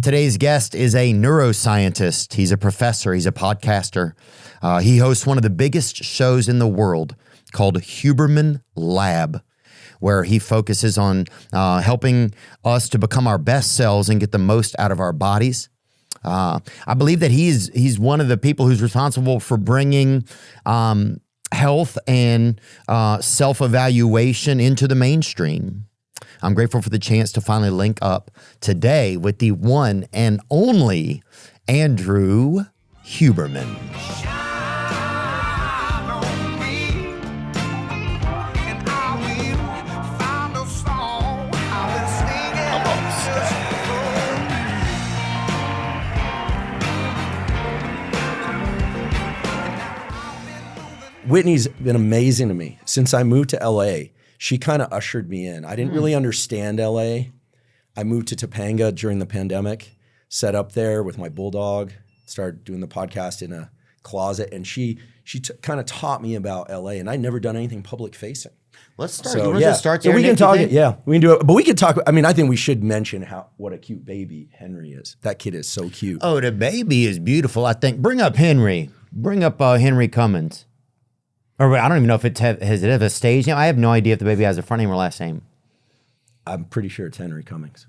Today's guest is a neuroscientist. He's a professor. He's a podcaster. He hosts one of the biggest shows in the world called Huberman Lab, where he focuses on helping us to become our best selves and get the most out of our bodies. I believe that he's one of the people who's responsible for bringing health and self-evaluation into the mainstream. I'm grateful for the chance to finally link up today with the one and only Andrew Huberman. Whitney's been amazing to me. Since I moved to LA, she kind of ushered me in. I didn't really understand LA. I moved to Topanga during the pandemic, set up there with my bulldog, started doing the podcast in a closet, and she kind of taught me about LA, and I'd never done anything public facing. Let's start. So, you want to just start there, so we Nick, can talk. you think? Yeah, we can do it. But we can talk. I mean, I think we should mention what a cute baby Henry is. That kid is so cute. Oh, the baby is beautiful. I think. Bring up Henry. Bring up Henry Cummings. Or I don't even know if it has a stage name. I have no idea if the baby has a front name or last name. I'm pretty sure it's Henry Cummings.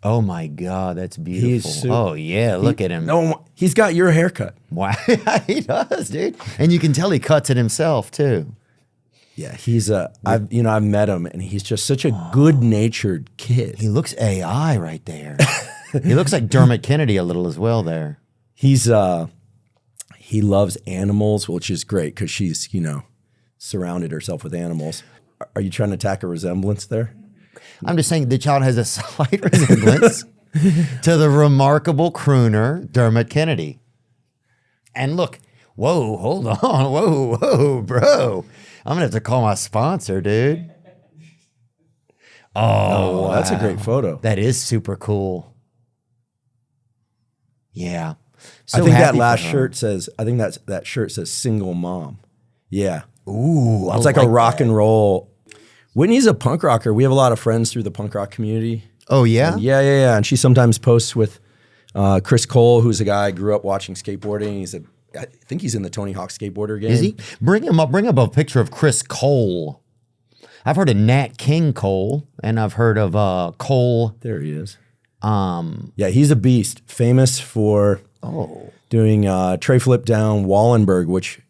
Oh my God, that's beautiful. Oh yeah, look at him. No, he's got your haircut. Wow, he does, dude. And you can tell he cuts it himself too. Yeah, he's I've met him, and he's just such a good-natured kid. He looks AI right there. He looks like Dermot Kennedy a little as well there. He loves animals, which is great because she's, surrounded herself with animals. Are you trying to attack a resemblance there? I'm just saying the child has a slight resemblance to the remarkable crooner Dermot Kennedy. And look, whoa, hold on. Whoa, bro. I'm going to have to call my sponsor, dude. Oh, wow. That's a great photo. That is super cool. Yeah. So I think that last shirt says, that shirt says single mom. Yeah. Ooh. It's like a rock and roll. Whitney's a punk rocker. We have a lot of friends through the punk rock community. Oh, yeah? And yeah. And she sometimes posts with Chris Cole, who's a guy I grew up watching skateboarding. I think he's in the Tony Hawk skateboarder game. Is he? Bring him up. Bring up a picture of Chris Cole. I've heard of Nat King Cole, and I've heard of Cole. There he is. Yeah, he's a beast. Famous for doing tray flip down Wallenberg, which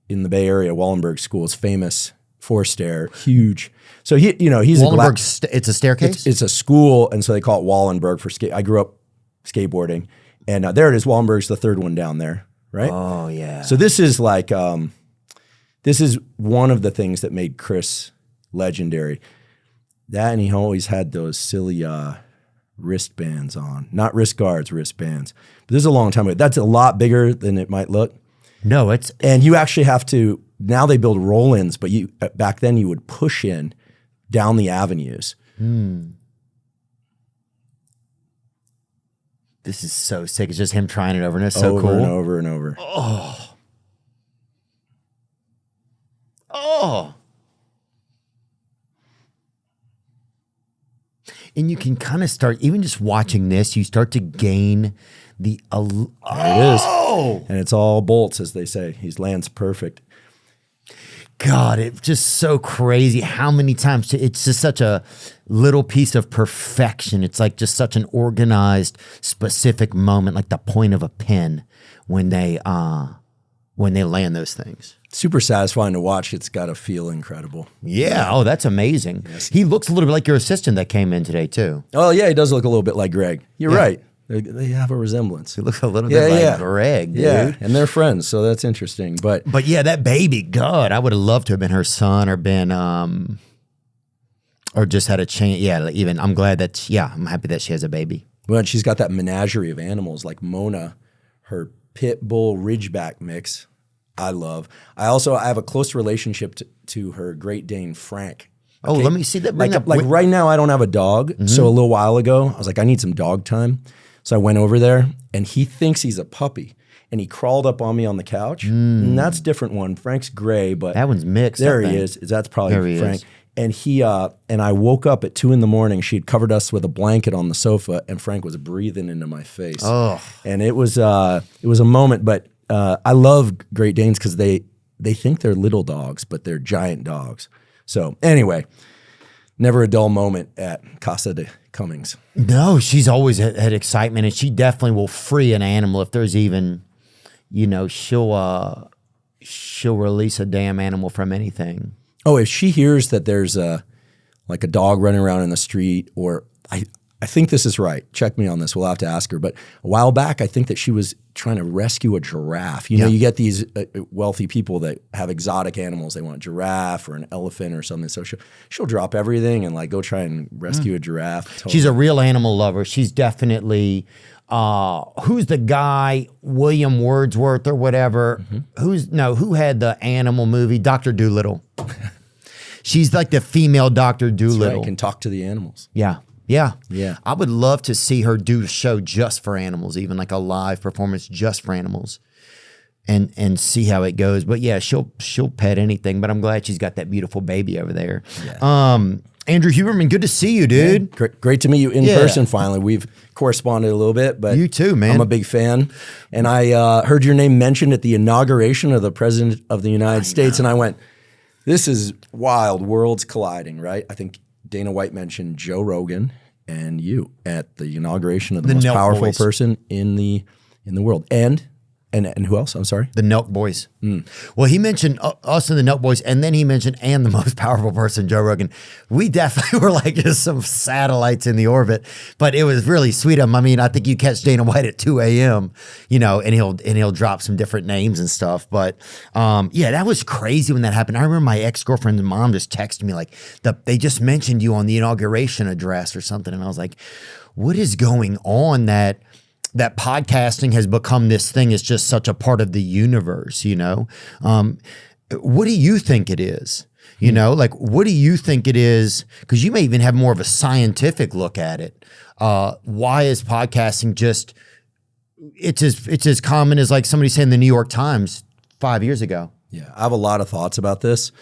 in the Bay Area, Wallenberg School is famous for stair, huge. So he's Wallenberg. It's a staircase. It's a school, and so they call it Wallenberg for skate. I grew up skateboarding, and there it is. Wallenberg's the third one down there, right? Oh yeah. So this is like this is one of the things that made Chris legendary. That, and he always had those silly wristbands on, not wrist guards, wristbands. But this is a long time ago. That's a lot bigger than it might look. No, and you actually have to. Now they build roll-ins, but back then you would push in down the avenues. This is so sick. It's just him trying it over, and it's so cool. Over and over and over. Oh. And you can kind of start, even just watching this, you start to gain the... There it is. And it's all bolts, as they say. He lands perfect. God, it's just so crazy how many times it's just such a little piece of perfection. It's like just such an organized, specific moment, like the point of a pen when they land those things. Super satisfying to watch. It's got to feel incredible. Yeah. Oh, that's amazing. Yes. He looks a little bit like your assistant that came in today too. Oh yeah, he does look a little bit like Greg. You're right. They have a resemblance. He looks a little bit like Greg, dude. Yeah, and they're friends, so that's interesting. But yeah, that baby, God, I would have loved to have been her son or been, or just had a chance. Yeah, even I'm glad that. Yeah, I'm happy that she has a baby. Well, she's got that menagerie of animals like Mona, her pit bull Ridgeback mix. I love. I have a close relationship to her Great Dane Frank. Okay? Oh, let me see that. Like right now, I don't have a dog. So a little while ago, I was like, I need some dog time. So I went over there, and he thinks he's a puppy. And he crawled up on me on the couch. And that's a different one. Frank's gray, but that one's mixed. There he is. That's probably Frank. And and I woke up at 2 a.m. She had covered us with a blanket on the sofa, and Frank was breathing into my face. Oh. And it was a moment. But I love Great Danes because they think they're little dogs, but they're giant dogs. So anyway, never a dull moment at Casa Cummings. No, she's always had excitement, and she definitely will free an animal if there's even, she'll release a damn animal from anything. Oh, if she hears that there's a dog running around in the street, or I think this is right. Check me on this. We'll have to ask her. But a while back, I think that she was trying to rescue a giraffe. You know, you get these wealthy people that have exotic animals. They want a giraffe or an elephant or something. So she'll drop everything and go try and rescue a giraffe. Totally. She's a real animal lover. She's definitely who's the guy, William Wordsworth or whatever? Who had the animal movie, Dr. Dolittle? She's like the female Dr. Dolittle. Right, can talk to the animals. Yeah. I would love to see her do a show just for animals, even like a live performance just for animals, and see how it goes. But yeah, she'll pet anything. But I'm glad she's got that beautiful baby over there. Yeah. Andrew Huberman, good to see you, dude. Yeah, great to meet you in person finally. We've corresponded a little bit, but you too, man. I'm a big fan. And I heard your name mentioned at the inauguration of the President of the United States, and I went, this is wild, worlds colliding, right? I think Dana White mentioned Joe Rogan and you at the inauguration of the most powerful person in the world. And who else? I'm sorry? The Nelk Boys. Well, he mentioned us and the Nelk Boys, and then he mentioned and the most powerful person, Joe Rogan. We definitely were like just some satellites in the orbit, but it was really sweet of him. I mean, I think you catch Dana White at 2 a.m., and he'll drop some different names and stuff. But yeah, that was crazy when that happened. I remember my ex-girlfriend's mom just texted me like, they just mentioned you on the inauguration address or something, and I was like, what is going on that podcasting has become this thing? It's just such a part of the universe, what do you think it is? What do you think it is? Because you may even have more of a scientific look at it. Why is podcasting it's as common as like somebody saying the New York Times 5 years ago? Yeah, I have a lot of thoughts about this.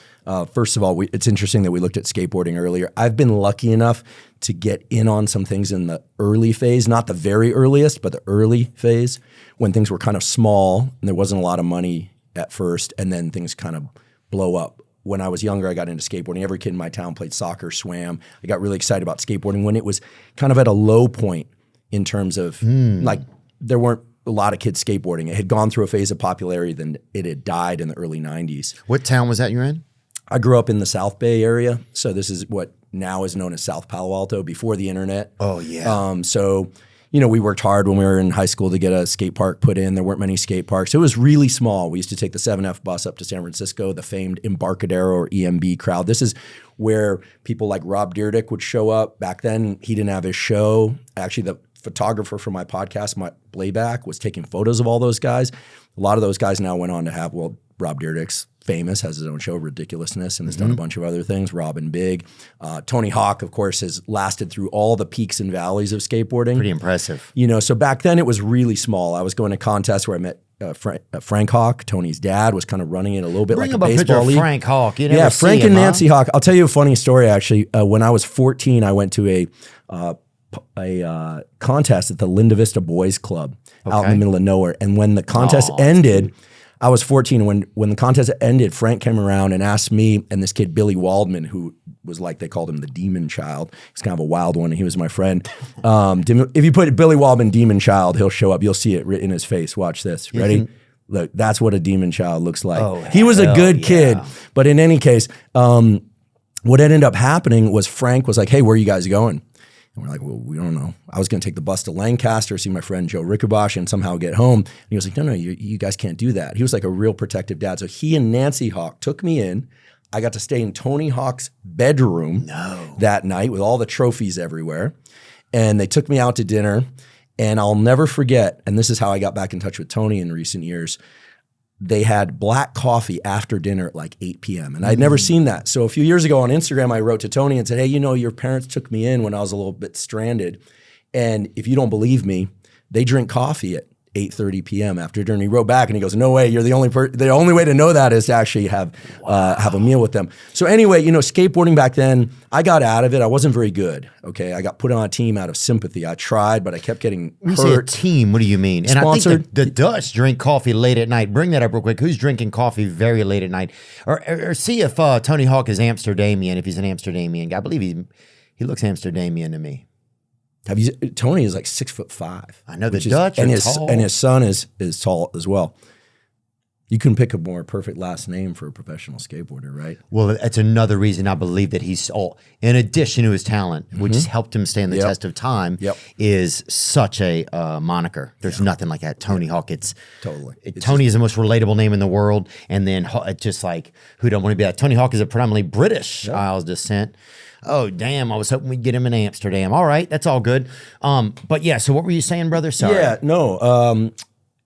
First of all, it's interesting that we looked at skateboarding earlier. I've been lucky enough to get in on some things in the early phase, not the very earliest, but the early phase when things were kind of small and there wasn't a lot of money at first, and then things kind of blow up. When I was younger, I got into skateboarding. Every kid in my town played soccer, swam. I got really excited about skateboarding when it was kind of at a low point in terms of there weren't a lot of kids skateboarding. It had gone through a phase of popularity, then it had died in the early 90s. What town was that you're in? I grew up in the South Bay area. So this is what now is known as South Palo Alto before the internet. Oh, yeah. So, we worked hard when we were in high school to get a skate park put in. There weren't many skate parks. It was really small. We used to take the 7F bus up to San Francisco, the famed Embarcadero or EMB crowd. This is where people like Rob Dyrdek would show up. Back then, he didn't have his show. Actually, the photographer for my podcast, my Playback, was taking photos of all those guys. A lot of those guys now went on to have, Rob Dyrdek's famous, has his own show, Ridiculousness, and has done a bunch of other things. Robin Big. Tony Hawk, of course, has lasted through all the peaks and valleys of skateboarding. Pretty impressive. So back then it was really small. I was going to contests where I met Frank Hawk, Tony's dad, was kind of running it a little bit like a baseball league. Frank Hawk. You never yeah, see Frank him, and Nancy Hawk. I'll tell you a funny story, actually. When I was 14, I went to a contest at the Linda Vista Boys Club out in the middle of nowhere. And when the contest ended, I was 14. When the contest ended, Frank came around and asked me and this kid, Billy Waldman, who was like, they called him the Demon Child. He's kind of a wild one, and he was my friend. If you put Billy Waldman Demon Child, he'll show up. You'll see it written in his face. Watch this. Ready? Look, that's what a demon child looks like. Oh, he was a good kid. But in any case, what ended up happening was Frank was like, hey, where are you guys going? And we're like, well, we don't know. I was going to take the bus to Lancaster, see my friend Joe Rickabosh, and somehow get home. And he was like, no, you guys can't do that. He was like a real protective dad. So he and Nancy Hawk took me in. I got to stay in Tony Hawk's bedroom that night with all the trophies everywhere. And they took me out to dinner. And I'll never forget, and this is how I got back in touch with Tony in recent years, they had black coffee after dinner at like 8 p.m. And I'd never seen that. So a few years ago on Instagram, I wrote to Tony and said, hey, your parents took me in when I was a little bit stranded. And if you don't believe me, they drink coffee at 8:30 p.m. after dinner. And he wrote back and he goes, "No way, you're the only way to know that is to actually have a meal with them." So anyway, skateboarding back then, I got out of it. I wasn't very good. Okay, I got put on a team out of sympathy. I tried, but I kept getting hurt. You say a team, what do you mean? Sponsored. And I think the Dutch drink coffee late at night. Bring that up real quick. Who's drinking coffee very late at night? Or see if Tony Hawk is Amsterdamian, if he's an Amsterdamian guy. I believe he looks Amsterdamian to me. Tony is like 6'5". I know the Dutch are tall. And his son is tall as well. You couldn't pick a more perfect last name for a professional skateboarder, right? Well, that's another reason I believe that he's in addition to his talent, which has helped him stand the test of time, is such a moniker. There's nothing like that. Tony Hawk. Tony is the most relatable name in the world. And then just like, who don't want to be that? Tony Hawk is a predominantly British Isles descent. Oh, damn. I was hoping we'd get him in Amsterdam. All right. That's all good. But yeah, so what were you saying, brother? Sorry. Yeah, no.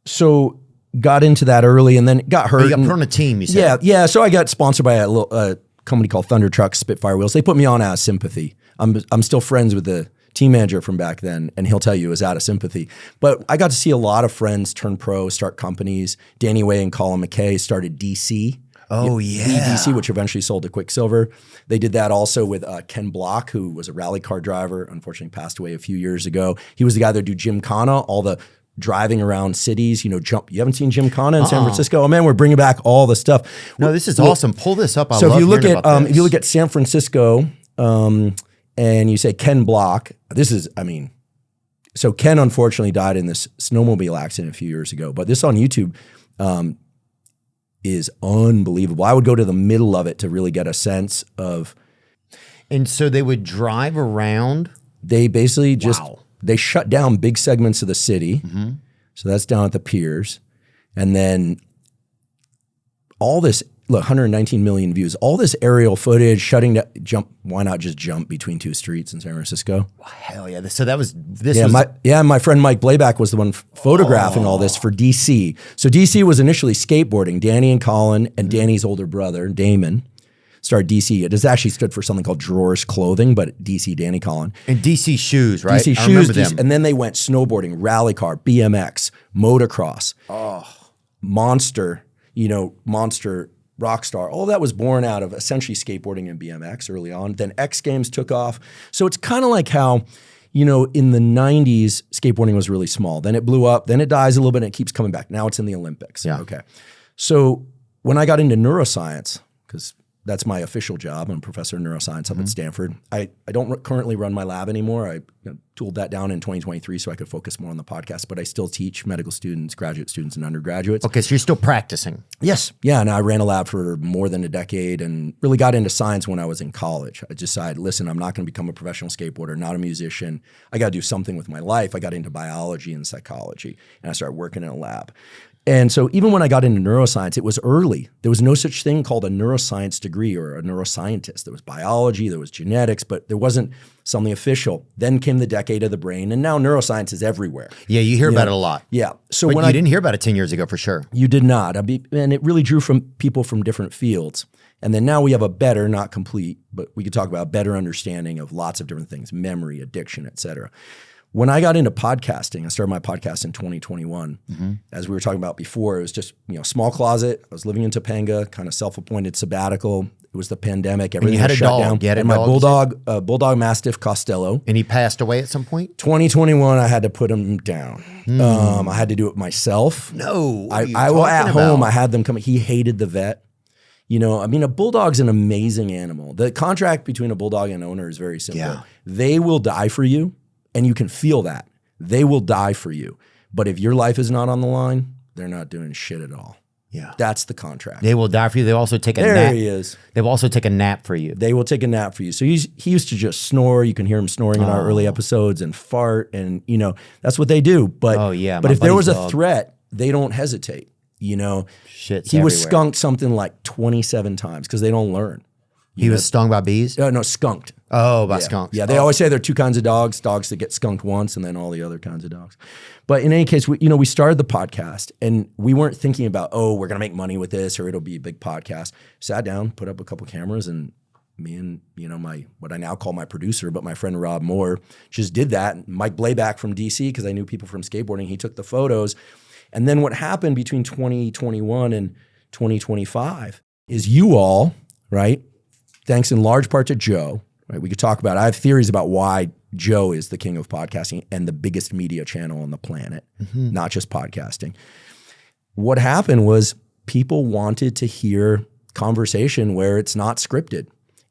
So got into that early and then got hurt. You got put on a team, you said? Yeah. So I got sponsored by a company called Thunder Trucks, Spitfire Wheels. They put me on out of sympathy. I'm still friends with the team manager from back then, and he'll tell you it was out of sympathy. But I got to see a lot of friends turn pro, start companies. Danny Way and Colin McKay started DC. Oh, yeah. DC, which eventually sold to Quicksilver. They did that also with Ken Block, who was a rally car driver, unfortunately passed away a few years ago. He was the guy that do Gymkhana, all the driving around cities, jump. You haven't seen Gymkhana in San Francisco? Oh man, we're bringing back all the stuff. No, this is awesome. Pull this up. So if you look at San Francisco, and you say Ken Block, so Ken unfortunately died in this snowmobile accident a few years ago, but this on YouTube is unbelievable. I would go to the middle of it to really get a sense of. And so they would drive around. They basically they shut down big segments of the city. Mm-hmm. So that's down at the piers. And then all this, 119 million views, all this aerial footage, why not just jump between two streets in San Francisco? Well, hell yeah. So my friend Mike Blayback was the one photographing all this for DC. So DC was initially skateboarding. Danny and Colin and Danny's older brother, Damon, started DC. It has actually stood for something called Drawers Clothing, but DC, Danny, Colin. And DC Shoes, right? DC Shoes. And then they went snowboarding, rally car, BMX, motocross, Monster, Monster, Rockstar. All that was born out of essentially skateboarding and BMX early on. Then X Games took off. So it's kind of like how, in the 90s, skateboarding was really small. Then it blew up. Then it dies a little bit and it keeps coming back. Now it's in the Olympics. Yeah. Okay. So when I got into neuroscience, because that's my official job. I'm a professor of neuroscience up at Stanford. I don't currently run my lab anymore. I tooled that down in 2023 so I could focus more on the podcast, but I still teach medical students, graduate students, and undergraduates. Okay, so you're still practicing. Yes. Yeah, and I ran a lab for more than a decade and really got into science when I was in college. I decided, listen, I'm not going to become a professional skateboarder, not a musician. I got to do something with my life. I got into biology and psychology, and I started working in a lab. And so even when I got into neuroscience, it was early. There was no such thing called a neuroscience degree or a neuroscientist. There was biology, there was genetics, but there wasn't something official. Then came the decade of the brain, and now neuroscience is everywhere. Yeah, you hear about it a lot. Yeah. So but you didn't hear about it 10 years ago for sure. You did not. And it really drew from people from different fields. And then now we have a better, not complete, but we could talk about a better understanding of lots of different things, memory, addiction, et cetera. When I got into podcasting, I started my podcast in 2021. Mm-hmm. As we were talking about before, it was just, small closet. I was living in Topanga, kind of self-appointed sabbatical. It was the pandemic. Everything was shut down. You had a and dog. My bulldog Mastiff Costello. And he passed away at some point? 2021, I had to put him down. I had to do it myself. No. At home, I had them come. He hated the vet. A bulldog's an amazing animal. The contract between a bulldog and an owner is very simple. Yeah. They will die for you. And you can feel that. They will die for you. But if your life is not on the line, they're not doing shit at all. Yeah. That's the contract. They will die for you. They'll also take a nap. There he is. They will also take a nap for you. They will take a nap for you. So he used to just snore. You can hear him snoring in our early episodes and fart. And, that's what they do. But, but if there was a threat, they don't hesitate. Shit's he was everywhere. skunked something like 27 times because they don't learn. He was stung by bees? No, skunked. Oh, by skunks. Yeah, they always say there are two kinds of dogs that get skunked once and then all the other kinds of dogs. But in any case, we started the podcast and we weren't thinking about, we're going to make money with this or it'll be a big podcast. Sat down, put up a couple cameras and me and, what I now call my producer, but my friend Rob Moore just did that. Mike Blayback from DC, because I knew people from skateboarding, he took the photos. And then what happened between 2021 and 2025 is you all, right, thanks in large part to Joe, right, we could talk about, I have theories about why Joe is the king of podcasting and the biggest media channel on the planet, not just podcasting. What happened was people wanted to hear conversation where it's not scripted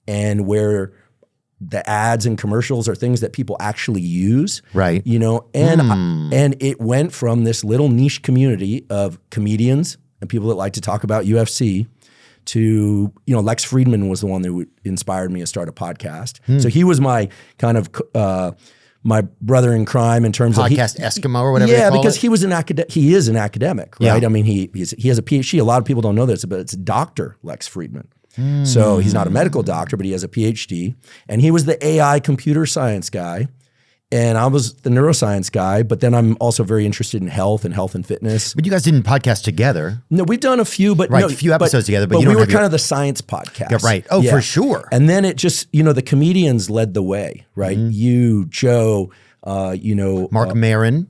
and where the ads and commercials are things that people actually use. Right. And it went from this little niche community of comedians and people that like to talk about UFC to, Lex Fridman was the one that inspired me to start a podcast. So he was my kind of my brother in crime in terms podcast of Eskimo or whatever. Yeah, because he was he is an academic, right? Yeah. I mean, he has a PhD. A lot of people don't know this, but it's Dr. Lex Fridman. So he's not a medical doctor, but he has a PhD, and he was the AI computer science guy. And I was the neuroscience guy, but then I'm also very interested in health and fitness. But you guys didn't podcast together. No, we've done a few, but a few episodes together. But you we don't were have kind of the science podcast. Yeah, right. Oh, for sure. And then it just, the comedians led the way, right? You, Joe, Mark Maron,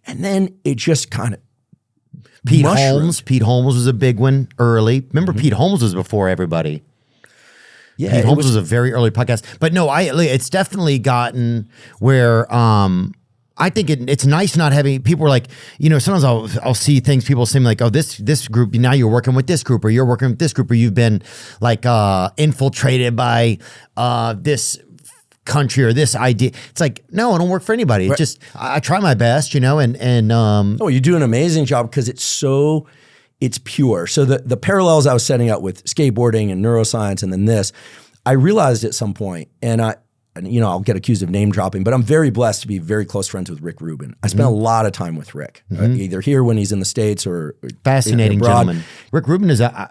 and then it just kind of Pete Holmes. Pete Holmes was a big one early. Remember, Pete Holmes was before everybody. Yeah, Pete Holmes was a very early podcast. But no, it's definitely gotten where I think it's nice not having people are like, sometimes I'll see things people say like, oh, this group, now you're working with this group or you're working with this group or you've been like infiltrated by this country or this idea. It's like, no, I don't work for anybody. It's just, I try my best, and oh, you do an amazing job because it's pure. So the parallels I was setting up with skateboarding and neuroscience and then this, I realized at some point, and I'll get accused of name dropping, but I'm very blessed to be very close friends with Rick Rubin. I spent a lot of time with Rick, either here when he's in the States or fascinating abroad. Gentleman. Rick Rubin is I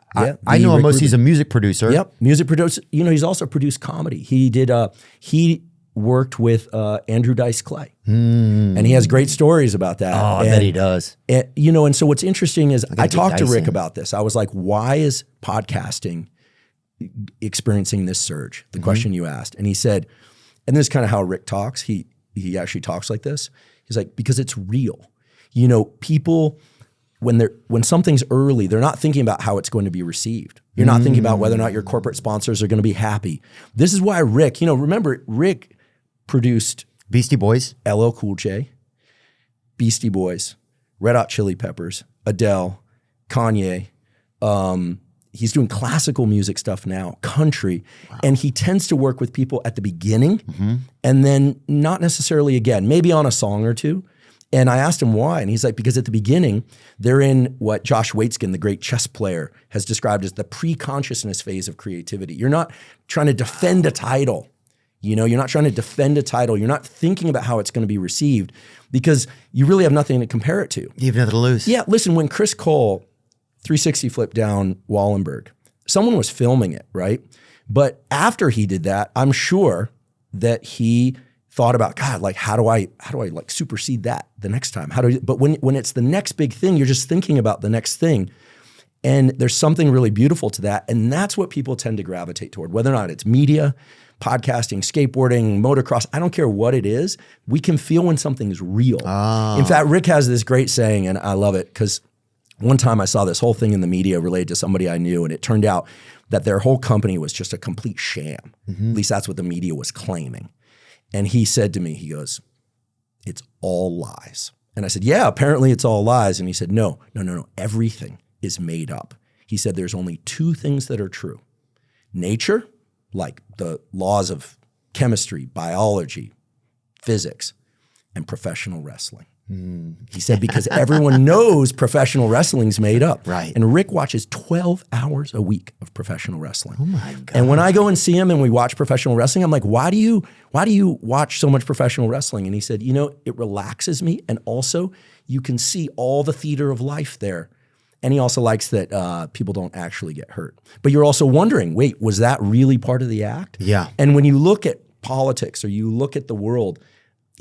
know him most. He's a music producer. Yep, music producer. He's also produced comedy. He worked with Andrew Dice Clay, and he has great stories about that. Oh, I bet he does. And so what's interesting is I talked to Rick about this. I was like, why is podcasting experiencing this surge? The question you asked, and he said, and this is kind of how Rick talks. He actually talks like this. He's like, because it's real. People when something's early, they're not thinking about how it's going to be received. You're not thinking about whether or not your corporate sponsors are going to be happy. This is why Rick, remember Rick produced Beastie Boys, LL Cool J, Beastie Boys, Red Hot Chili Peppers, Adele, Kanye. He's doing classical music stuff now, country, and he tends to work with people at the beginning and then not necessarily again, maybe on a song or two. And I asked him why, and he's like, because at the beginning, they're in what Josh Waitzkin, the great chess player, has described as the preconsciousness phase of creativity. You're not trying to defend a title. You're not trying to defend a title. You're not thinking about how it's going to be received because you really have nothing to compare it to. You have nothing to lose. Yeah, listen, when Chris Cole 360 flipped down Wallenberg, someone was filming it, right? But after he did that, I'm sure that he thought about, God, like how do I like supersede that the next time? But when it's the next big thing, you're just thinking about the next thing. And there's something really beautiful to that. And that's what people tend to gravitate toward, whether or not it's media, podcasting, skateboarding, motocross, I don't care what it is. We can feel when something's real. In fact, Rick has this great saying, and I love it because one time I saw this whole thing in the media related to somebody I knew, and it turned out that their whole company was just a complete sham. At least that's what the media was claiming. And he said to me, he goes, it's all lies. And I said, yeah, apparently it's all lies. And he said, no, everything is made up. He said, there's only two things that are true. Nature, like the laws of chemistry, biology, physics, and professional wrestling. He said, because everyone knows professional wrestling's made up. Right. And Rick watches 12 hours a week of professional wrestling. Oh my God. And when I go and see him and we watch professional wrestling, I'm like, why do you watch so much professional wrestling? And he said, it relaxes me. And also you can see all the theater of life there. And he also likes that people don't actually get hurt. But you're also wondering, wait, was that really part of the act? Yeah. And when you look at politics or you look at the world,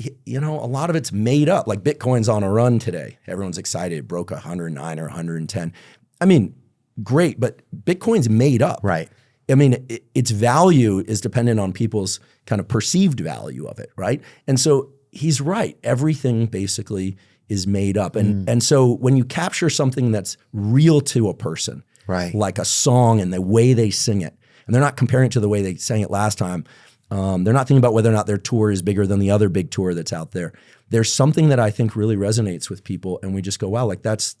a lot of it's made up. Like Bitcoin's on a run today. Everyone's excited. It broke 109 or 110. I mean, great, but Bitcoin's made up. Right. I mean, its value is dependent on people's kind of perceived value of it, right? And so he's right. Everything basically is made up. And so when you capture something that's real to a person, right, like a song and the way they sing it, and they're not comparing it to the way they sang it last time, they're not thinking about whether or not their tour is bigger than the other big tour that's out there. There's something that I think really resonates with people, and we just go, wow, like that's,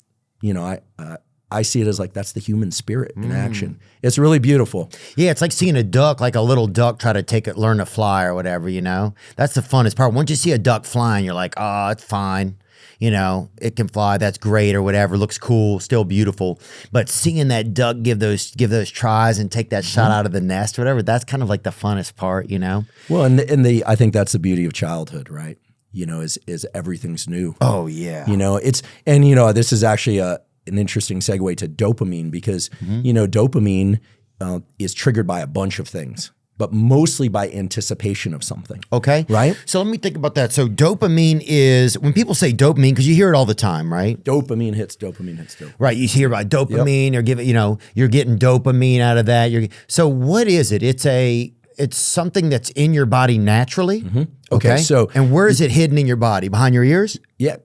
I see it as like that's the human spirit in action. It's really beautiful. Yeah, it's like seeing a duck, like a little duck try to learn to fly or whatever, That's the funnest part. Once you see a duck flying, you're like, oh, it's fine. It can fly, that's great or whatever, looks cool, still beautiful. But seeing that duck give those tries and take that shot out of the nest or whatever, that's kind of like the funnest part, Well, and I think that's the beauty of childhood, right? Is everything's new. Oh yeah. This is actually an interesting segue to dopamine because, dopamine is triggered by a bunch of things, but mostly by anticipation of something. Okay. Right? So let me think about that. So dopamine is, when people say dopamine, because you hear it all the time, right? Dopamine hits dopamine. Right. You hear about dopamine or you're getting dopamine out of that. So what is it? It's something that's in your body naturally. Okay. So, and where is it hidden in your body? Behind your ears? Yeah,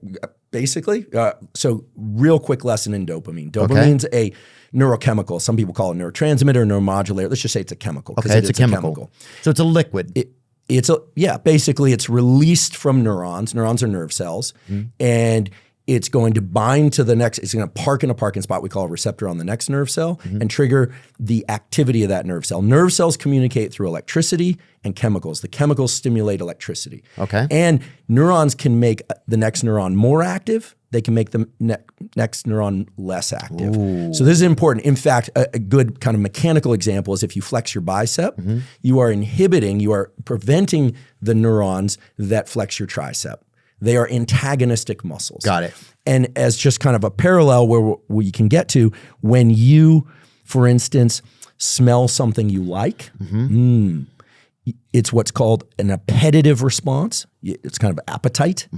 basically. So real quick lesson in dopamine. Dopamine's a neurochemical. Some people call it neurotransmitter, neuromodulator. Let's just say it's a chemical. Okay, it's a chemical. So it's a liquid. Basically it's released from neurons. Neurons are nerve cells. And it's going to bind to the next, it's going to park in a parking spot we call a receptor on the next nerve cell and trigger the activity of that nerve cell. Nerve cells communicate through electricity and chemicals. The chemicals stimulate electricity. Okay. And neurons can make the next neuron more active. They can make the next neuron less active. Ooh. So this is important. In fact, a good kind of mechanical example is if you flex your bicep, you are preventing the neurons that flex your tricep. They are antagonistic muscles. Got it. And as just kind of a parallel where we can get to, when you, for instance, smell something you like, it's what's called an appetitive response. It's kind of appetite.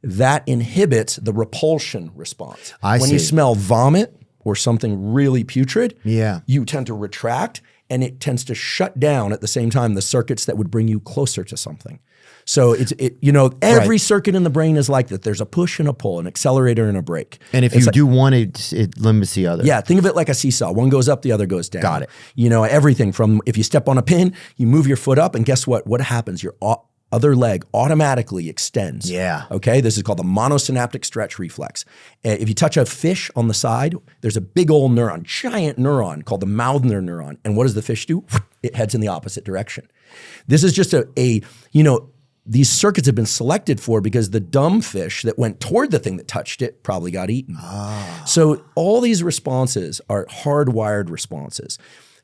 That inhibits the repulsion response. When you smell vomit or something really putrid, you tend to retract, and it tends to shut down at the same time the circuits that would bring you closer to something. So every circuit in the brain is like that. There's a push and a pull, an accelerator and a brake. And if you do one, it limits the other. Yeah, think of it like a seesaw. One goes up, the other goes down. Got it. Everything from if you step on a pin, you move your foot up, and guess what? What happens? Your other leg automatically extends. Yeah. Okay, this is called the monosynaptic stretch reflex. If you touch a fish on the side, there's a big old neuron, giant neuron called the Mauthner neuron. And what does the fish do? It heads in the opposite direction. This is just these circuits have been selected for because the dumb fish that went toward the thing that touched it probably got eaten. So all these responses are hardwired responses.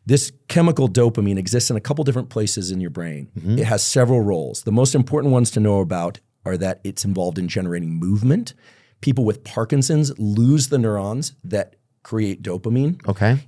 This chemical dopamine exists in a couple different places in your brain. It has several roles. The most important ones to know about are that it's involved in generating movement. People with Parkinson's lose the neurons that create dopamine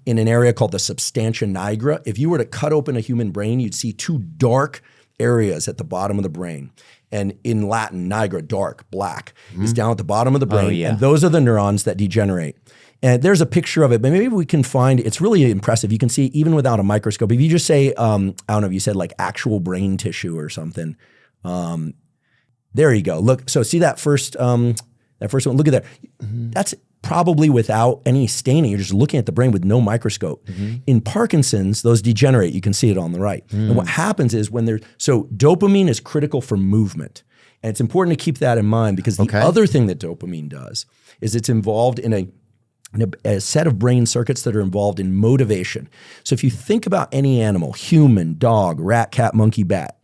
in an area called the substantia nigra. If you were to cut open a human brain, you'd see two dark areas at the bottom of the brain. And in Latin, nigra, dark, black, is down at the bottom of the brain. And those are the neurons that degenerate. And there's a picture of it, but maybe we can find, it's really impressive. You can see even without a microscope. If you just say, I don't know, if you said like actual brain tissue or something, there you go. Look, so see that first one, look at that. That's probably without any staining. You're just looking at the brain with no microscope. In Parkinson's, those degenerate. You can see it on the right. And what happens is so dopamine is critical for movement. And it's important to keep that in mind because the other thing that dopamine does is it's involved in a set of brain circuits that are involved in motivation. So if you think about any animal, human, dog, rat, cat, monkey, bat,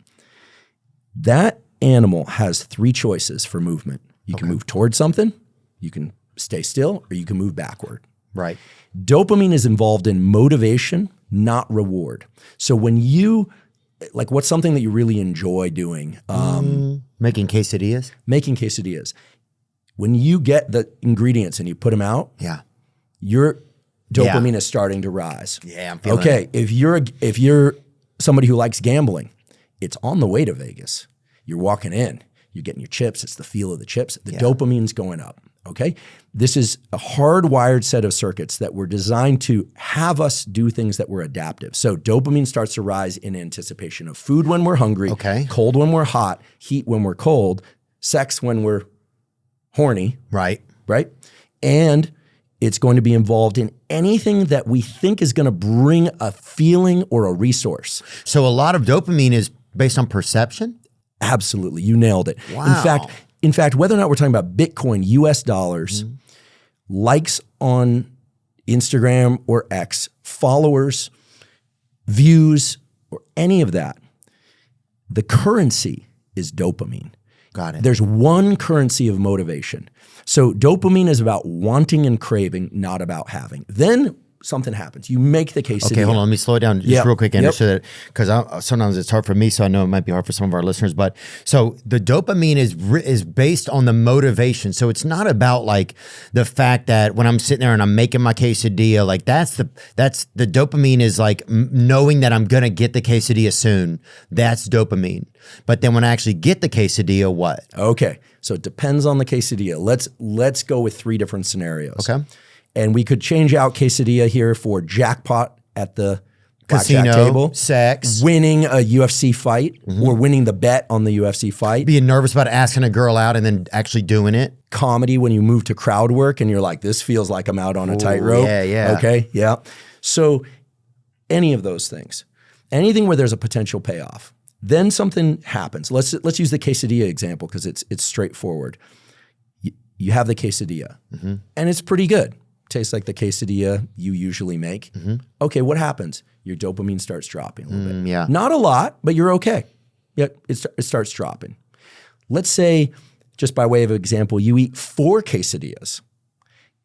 that animal has three choices for movement. You can move towards something, you can stay still, or you can move backward. Right. Dopamine is involved in motivation, not reward. So when what's something that you really enjoy doing? Making quesadillas. Making quesadillas. When you get the ingredients and you put them out, your dopamine is starting to rise. Yeah, I'm feeling it. If you're somebody who likes gambling, it's on the way to Vegas. You're walking in, you're getting your chips. It's the feel of the chips. The dopamine's going up. Okay? This is a hardwired set of circuits that were designed to have us do things that were adaptive. So dopamine starts to rise in anticipation of food when we're hungry, cold when we're hot, heat when we're cold, sex when we're horny. Right. And it's going to be involved in anything that we think is going to bring a feeling or a resource. So a lot of dopamine is based on perception? Absolutely. You nailed it. Wow. In fact, whether or not we're talking about Bitcoin, US dollars, likes on Instagram or X, followers, views, or any of that, the currency is dopamine. Got it. There's one currency of motivation. So dopamine is about wanting and craving, not about having. Then something happens. You make the quesadilla. Okay, hold on. Let me slow it down just real quick, Andrew, so that because sometimes it's hard for me, so I know it might be hard for some of our listeners. But so the dopamine is based on the motivation. So it's not about like the fact that when I'm sitting there and I'm making my quesadilla, like that's the dopamine is like knowing that I'm gonna get the quesadilla soon. That's dopamine. But then when I actually get the quesadilla, what? Okay, so it depends on the quesadilla. Let's go with 3 different scenarios. Okay. And we could change out quesadilla here for jackpot at the casino blackjack table, sex, winning a UFC fight, or winning the bet on the UFC fight. Being nervous about asking a girl out and then actually doing it. Comedy when you move to crowd work and you're like, this feels like I'm out on a tightrope. Yeah. Okay, yeah. So any of those things, anything where there's a potential payoff, then something happens. Let's use the quesadilla example because it's straightforward. You have the quesadilla and it's pretty good. Tastes like the quesadilla you usually make. Okay, what happens? Your dopamine starts dropping a little bit. Yeah. Not a lot, but you're okay. Yet it starts dropping. Let's say, just by way of example, you eat 4 quesadillas.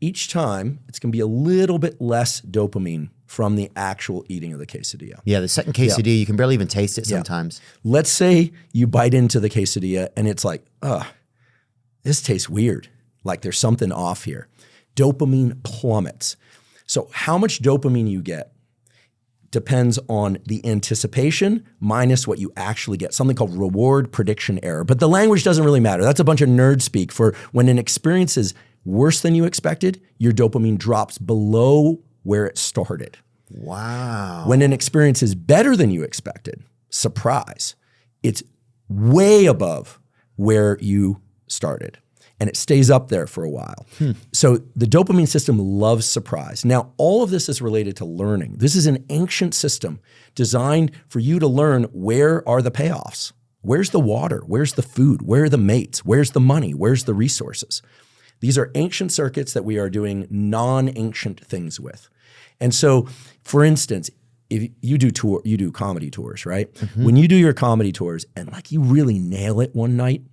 Each time, it's going to be a little bit less dopamine from the actual eating of the quesadilla. Yeah, the second quesadilla, you can barely even taste it sometimes. Let's say you bite into the quesadilla and it's like, this tastes weird. Like there's something off here. Dopamine plummets. So how much dopamine you get depends on the anticipation minus what you actually get, something called reward prediction error. But the language doesn't really matter. That's a bunch of nerd speak for when an experience is worse than you expected, your dopamine drops below where it started. Wow. When an experience is better than you expected, surprise, it's way above where you started. And it stays up there for a while. So the dopamine system loves surprise. Now, all of this is related to learning. This is an ancient system designed for you to learn where are the payoffs. Where's the water? Where's the food? Where are the mates? Where's the money? Where's the resources? These are ancient circuits that we are doing non-ancient things with. And so, for instance, if you do comedy tours, right? When you do your comedy tours and like you really nail it one night,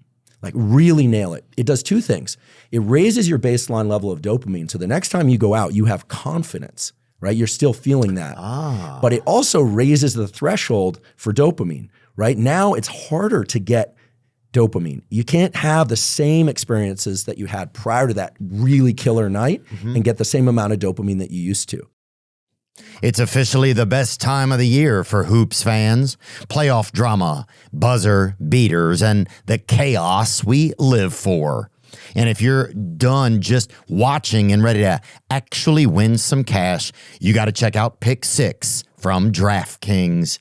like really nail it. It does 2 things. It raises your baseline level of dopamine. So the next time you go out, you have confidence, right? You're still feeling that. But it also raises the threshold for dopamine, right? Now it's harder to get dopamine. You can't have the same experiences that you had prior to that really killer night and get the same amount of dopamine that you used to. It's officially the best time of the year for hoops fans. Playoff drama, buzzer beaters, and the chaos we live for. And if you're done just watching and ready to actually win some cash, you got to check out Pick 6 from DraftKings.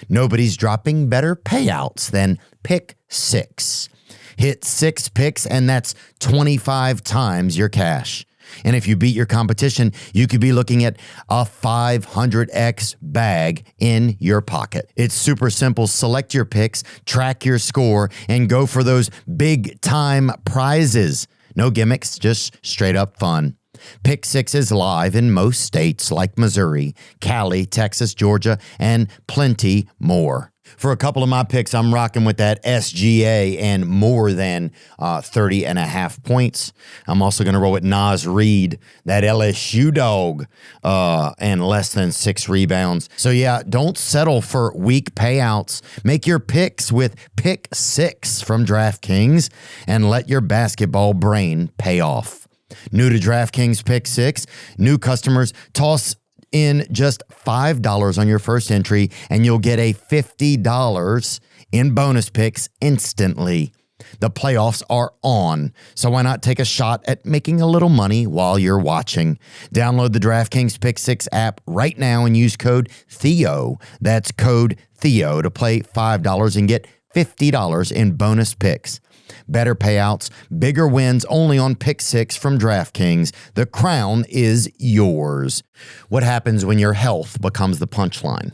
Nobody's dropping better payouts than Pick 6. Hit 6 picks, and that's 25 times your cash. And if you beat your competition, you could be looking at a 500x bag in your pocket. It's super simple. Select your picks, track your score, and go for those big time prizes. No gimmicks, just straight up fun. Pick 6 is live in most states like Missouri, Cali, Texas, Georgia, and plenty more. For a couple of my picks, I'm rocking with that SGA and more than 30.5 points. I'm also going to roll with Nas Reed, that LSU dog, and less than 6 rebounds. So yeah, don't settle for weak payouts. Make your picks with Pick 6 from DraftKings and let your basketball brain pay off. New to DraftKings Pick 6, new customers toss in just $5 on your first entry, and you'll get a $50 in bonus picks instantly. The playoffs are on, so why not take a shot at making a little money while you're watching? Download the DraftKings Pick 6 app right now and use code Theo. That's code Theo to play $5 and get $50 in bonus picks. Better payouts, bigger wins only on Pick 6 from DraftKings. The crown is yours. What happens when your health becomes the punchline?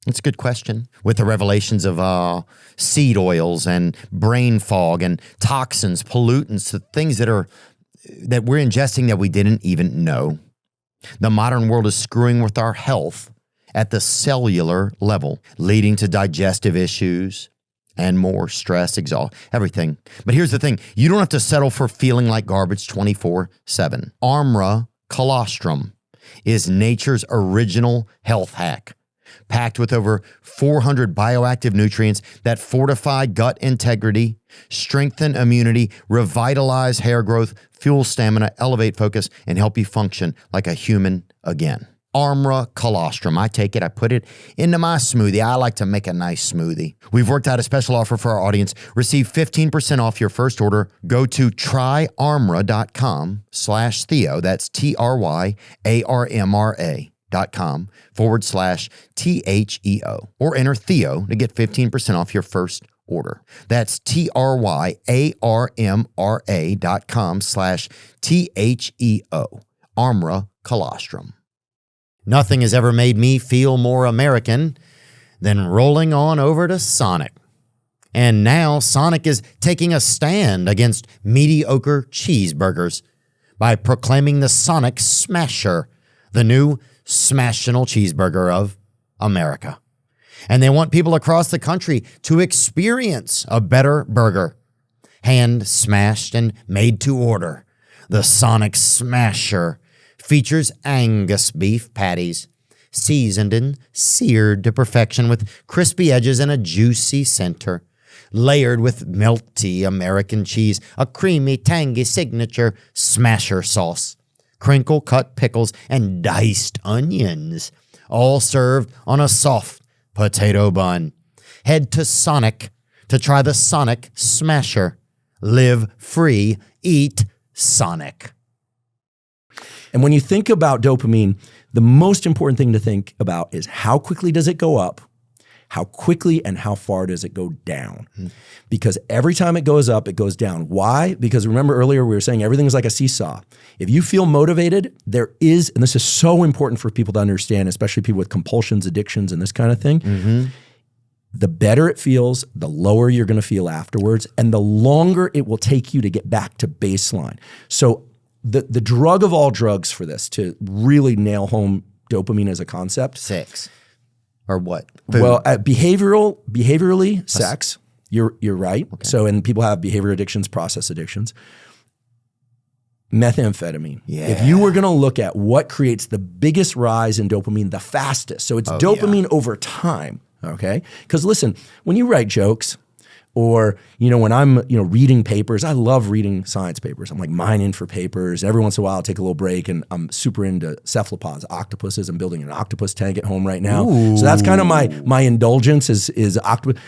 It's a good question. With the revelations of seed oils and brain fog and toxins, pollutants, the things that we're ingesting that we didn't even know. The modern world is screwing with our health at the cellular level, leading to digestive issues and more stress, everything. But here's the thing. You don't have to settle for feeling like garbage 24/7. Armra colostrum is nature's original health hack, packed with over 400 bioactive nutrients that fortify gut integrity, strengthen immunity, revitalize hair growth, fuel stamina, elevate focus, and help you function like a human again. Armra colostrum. I take it, I put it into my smoothie. I like to make a nice smoothie. We've worked out a special offer for our audience. Receive 15% off your first order. Go to tryarmra.com/Theo. That's TRYARMRA.com/THEO. Or enter Theo to get 15% off your first order. That's TRYARMRA.com/THEO. Armra colostrum. Nothing has ever made me feel more American than rolling on over to Sonic. And now Sonic is taking a stand against mediocre cheeseburgers by proclaiming the Sonic Smasher, the new Smashinal cheeseburger of America. And they want people across the country to experience a better burger, hand smashed and made to order. The Sonic Smasher features Angus beef patties, seasoned and seared to perfection with crispy edges and a juicy center, layered with melty American cheese, a creamy, tangy signature Smasher sauce, crinkle-cut pickles, and diced onions, all served on a soft potato bun. Head to Sonic to try the Sonic Smasher. Live free, eat Sonic. And when you think about dopamine, the most important thing to think about is how quickly does it go up, how quickly and how far does it go down? Because every time it goes up, it goes down. Why? Because remember earlier we were saying everything is like a seesaw. If you feel motivated, there is, and this is so important for people to understand, especially people with compulsions, addictions, and this kind of thing, the better it feels, the lower you're going to feel afterwards, and the longer it will take you to get back to baseline. So the drug of all drugs for this, to really nail home dopamine as a concept. Sex. Or what? Food. Well, behaviorally, sex. You're right. Okay. So, and people have behavior addictions, process addictions. Methamphetamine. Yeah. If you were going to look at what creates the biggest rise in dopamine the fastest, so it's dopamine over time, okay? Because listen, when you write jokes, or, when I'm, reading papers, I love reading science papers. I'm like mining for papers. Every once in a while I'll take a little break, and I'm super into cephalopods, octopuses. I'm building an octopus tank at home right now. Ooh. So that's kind of my indulgence is octopus.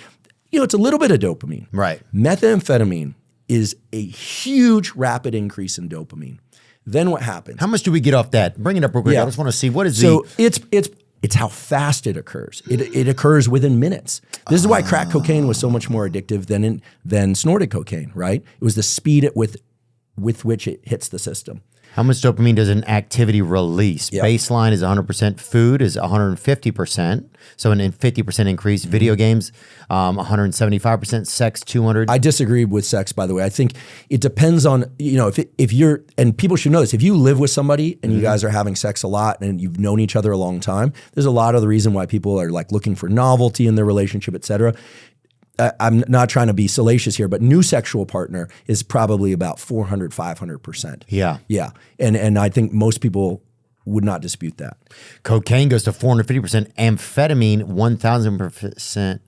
It's a little bit of dopamine. Right. Methamphetamine is a huge rapid increase in dopamine. Then what happens? How much do we get off that? Bring it up real quick. I just want to see what is it's how fast it occurs. It occurs within minutes. This is why crack cocaine was so much more addictive than snorted cocaine, right? It was the speed with which it hits the system. How much dopamine does an activity release? Yep. Baseline is 100%. Food is 150%. So an 50% increase. Video games, 175%. Sex, 200. I disagree with sex, by the way. I think it depends on, if you're, and people should know this, if you live with somebody and you guys are having sex a lot and you've known each other a long time, there's a lot of the reason why people are like looking for novelty in their relationship, et cetera. I'm not trying to be salacious here, but new sexual partner is probably about 400, 500%. Yeah. Yeah. And I think most people would not dispute that. Cocaine goes to 450%. Amphetamine, 1,000%.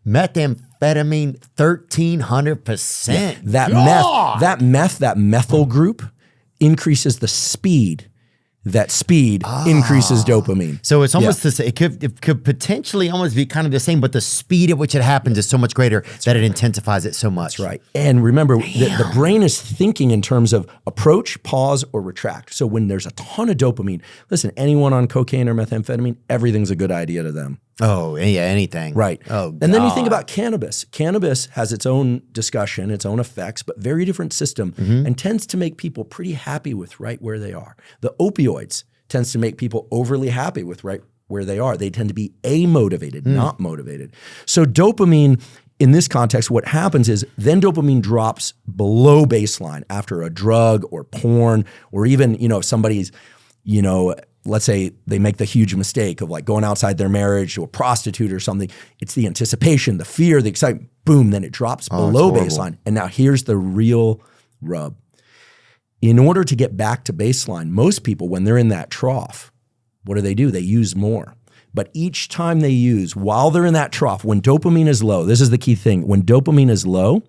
Methamphetamine, 1,300%. Yeah. That methyl group increases the speed that speed increases dopamine. So it's almost this. It could potentially almost be kind of the same, but the speed at which it happens is so much greater that it intensifies it so much. That's right. And remember, the brain is thinking in terms of approach, pause, or retract. So when there's a ton of dopamine, listen, anyone on cocaine or methamphetamine, everything's a good idea to them. Oh, yeah, anything. Right. Oh, and then you think about cannabis. Cannabis has its own discussion, its own effects, but very different system and tends to make people pretty happy with right where they are. The opioids tends to make people overly happy with right where they are. They tend to be amotivated, not motivated. So dopamine, in this context, what happens is then dopamine drops below baseline after a drug or porn, or even, if somebody's, let's say they make the huge mistake of like going outside their marriage to a prostitute or something. It's the anticipation, the fear, the excitement, boom, then it drops below baseline. And now here's the real rub. In order to get back to baseline, most people, when they're in that trough, what do? They use more. But each time they use, while they're in that trough, when dopamine is low, this is the key thing, when dopamine is low,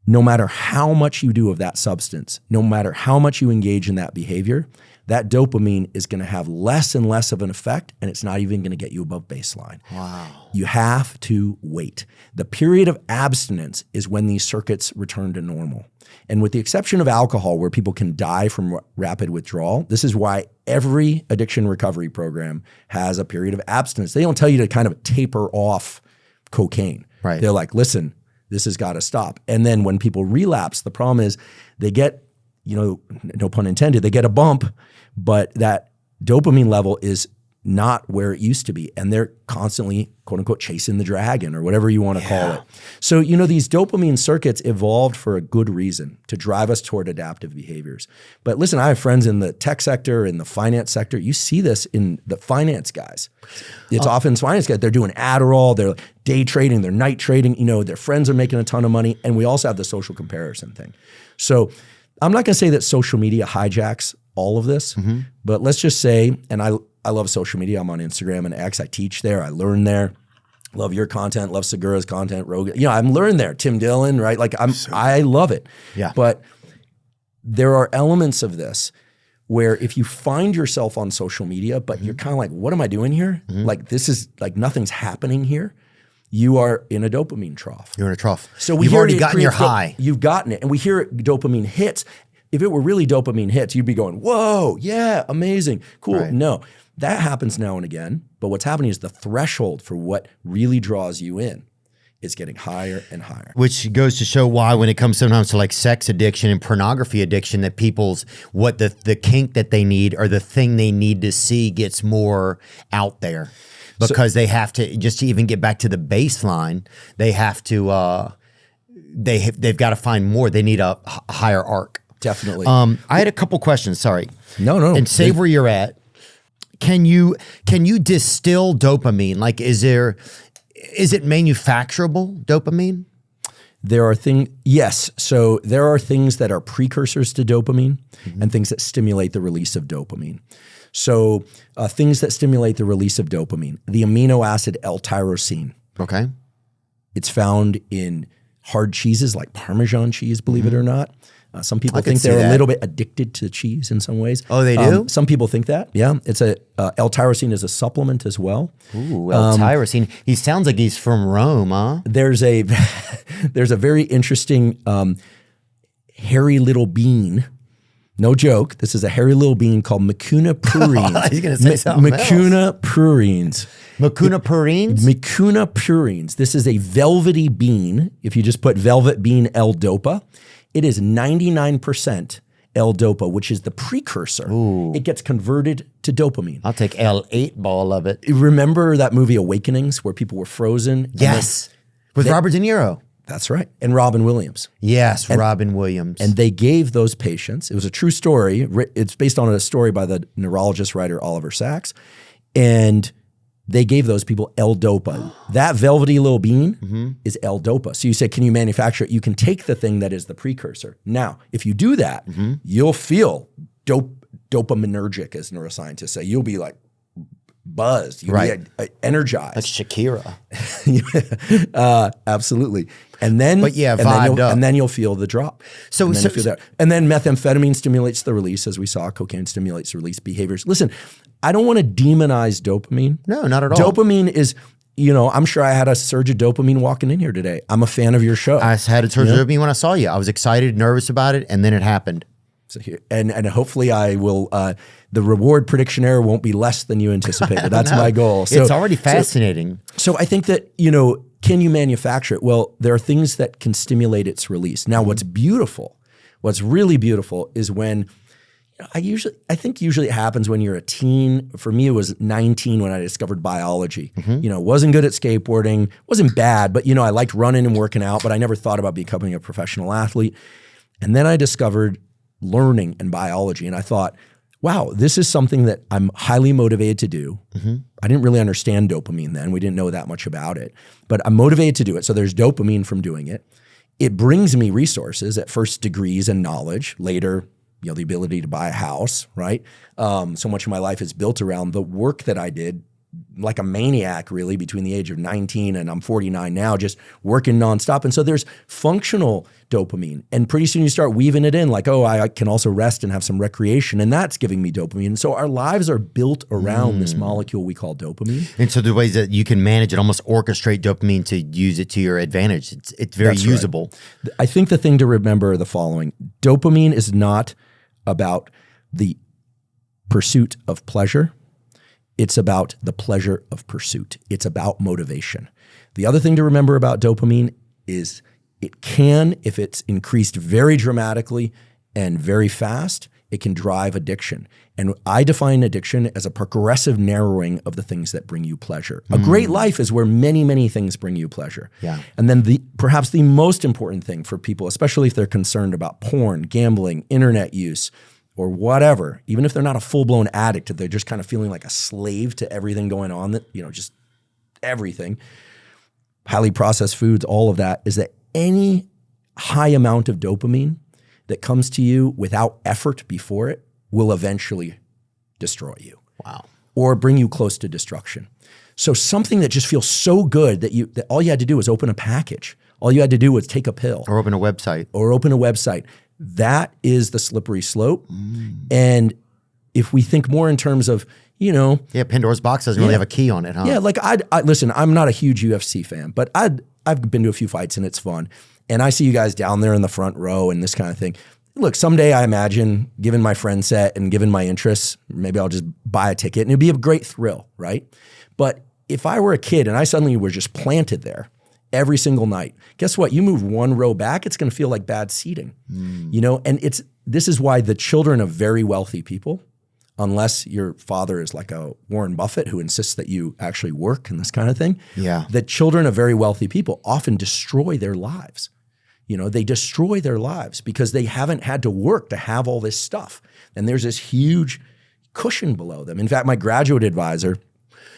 no matter how much you do of that substance, no matter how much you engage in that behavior, that dopamine is going to have less and less of an effect, and it's not even going to get you above baseline. Wow. You have to wait. The period of abstinence is when these circuits return to normal. And with the exception of alcohol, where people can die from rapid withdrawal, this is why every addiction recovery program has a period of abstinence. They don't tell you to kind of taper off cocaine. Right. They're like, listen, this has got to stop. And then when people relapse, the problem is they get, no pun intended, they get a bump, but that dopamine level is not where it used to be. And they're constantly, quote unquote, chasing the dragon or whatever you want to call it. So, these dopamine circuits evolved for a good reason, to drive us toward adaptive behaviors. But listen, I have friends in the tech sector, in the finance sector. You see this in the finance guys. It's often finance guys. They're doing Adderall, they're day trading, they're night trading. Their friends are making a ton of money. And we also have the social comparison thing. So I'm not going to say that social media hijacks all of this, but let's just say, and I love social media. I'm on Instagram and X. I teach there. I learn there. Love your content. Love Segura's content. Rogan. I'm learning there. Tim Dillon, right? Like I love it. Yeah. But there are elements of this where if you find yourself on social media, but you're kind of like, what am I doing here? Like this is like nothing's happening here. You are in a dopamine trough. You're in a trough. So you've already gotten your high. You've gotten it. And we hear dopamine hits. If it were really dopamine hits, you'd be going, whoa, yeah, amazing, cool. Right. No, that happens now and again. But what's happening is the threshold for what really draws you in is getting higher and higher. Which goes to show why when it comes sometimes to like sex addiction and pornography addiction, that people's, what the kink that they need or the thing they need to see gets more out there. Because they have to, just to even get back to the baseline, they have to, they've got to find more. They need a higher arc. Definitely. I had a couple questions. Sorry. No. And say where you're at. Can you distill dopamine? Like, is it manufacturable dopamine? There are things, yes. So there are things that are precursors to dopamine and things that stimulate the release of dopamine. So things that stimulate the release of dopamine, the amino acid L-tyrosine. Okay. It's found in hard cheeses like Parmesan cheese, believe it or not. Some people think they're a little bit addicted to cheese in some ways. Oh, they do? Some people think that, yeah. It's L-tyrosine is a supplement as well. Ooh, L-tyrosine. He sounds like he's from Rome, huh? There's a very interesting hairy little bean. No joke. This is a hairy little bean called Mucuna prurines. He's going to say something Mucuna prurines. Mucuna prurines? Mucuna prurines. This is a velvety bean. If you just put velvet bean L-dopa, it is 99% L-dopa, which is the precursor. Ooh. It gets converted to dopamine. I'll take L8 ball of it. Remember that movie Awakenings where people were frozen? Yes. With Robert De Niro. That's right. And Robin Williams. Yes, Robin Williams. And they gave those patients, it was a true story. It's based on a story by the neurologist writer Oliver Sacks. And they gave those people L-dopa. That velvety little bean is L-dopa. So you say, can you manufacture it? You can take the thing that is the precursor. Now, if you do that, you'll feel dopaminergic, as neuroscientists say. You'll be like buzzed. You'd be energized. Like Shakira. Absolutely. And then, vibed then you'll feel the drop. And then methamphetamine stimulates the release, as we saw. Cocaine stimulates the release behaviors. Listen, I don't want to demonize dopamine. No, not at all. Dopamine is, I'm sure I had a surge of dopamine walking in here today. I'm a fan of your show. I had a surge of dopamine when I saw you. I was excited, nervous about it, and then it happened. So here, and hopefully I will, the reward prediction error won't be less than you anticipated. That's my goal. So, it's already fascinating. So I think that, can you manufacture it? Well, there are things that can stimulate its release. Now, what's really beautiful is when, I think usually it happens when you're a teen. For me, it was 19 when I discovered biology. Wasn't good at skateboarding, wasn't bad, but I liked running and working out, but I never thought about becoming a professional athlete. And then I discovered learning and biology. And I thought, wow, this is something that I'm highly motivated to do. I didn't really understand dopamine then. We didn't know that much about it, but I'm motivated to do it. So there's dopamine from doing it. It brings me resources, at first degrees and knowledge, later, the ability to buy a house, right? So much of my life is built around the work that I did like a maniac, really, between the age of 19 and I'm 49 now, just working nonstop. And so there's functional dopamine. And pretty soon you start weaving it in like, I can also rest and have some recreation. And that's giving me dopamine. And so our lives are built around this molecule we call dopamine. And so the ways that you can manage it, almost orchestrate dopamine to use it to your advantage. It's very usable. Right. I think the thing to remember are the following. Dopamine is not about the pursuit of pleasure. It's about the pleasure of pursuit. It's about motivation. The other thing to remember about dopamine is it can, if it's increased very dramatically and very fast, it can drive addiction. And I define addiction as a progressive narrowing of the things that bring you pleasure. A great life is where many, many things bring you pleasure. Yeah. And then perhaps the most important thing for people, especially if they're concerned about porn, gambling, internet use, or whatever, even if they're not a full-blown addict, they're just kind of feeling like a slave to everything going on, that just everything, highly processed foods, all of that, is that any high amount of dopamine that comes to you without effort before it will eventually destroy you. Wow. Or bring you close to destruction. So something that just feels so good that all you had to do was open a package. All you had to do was take a pill. Or open a website. That is the slippery slope. And if we think more in terms of, Pandora's box doesn't really have a key on it, huh? Yeah, like listen, I'm not a huge UFC fan, but I've been to a few fights and it's fun. And I see you guys down there in the front row and this kind of thing. Look, someday I imagine, given my friend set and given my interests, maybe I'll just buy a ticket and it'd be a great thrill, right? But if I were a kid and I suddenly were just planted there every single night, guess what? You move one row back, it's going to feel like bad seating, And this is why the children of very wealthy people, unless your father is like a Warren Buffett who insists that you actually work and this kind of thing, the children of very wealthy people often destroy their lives. They destroy their lives because they haven't had to work to have all this stuff. And there's this huge cushion below them. In fact, my graduate advisor,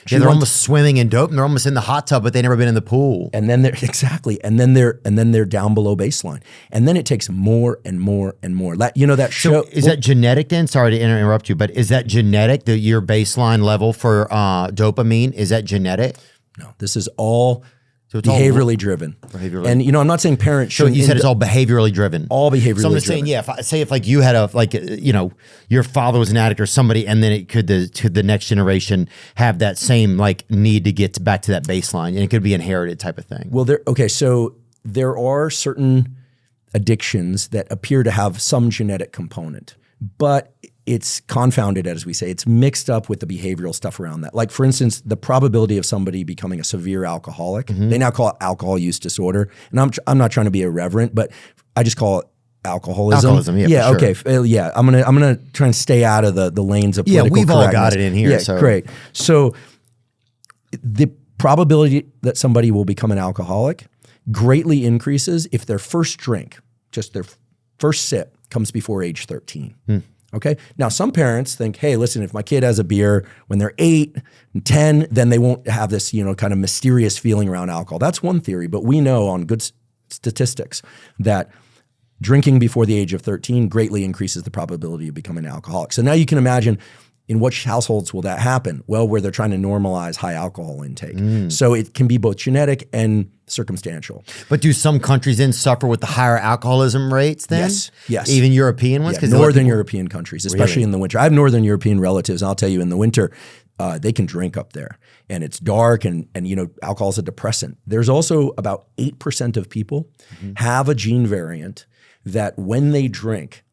they're almost swimming in dope, and they're almost in the hot tub, but they've never been in the pool. And then they're they're down below baseline, and then it takes more and more and more. That show. So is that genetic then? Sorry to interrupt you, but is that genetic? Your baseline level for dopamine, is that genetic? No, this is all behaviorally driven. And I'm not saying parents should. So you said it's all behaviorally driven. All behaviorally driven. So I'm just saying, if you had your father was an addict or somebody, and then could the next generation have that same need to get back to that baseline, and it could be inherited type of thing. Well, so there are certain addictions that appear to have some genetic component, but it's confounded, as we say. It's mixed up with the behavioral stuff around that. Like, for instance, the probability of somebody becoming a severe alcoholic, they now call it alcohol use disorder. And I'm not trying to be irreverent, but I just call it alcoholism. Alcoholism, yeah, for sure. Okay. Yeah, I'm gonna try and stay out of the lanes of political we've correctness. all got it in here. Yeah, so. Great. So the probability that somebody will become an alcoholic greatly increases if their first drink, just their first sip, comes before age 13. Okay. Now, some parents think, hey, listen, if my kid has a beer when they're 8 and 10, then they won't have this, kind of mysterious feeling around alcohol. That's one theory, but we know on good statistics that drinking before the age of 13 greatly increases the probability of becoming an alcoholic. So now you can imagine In which households will that happen? Well, where they're trying to normalize high alcohol intake. So it can be both genetic and circumstantial. But do some countries then suffer with the higher alcoholism rates then? Yes. Even European ones? Yeah, Northern European countries, especially in the winter. I have Northern European relatives, and I'll tell you, in the winter, they can drink up there. And it's dark, and alcohol is a depressant. There's also about 8% of people have a gene variant that when they drink,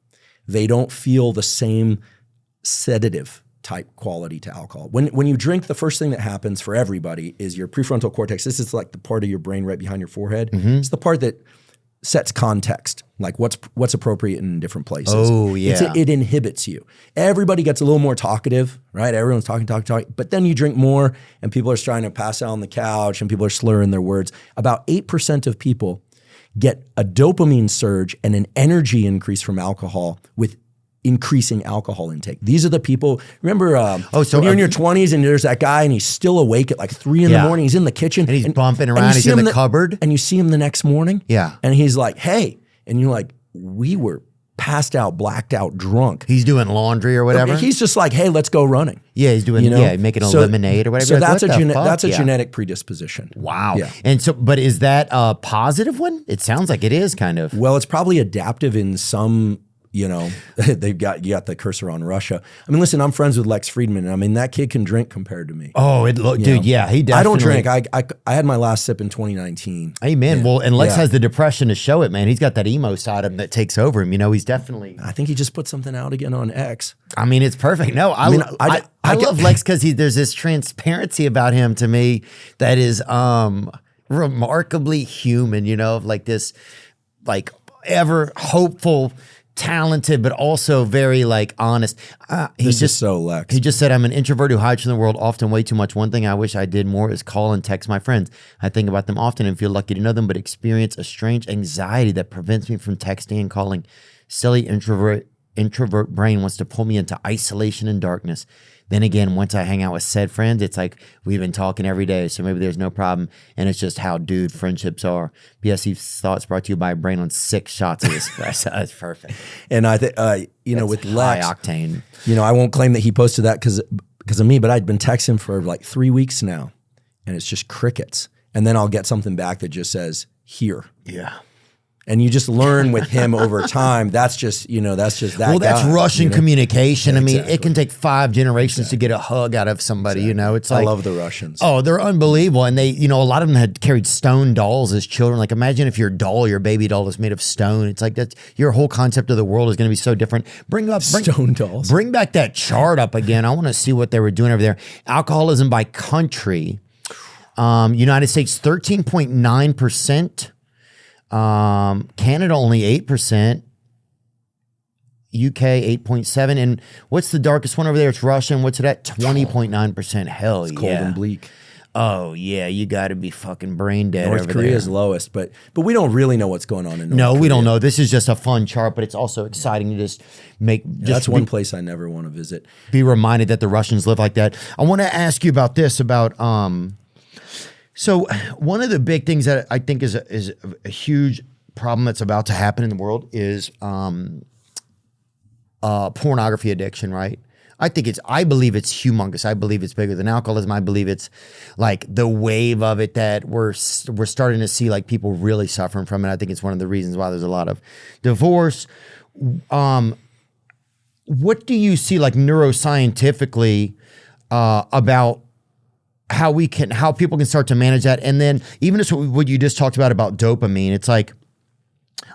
they don't feel the same sedative type quality to alcohol. When you drink, the first thing that happens for everybody is your prefrontal cortex. This is like the part of your brain right behind your forehead. It's the part that sets context, like what's appropriate in different places. Oh, yeah. It inhibits you. Everybody gets a little more talkative, right? Everyone's talking. But then you drink more and people are starting to pass out on the couch and people are slurring their words. About 8% of people get a dopamine surge and an energy increase from alcohol with increasing alcohol intake. These are the people, remember when you're in your 20s and there's that guy and he's still awake at like 3 in the morning, he's in the kitchen. And he's bumping around, he's in the cupboard. And you see him the next morning. Yeah. And he's like, hey. And you're like, we were passed out, blacked out, drunk. He's doing laundry or whatever. He's just like, hey, let's go running. Yeah, he's doing, making a lemonade or whatever. So like, that's a genetic predisposition. Wow. Yeah. And so, but is that a positive one? It sounds like it is kind of. Well, it's probably adaptive in some, you got the cursor on Russia. I mean, listen, I'm friends with Lex Fridman. I mean, that kid can drink compared to me. Oh, dude, yeah, he definitely. I don't drink. I had my last sip in 2019. Amen. Yeah. Well, and Lex has the depression to show it, man. He's got that emo side of him that takes over him. He's definitely. I think he just put something out again on X. I mean, it's perfect. No, I love Lex because there's this transparency about him to me that is remarkably human. Like this, like ever hopeful, talented, but also very honest. He's just so Lex. He just said, I'm an introvert who hides from the world often way too much. One thing I wish I did more is call and text my friends. I think about them often and feel lucky to know them, but experience a strange anxiety that prevents me from texting and calling. Silly introvert brain wants to pull me into isolation and darkness. Then again, once I hang out with said friends, it's like we've been talking every day, so maybe there's no problem. And it's just how dude friendships are. P.S. These thoughts brought to you by Brain on 6 shots of espresso. That's perfect. And I think, with Lex, high octane. I won't claim that he posted that because of me, but I'd been texting for like 3 weeks now, and it's just crickets. And then I'll get something back that just says, here. Yeah. And you just learn with him over time. That's just that. Well, that's guy, Russian communication. Yeah, I mean, exactly. it can take 5 generations to get a hug out of somebody. It's like I love the Russians. Oh, they're unbelievable, and they, a lot of them had carried stone dolls as children. Like, imagine if your baby doll is made of stone. It's like that's your whole concept of the world is going to be so different. Bring stone dolls. Bring back that chart up again. I want to see what they were doing over there. Alcoholism by country. United States 13.9%. Canada only 8%, UK 8.7%, and what's the darkest one over there? It's Russia, and what's it at? 20.9%. Hell it's yeah. Cold and bleak. Oh yeah, you got to be fucking brain dead. North Korea is lowest, but we don't really know what's going on in North Korea. We don't know. This is just a fun chart, but it's also exciting to just that's one place I never want to visit. Be reminded that the Russians live like that. I want to ask you about this, So one of the big things that I think is a huge problem that's about to happen in the world is pornography addiction, right? I believe it's humongous. I believe it's bigger than alcoholism. I believe it's like the wave of it that we're starting to see like people really suffering from it. I think it's one of the reasons why there's a lot of divorce. What do you see like neuroscientifically about how people can start to manage that? And then even just what you just talked about dopamine, it's like,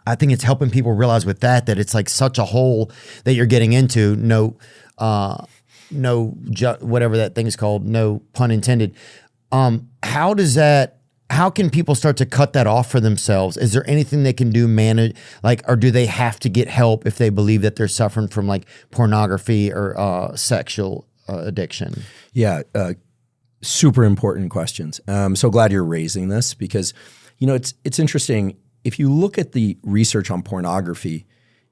I think it's helping people realize with that it's like such a hole that you're getting into. Whatever that thing is called, no pun intended. How can people start to cut that off for themselves? Is there anything they can do, manage, or do they have to get help if they believe that they're suffering from like pornography or sexual addiction? Yeah. Super important questions. I'm so glad you're raising this because, it's interesting. If you look at the research on pornography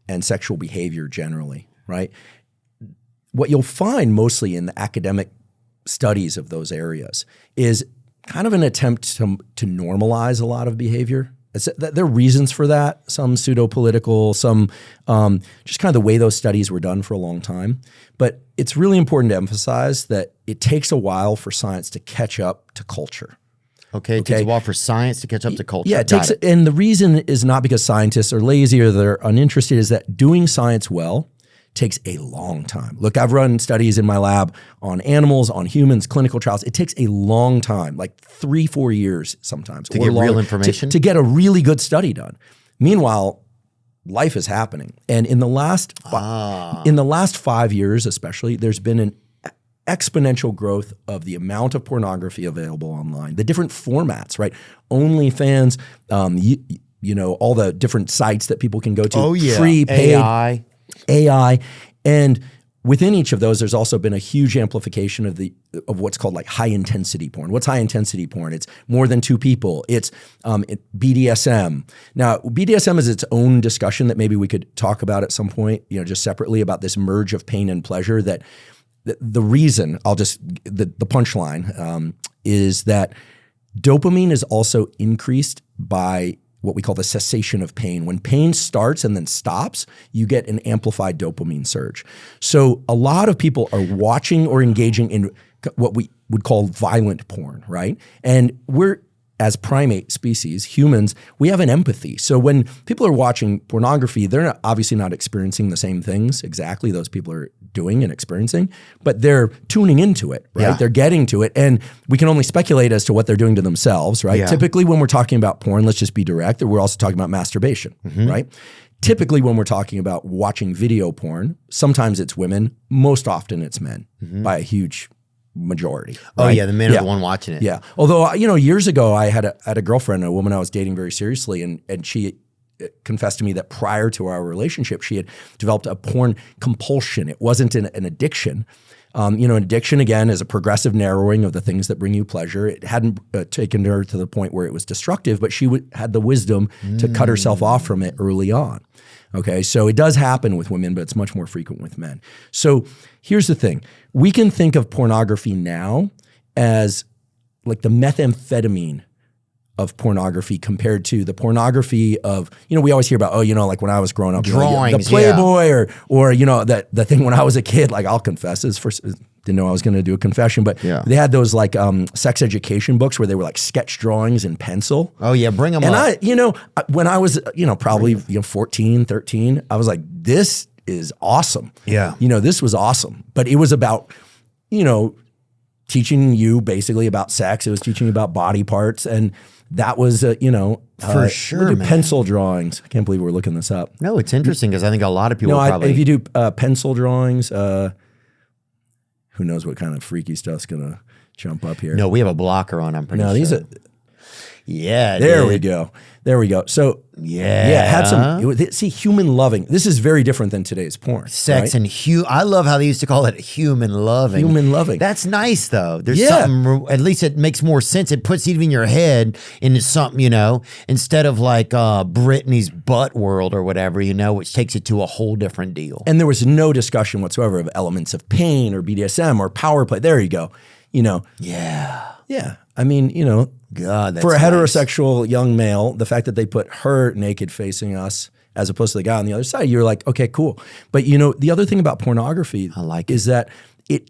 and sexual behavior generally, right? What you'll find mostly in the academic studies of those areas is kind of an attempt to normalize a lot of behavior There are reasons for that, some pseudo-political, some just kind of the way those studies were done for a long time. But it's really important to emphasize that it takes a while for science to catch up to culture. Okay, it takes a while for science to catch up to culture. Yeah, and the reason is not because scientists are lazy or they're uninterested, is that doing science well takes a long time. Look, I've run studies in my lab on animals, on humans, clinical trials. It takes a long time, like 3-4 years sometimes. To get real information? To get a really good study done. Meanwhile, life is happening. And in the last 5 years especially, there's been an exponential growth of the amount of pornography available online, the different formats, right? OnlyFans, you know, all the different sites that people can go to, free, paid, AI. And within each of those, there's also been a huge amplification of what's called like high intensity porn. What's high intensity porn? It's more than 2 people. It's BDSM. Now, BDSM is its own discussion that maybe we could talk about at some point, you know, just separately, about this merge of pain and pleasure. That the reason, the punchline is that dopamine is also increased by what we call the cessation of pain. When pain starts and then stops, you get an amplified dopamine surge. So a lot of people are watching or engaging in what we would call violent porn, right? And we're, as primate species, humans, we have an empathy. So when people are watching pornography, they're obviously not experiencing the same things exactly those people are doing and experiencing, but they're tuning into it, right? Yeah. They're getting to it. And we can only speculate as to what they're doing to themselves, right? Yeah. Typically when we're talking about porn, let's just be direct, we're also talking about masturbation, right? Typically when we're talking about watching video porn, sometimes it's women, most often it's men by a huge majority. Right? Oh yeah, the men are the one watching it. Yeah. Although, you know, years ago I had a girlfriend, a woman I was dating very seriously, and she confessed to me that prior to our relationship, she had developed a porn compulsion. It wasn't an addiction. You know, an addiction, again, is a progressive narrowing of the things that bring you pleasure. It hadn't taken her to the point where it was destructive, but she had the wisdom to cut herself off from it early on. Okay, so it does happen with women, but it's much more frequent with men. So here's the thing. We can think of pornography now as like the methamphetamine of pornography compared to the pornography of, you know, we always hear about, oh, you know, like when I was growing up, drawings, the Playboy, or you know, the thing when I was a kid, like I'll confess this, didn't know I was going to do a confession, but they had those like sex education books where they were like sketch drawings in pencil. Oh yeah, bring them up. And you know, when I was, you know, probably 14, 13, I was like, this is awesome. Yeah. You know, this was awesome. But it was about, you know, teaching you basically about sex. It was teaching you about body parts. And that was, you know, for sure, man. Pencil drawings. I can't believe we're looking this up. No, it's interesting because I think a lot of people probably. If you do pencil drawings, who knows what kind of freaky stuff's going to jump up here. No, we have a blocker on, I'm pretty sure. These are. Yeah, there we go. There we go. So had some. See, human loving. This is very different than today's porn. Sex, right? And I love how they used to call it human loving. Human loving. That's nice though. There's something. At least it makes more sense. It puts it in your head into something, you know, instead of like Britney's butt world or whatever, you know, which takes it to a whole different deal. And there was no discussion whatsoever of elements of pain or BDSM or power play. There you go. You know. Yeah. Yeah. I mean, you know. God, that's for a nice. Heterosexual young male, the fact that they put her naked facing us as opposed to the guy on the other side, you're like, okay, cool. But you know, the other thing about pornography is that it,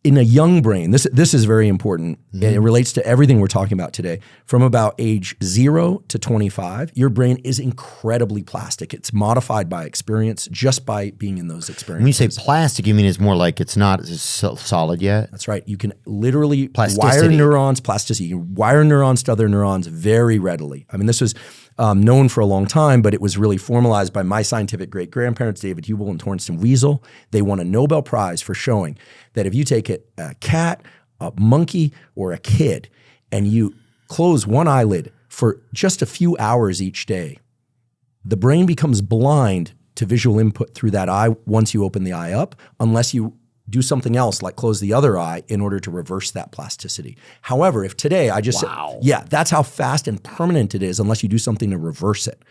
in a young brain, this is very important. And it relates to everything we're talking about today. From about age 0 to 25, your brain is incredibly plastic. It's modified by experience just by being in those experiences. When you say plastic, you mean it's more like it's not solid yet? That's right. You can literally wire neurons, plasticity. You can wire neurons to other neurons very readily. I mean, this was known for a long time, but it was really formalized by my scientific great-grandparents, David Hubel and Torsten Wiesel. They won a Nobel Prize for showing that if you take a cat, a monkey, or a kid, and you close one eyelid for just a few hours each day, the brain becomes blind to visual input through that eye once you open the eye up, unless you do something else like close the other eye in order to reverse that plasticity. However, if today I just said, that's how fast and permanent it is unless you do something to reverse it.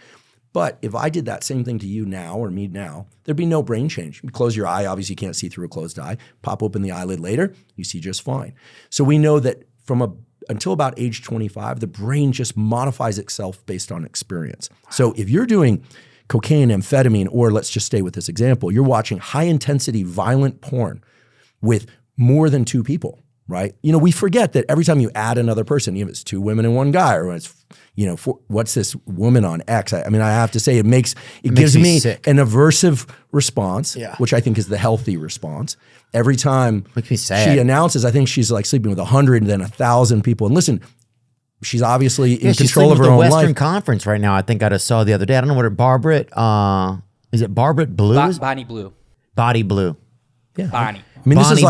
But if I did that same thing to you now or me now, there'd be no brain change. You close your eye, obviously you can't see through a closed eye. Pop open the eyelid later, you see just fine. So we know that from a until about age 25, the brain just modifies itself based on experience. So if you're doing cocaine, amphetamine, or let's just stay with this example, you're watching high intensity, violent porn with more than 2 people, right? We forget that every time you add another person, even if it's 2 women and 1 guy, or it's, what's this woman on X? I have to say it gives me sick. an aversive response, which I think is the healthy response. Every time Makes me sad. she announces, I think she's like sleeping with 100 and then 1,000 people. And listen, she's obviously in control of her own own Western life. Conference right now. I think I just saw the other day. I don't know what her Barbara. Is it Barbara Blue? Bonnie Blue. Body Blue. Yeah. Bonnie. This is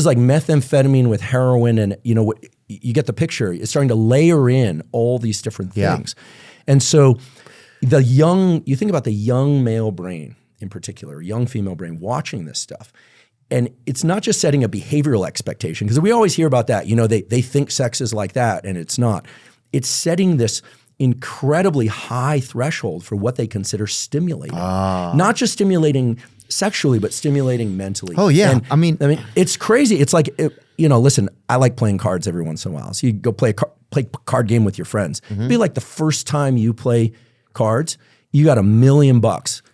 like methamphetamine with heroin, and you get the picture. It's starting to layer in all these different things. And so you think about the young male brain in particular, young female brain watching this stuff. And it's not just setting a behavioral expectation, because we always hear about that. They think sex is like that, and it's not. It's setting this incredibly high threshold for what they consider stimulating. Not just stimulating sexually, but stimulating mentally. Oh, yeah. And, it's crazy. It's like, listen, I like playing cards every once in a while. So you go play a card game with your friends. It'd be like the first time you play cards, you got $1 million.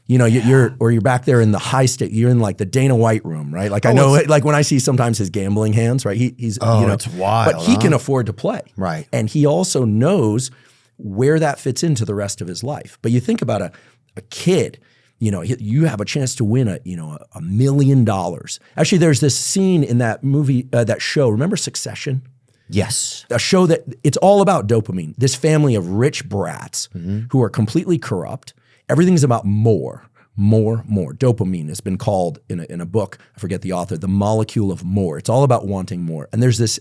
You're back there in the high state. You're in like the Dana White room, right? Like I know, like when I see sometimes his gambling hands, right? He's it's wild. But he can afford to play, right? And he also knows where that fits into the rest of his life. But you think about a kid. You have a chance to win $1 million. Actually, there's this scene in that movie, that show. Remember Succession? Yes. A show that it's all about dopamine. This family of rich brats who are completely corrupt. Everything's about more. Dopamine has been called in a book, I forget the author, the molecule of more. It's all about wanting more. And there's this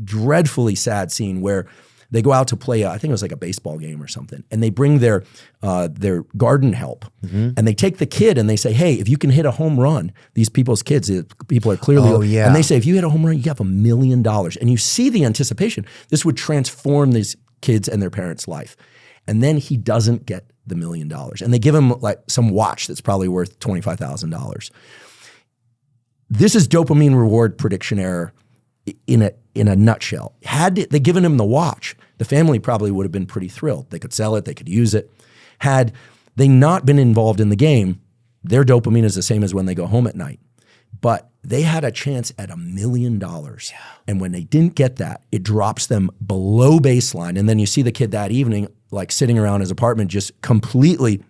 dreadfully sad scene where they go out to play, I think it was like a baseball game or something, and they bring their garden help, and they take the kid and they say, hey, if you can hit a home run, these people's kids, people are clearly, and they say, if you hit a home run, you have $1 million. And you see the anticipation. This would transform these kids and their parents' life. And then he doesn't get the $1 million. And they give him like some watch that's probably worth $25,000. This is dopamine reward prediction error in a nutshell. Had they given him the watch, the family probably would have been pretty thrilled. They could sell it, they could use it. Had they not been involved in the game, their dopamine is the same as when they go home at night. But they had a chance at $1 million. And when they didn't get that, it drops them below baseline. And then you see the kid that evening, like sitting around his apartment, just completely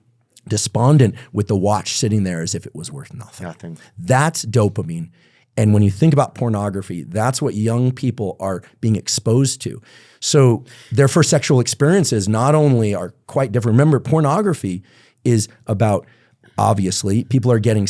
despondent with the watch sitting there as if it was worth nothing. That's dopamine. And when you think about pornography, that's what young people are being exposed to. So their first sexual experiences not only are quite different. Remember, pornography is about, obviously, people are getting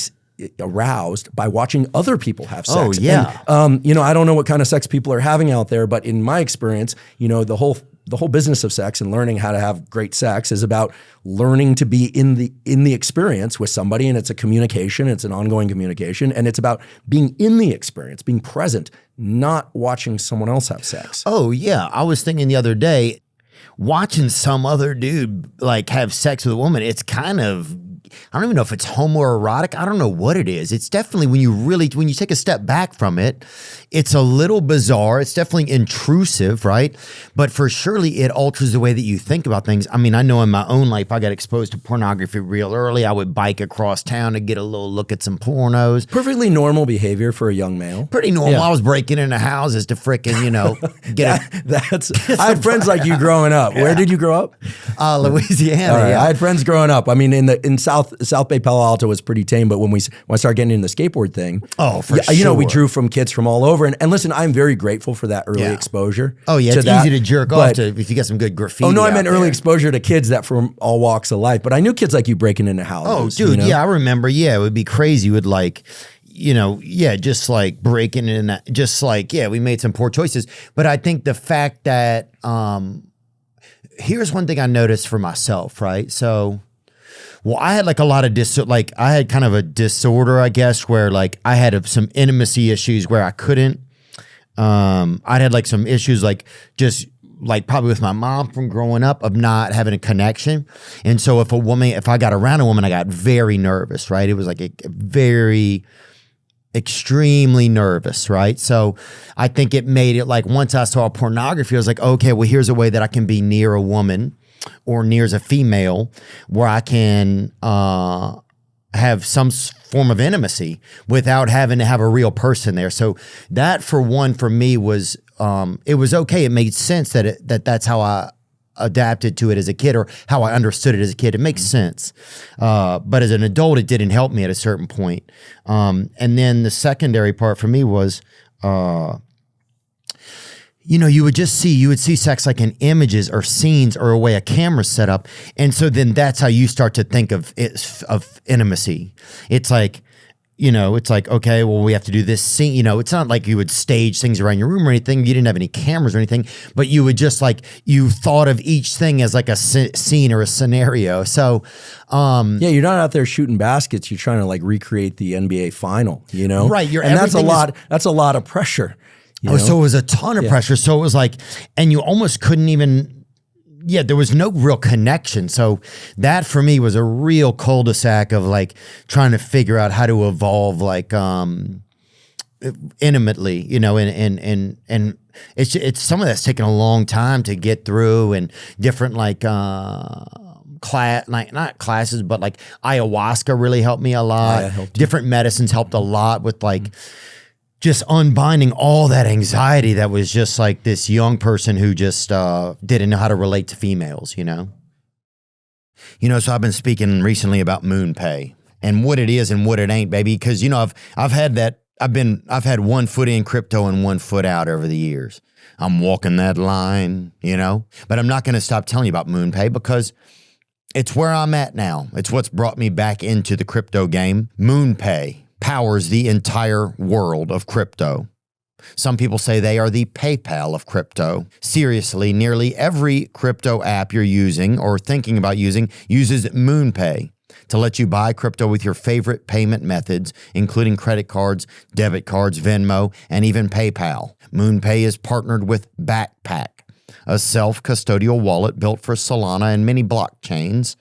aroused by watching other people have sex. Oh, yeah. And, I don't know what kind of sex people are having out there, but in my experience, the whole business of sex and learning how to have great sex is about learning to be in the experience with somebody, and it's a communication, it's an ongoing communication, and it's about being in the experience, being present, not watching someone else have sex. Oh yeah, I was thinking the other day, watching some other dude like have sex with a woman, it's kind of, I don't even know if it's homoerotic. I don't know what it is. It's definitely, when you take a step back from it, it's a little bizarre. It's definitely intrusive, right? But for surely it alters the way that you think about things. I mean, I know in my own life, I got exposed to pornography real early. I would bike across town to get a little look at some pornos. Perfectly normal behavior for a young male. Pretty normal. Yeah. I was breaking into houses to frickin', I had friends like you growing up. Yeah. Where did you grow up? Louisiana. Right. Yeah. I had friends growing up. I mean, in South Bay, Palo Alto was pretty tame, but when I started getting into the skateboard thing, sure. We drew from kids from all over. And listen, I'm very grateful for that early exposure. Oh yeah, it's easy to jerk off to if you get some good graffiti. Oh no, I meant early exposure to kids that from all walks of life. But I knew kids like you breaking into houses. Oh dude, yeah, I remember. Yeah, it would be crazy. Would like, just like breaking in, we made some poor choices. But I think the fact that here's one thing I noticed for myself, right? So. Well, I had like a lot of I had kind of a disorder, I guess, where like I had some intimacy issues where I couldn't. I'd had like some issues like just like probably with my mom from growing up of not having a connection. And so if I got around a woman, I got very nervous, right? It was like a very extremely nervous, right? So I think it made it like once I saw pornography, I was like, okay, well, here's a way that I can be near a woman or near as a female where I can have some form of intimacy without having to have a real person there. So that for me was, it was okay. It made sense that's how I adapted to it as a kid or how I understood it as a kid. It makes sense. But as an adult, it didn't help me at a certain point. And then the secondary part for me was, you would see sex like in images or scenes or a way a camera's set up. And so then that's how you start to think of intimacy. It's like, okay, well, we have to do this scene. It's not like you would stage things around your room or anything. You didn't have any cameras or anything, but you would just you thought of each thing as like a scene or a scenario. So, yeah, you're not out there shooting baskets. You're trying to recreate the NBA final, Right. And that's a lot of pressure. So it was a ton of pressure. So it was and you almost couldn't even, there was no real connection. So that for me was a real cul-de-sac of trying to figure out how to evolve intimately, and it's some of that's taken a long time to get through, and different not classes, but ayahuasca really helped me a lot. Different medicines helped a lot with just unbinding all that anxiety that was just this young person who just didn't know how to relate to females, So I've been speaking recently about moon pay and what it is and what it ain't, baby. Because I've had 1 foot in crypto and 1 foot out over the years. I'm walking that line, But I'm not going to stop telling you about moon pay because it's where I'm at now. It's what's brought me back into the crypto game. Moon pay powers the entire world of crypto. Some people say they are the PayPal of crypto. Seriously, nearly every crypto app you're using or thinking about using uses MoonPay to let you buy crypto with your favorite payment methods, including credit cards, debit cards, Venmo, and even PayPal. MoonPay is partnered with Backpack, a self-custodial wallet built for Solana and many blockchains.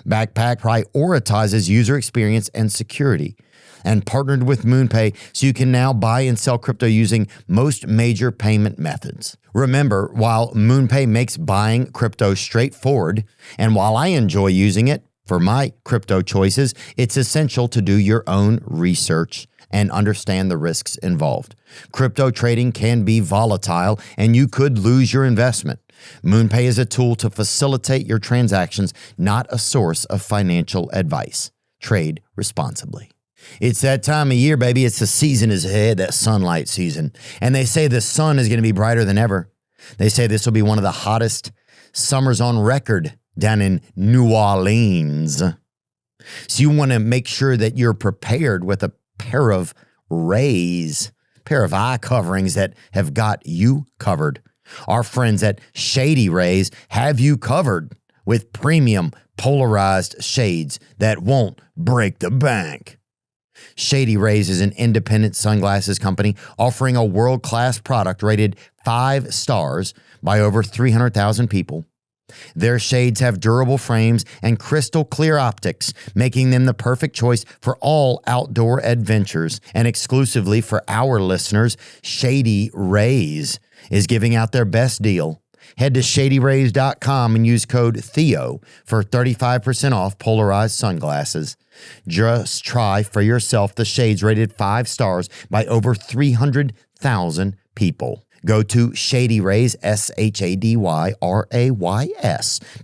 Backpack prioritizes user experience and security, and partnered with MoonPay so you can now buy and sell crypto using most major payment methods. Remember, while MoonPay makes buying crypto straightforward, and while I enjoy using it for my crypto choices, it's essential to do your own research and understand the risks involved. Crypto trading can be volatile, and you could lose your investment. MoonPay is a tool to facilitate your transactions, not a source of financial advice. Trade responsibly. It's that time of year, baby. It's the season is ahead, that sunlight season. And they say the sun is going to be brighter than ever. They say this will be one of the hottest summers on record down in New Orleans. So you want to make sure that you're prepared with a pair of eye coverings that have got you covered. Our friends at Shady Rays have you covered with premium polarized shades that won't break the bank. Shady Rays is an independent sunglasses company offering a world-class product rated 5 stars by over 300,000 people. Their shades have durable frames and crystal clear optics, making them the perfect choice for all outdoor adventures. And exclusively for our listeners, Shady Rays is giving out their best deal. Head to shadyrays.com and use code Theo for 35% off polarized sunglasses. Just try for yourself the shades rated 5 stars by over 300,000 people. Go to ShadyRays,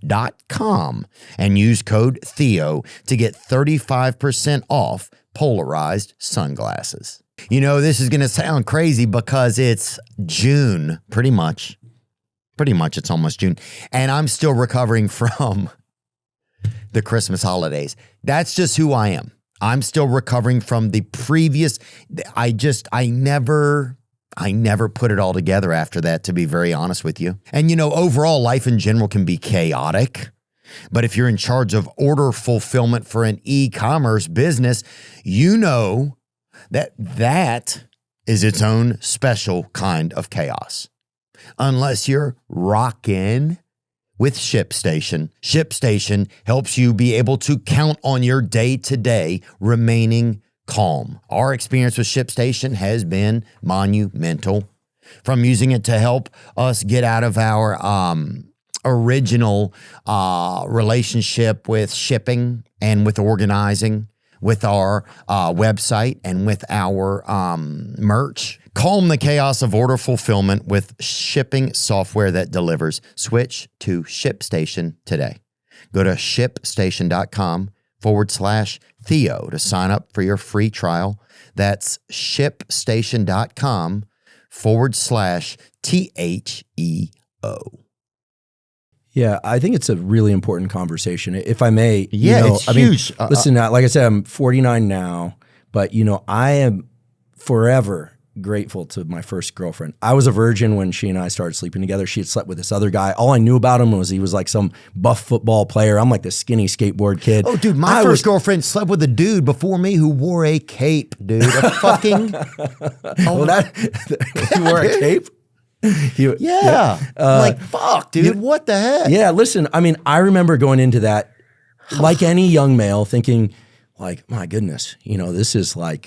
ShadyRays.com and use code Theo to get 35% off polarized sunglasses. This is going to sound crazy because it's June, pretty much. It's almost June. And I'm still recovering from the Christmas holidays. That's just who I am. I'm still recovering from the previous. I never put it all together after that, to be very honest with you. And overall, life in general can be chaotic. But if you're in charge of order fulfillment for an e-commerce business, that is its own special kind of chaos. Unless you're rocking with ShipStation. ShipStation helps you be able to count on your day-to-day remaining Calm. Our experience with ShipStation has been monumental. From using it to help us get out of our original relationship with shipping and with organizing, with our website and with our merch. Calm the chaos of order fulfillment with shipping software that delivers. Switch to ShipStation today. Go to shipstation.com/Theo to sign up for your free trial. That's shipstation.com/THEO. Yeah, I think it's a really important conversation. If I may, it's huge. Listen, like I said, I'm 49 now, but I am forever grateful to my first girlfriend. I was a virgin when she and I started sleeping together. She had slept with this other guy. All I knew about him was he was like some buff football player. I'm like this skinny skateboard kid. Oh, dude, my first girlfriend slept with a dude before me who wore a cape, dude. A fucking... He wore a cape? Like, fuck, dude, what the heck? Yeah, listen, I mean, I remember going into that, like any young male, thinking like, my goodness, this is a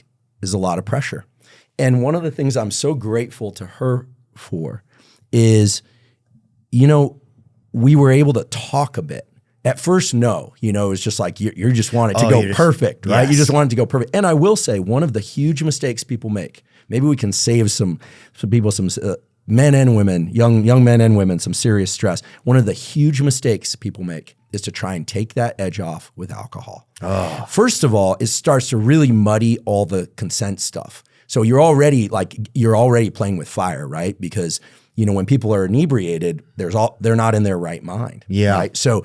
lot of pressure. And one of the things I'm so grateful to her for is, we were able to talk a bit. At first, no, it was just like, you just want it to go perfect, right? Yes. You just want it to go perfect. And I will say, one of the huge mistakes people make, maybe we can save some people some men and women, young men and women, some serious stress. One of the huge mistakes people make is to try and take that edge off with alcohol. Oh. First of all, it starts to really muddy all the consent stuff. So you're already playing with fire, right? Because when people are inebriated, they're not in their right mind. Yeah. Right? So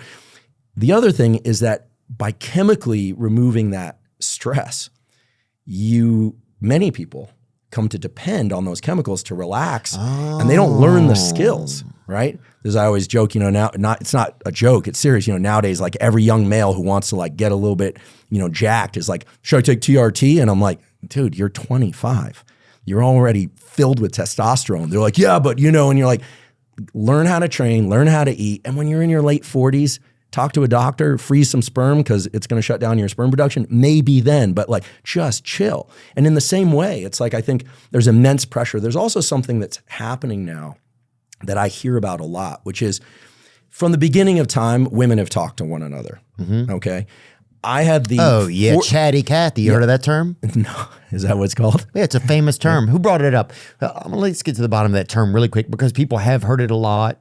the other thing is that by chemically removing that stress, many people come to depend on those chemicals to relax, and they don't learn the skills, right? As I always joke, now it's not a joke, it's serious. Nowadays, like every young male who wants to like get a little bit, jacked is like, should I take TRT? And I'm like, dude, you're 25. You're already filled with testosterone. They're like, yeah, but and you're like, learn how to train, learn how to eat. And when you're in your late 40s, talk to a doctor, freeze some sperm because it's going to shut down your sperm production. Maybe then, but like just chill. And in the same way, it's like I think there's immense pressure. There's also something that's happening now that I hear about a lot, which is from the beginning of time, women have talked to one another. Mm-hmm. Okay. I had the chatty Cathy. You heard of that term? No, is that what it's called? Yeah, it's a famous term. Who brought it up? Let's get to the bottom of that term really quick because people have heard it a lot.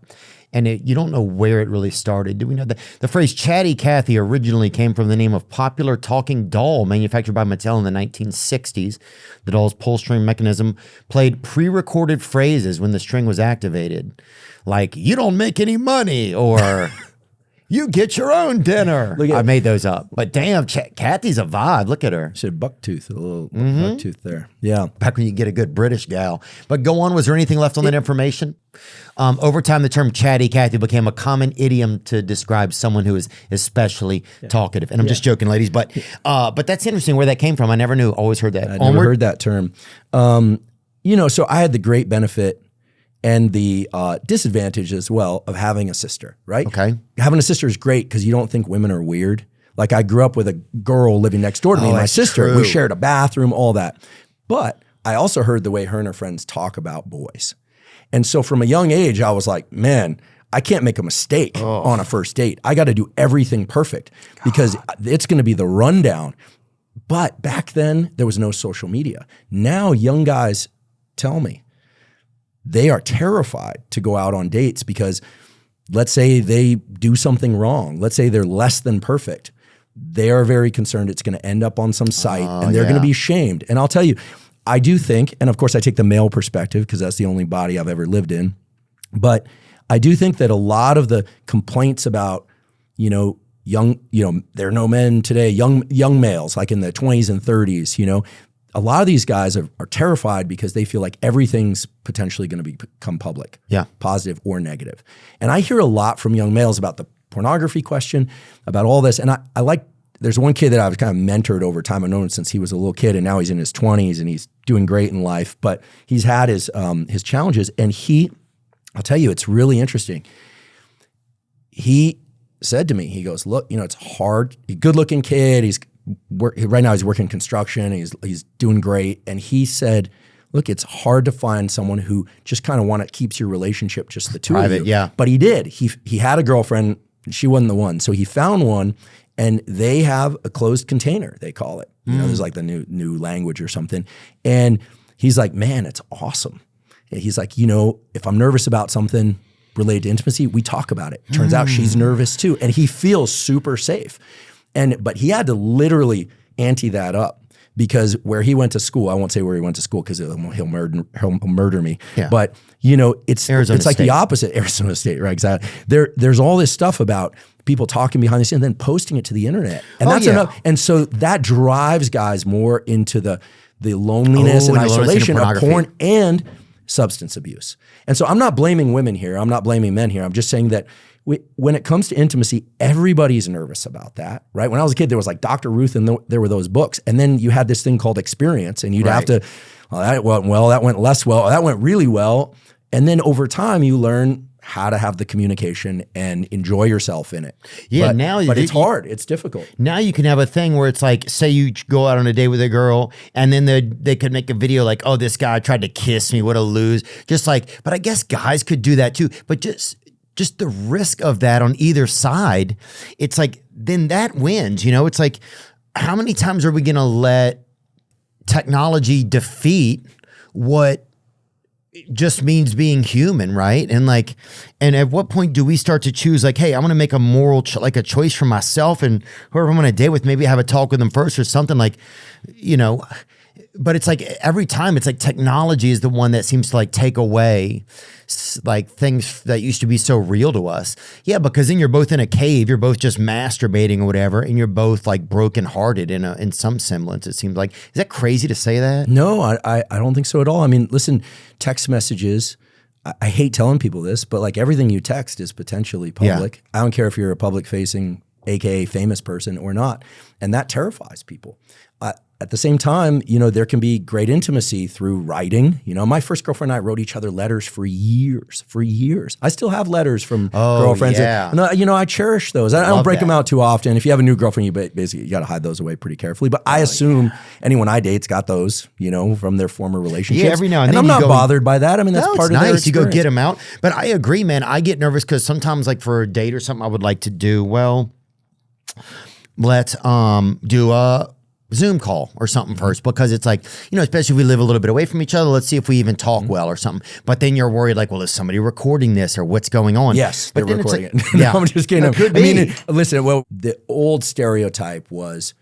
And you don't know where it really started. Do we know that the phrase chatty Cathy originally came from the name of popular talking doll manufactured by Mattel in the 1960s? The doll's pull string mechanism played pre-recorded phrases when the string was activated, like "you don't make any money" or "you get your own dinner." I made those up, but damn, Cathy's a vibe. Look at her. She had bucktooth, a little bucktooth there. Yeah, back when you get a good British gal. But go on. Was there anything left on that information? Over time, the term chatty Cathy became a common idiom to describe someone who is especially talkative. And I'm just joking, ladies, but that's interesting where that came from. I never knew. Always heard that. I never heard that term. So I had the great benefit and the disadvantage as well of having a sister, right? Okay. Having a sister is great because you don't think women are weird. Like I grew up with a girl living next door to me and my sister. True. We shared a bathroom, all that. But I also heard the way her and her friends talk about boys. And so from a young age, I was like, man, I can't make a mistake on a first date. I got to do everything perfect because it's going to be the rundown. But back then, there was no social media. Now young guys tell me they are terrified to go out on dates because let's say they do something wrong. Let's say they're less than perfect. They are very concerned it's going to end up on some site and they're going to be shamed. And I'll tell you, I do think, and of course I take the male perspective because that's the only body I've ever lived in, but I do think that a lot of the complaints about, there are no men today, young males like in the 20s and 30s, a lot of these guys are terrified because they feel like everything's potentially going to become public, positive or negative. And I hear a lot from young males about the pornography question, about all this. And I like, there's one kid that I've kind of mentored over time. I've known him since he was a little kid and now he's in his 20s and he's doing great in life, but he's had his challenges. And I'll tell you, it's really interesting. He said to me, he goes, look, it's hard. He's a good looking kid. He's right now he's working construction. He's doing great. And he said, look, it's hard to find someone who just kind of keeps your relationship just the two of you. Yeah. But he did. He had a girlfriend. She wasn't the one. So he found one, and they have a closed container, they call it. You know, there's like the new language or something. And he's like, man, it's awesome. And he's like, you know, if I'm nervous about something related to intimacy, we talk about it. Turns out she's nervous too. And he feels super safe. But he had to literally ante that up, because where he went to school, I won't say where he went to school because he'll murder me. Yeah. But you know, it's like State. the opposite. Arizona State, right? Exactly. There's all this stuff about people talking behind the scenes and then posting it to the internet, and that's enough. And so that drives guys more into the loneliness and isolation of porn and substance abuse. And so I'm not blaming women here. I'm not blaming men here. I'm just saying that when it comes to intimacy, everybody's nervous about that, right? When I was a kid, there was like Dr. Ruth, and there were those books. And then you had this thing called experience, and you'd have to, that went well, that went less well, that went really well. And then over time, you learn how to have the communication and enjoy yourself in it. Yeah, but it's hard. It's difficult. Now you can have a thing where it's like, say you go out on a date with a girl, and then they could make a video like, oh, this guy tried to kiss me, what a lose. Just like, but I guess guys could do that too. But just the risk of that on either side, it's like, then that wins. You know, it's like, how many times are we going to let technology defeat what just means being human, right? And like, and at what point do we start to choose like, hey, I'm going to make a moral, like a choice for myself, and whoever I'm going to date with, maybe have a talk with them first or something, like, you know. But it's like every time it's like technology is the one that seems to like take away like things that used to be so real to us. Yeah, because then you're both in a cave, you're both just masturbating or whatever, and you're both like brokenhearted in some semblance, it seems like. Is that crazy to say that? No, I don't think so at all. I mean, listen, text messages, I hate telling people this, but like everything you text is potentially public. Yeah. I don't care if you're a public facing, AKA famous person or not. And that terrifies people. At the same time, you know, there can be great intimacy through writing. You know, my first girlfriend and I wrote each other letters for years. I still have letters from girlfriends. Yeah. And, you know, I cherish those. I don't break them out too often. If you have a new girlfriend, you basically got to hide those away pretty carefully. But I assume anyone I date's got those, you know, from their former relationships. Yeah, every now and then. I'm not bothered by that. I mean, that's part of their experience. You go get them out. But I agree, man. I get nervous because sometimes like for a date or something I would like to do, well, let's do a Zoom call or something first, because it's like, you know, especially if we live a little bit away from each other, let's see if we even talk well or something. But then you're worried like, well, is somebody recording this or what's going on? Yes, but they're recording like, it. Yeah. I'm just kidding. Could be. I mean, listen, well, the old stereotype was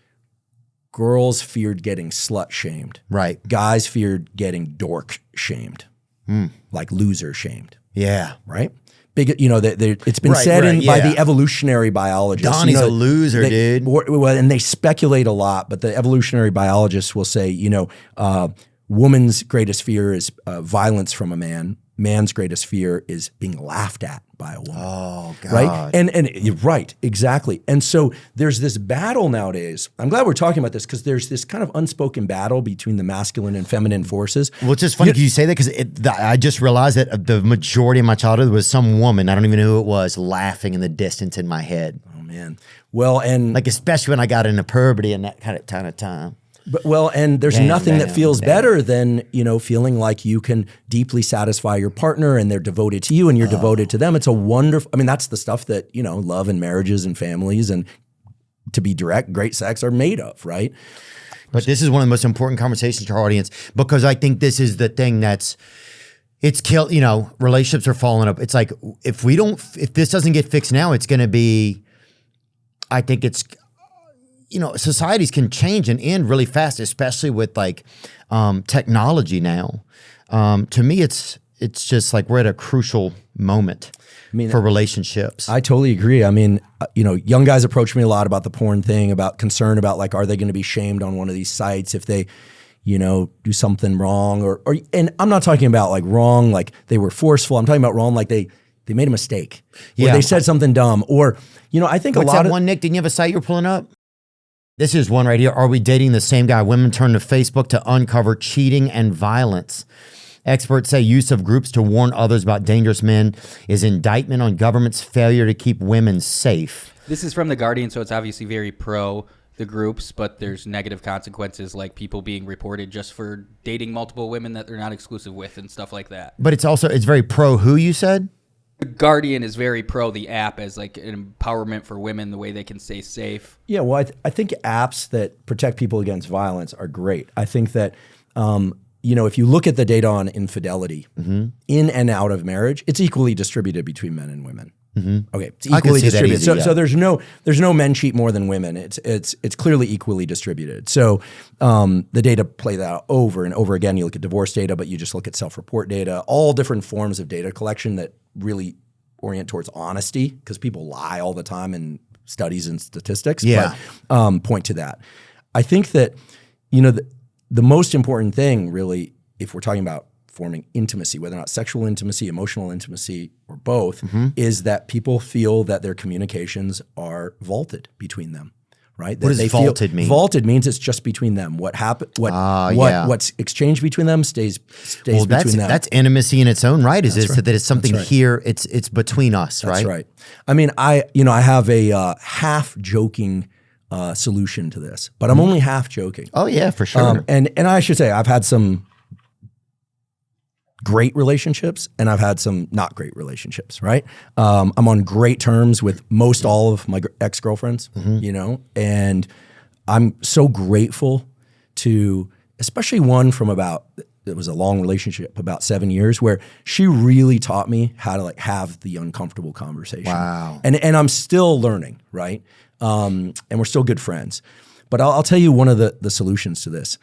girls feared getting slut shamed. Right. Guys feared getting dork shamed, like loser shamed. Yeah. Right? Big, you know, it's been said by the evolutionary biologists. Donnie's a loser, dude. Well, and they speculate a lot, but the evolutionary biologists will say, you know, woman's greatest fear is violence from a man. Man's greatest fear is being laughed at by a woman. Oh, God. Right? And you're right, exactly. And so there's this battle nowadays. I'm glad we're talking about this because there's this kind of unspoken battle between the masculine and feminine forces. Well, it's just funny you say that because I just realized that the majority of my childhood was some woman, I don't even know who it was, laughing in the distance in my head. Oh, man. Well, and like especially when I got into puberty and that kind of time. And there's nothing that feels better than, you know, feeling like you can deeply satisfy your partner and they're devoted to you and you're devoted to them. It's a wonderful, I mean, that's the stuff that, you know, love and marriages and families and, to be direct, great sex are made of, right? But this is one of the most important conversations to our audience, because I think this is the thing it's killed, you know, relationships are falling up. It's like, if this doesn't get fixed now, it's going to be, I think it's, you know, societies can change and end really fast, especially with like technology now. To me, it's just like we're at a crucial moment for relationships. I totally agree. I mean, you know, young guys approach me a lot about the porn thing, about concern about like, are they going to be shamed on one of these sites if they, you know, do something wrong or and I'm not talking about like wrong, like they were forceful. I'm talking about wrong, like they made a mistake or they said something dumb or, you know, I think What's a lot that one, Nick? Didn't you have a site you're pulling up? This is one right here. Are we dating the same guy? Women turn to Facebook to uncover cheating and violence. Experts say use of groups to warn others about dangerous men is indictment on government's failure to keep women safe. This is from The Guardian, so it's obviously very pro the groups, but there's negative consequences like people being reported just for dating multiple women that they're not exclusive with and stuff like that. But it's very pro who you said? The Guardian is very pro the app as like an empowerment for women, the way they can stay safe. Yeah, well, I think apps that protect people against violence are great. I think that, if you look at the data on infidelity in and out of marriage, it's equally distributed between men and women. Okay, it's equally distributed. So there's no men cheat more than women. It's clearly equally distributed. So the data play that out over and over again. You look at divorce data, but you just look at self-report data, all different forms of data collection that really orient towards honesty, because people lie all the time in studies and statistics. Yeah. But point to that. I think that the most important thing, really, if we're talking about forming intimacy, whether or not sexual intimacy, emotional intimacy, or both, is that people feel that their communications are vaulted between them, right? What does vaulted mean? Vaulted means it's just between them. What happened? What's exchanged between them stays between them. That's intimacy in its own right. That it's something here. It's between us, right? That's right. I mean, I have a half joking solution to this, but I'm only half joking. Oh yeah, for sure. And I should say I've had some great relationships and I've had some not great relationships, right? I'm on great terms with most all of my ex-girlfriends, and I'm so grateful to, especially one from it was a long relationship, about 7 years, where she really taught me how to have the uncomfortable conversation. Wow. And I'm still learning, right? And we're still good friends. But I'll tell you one of the solutions to this.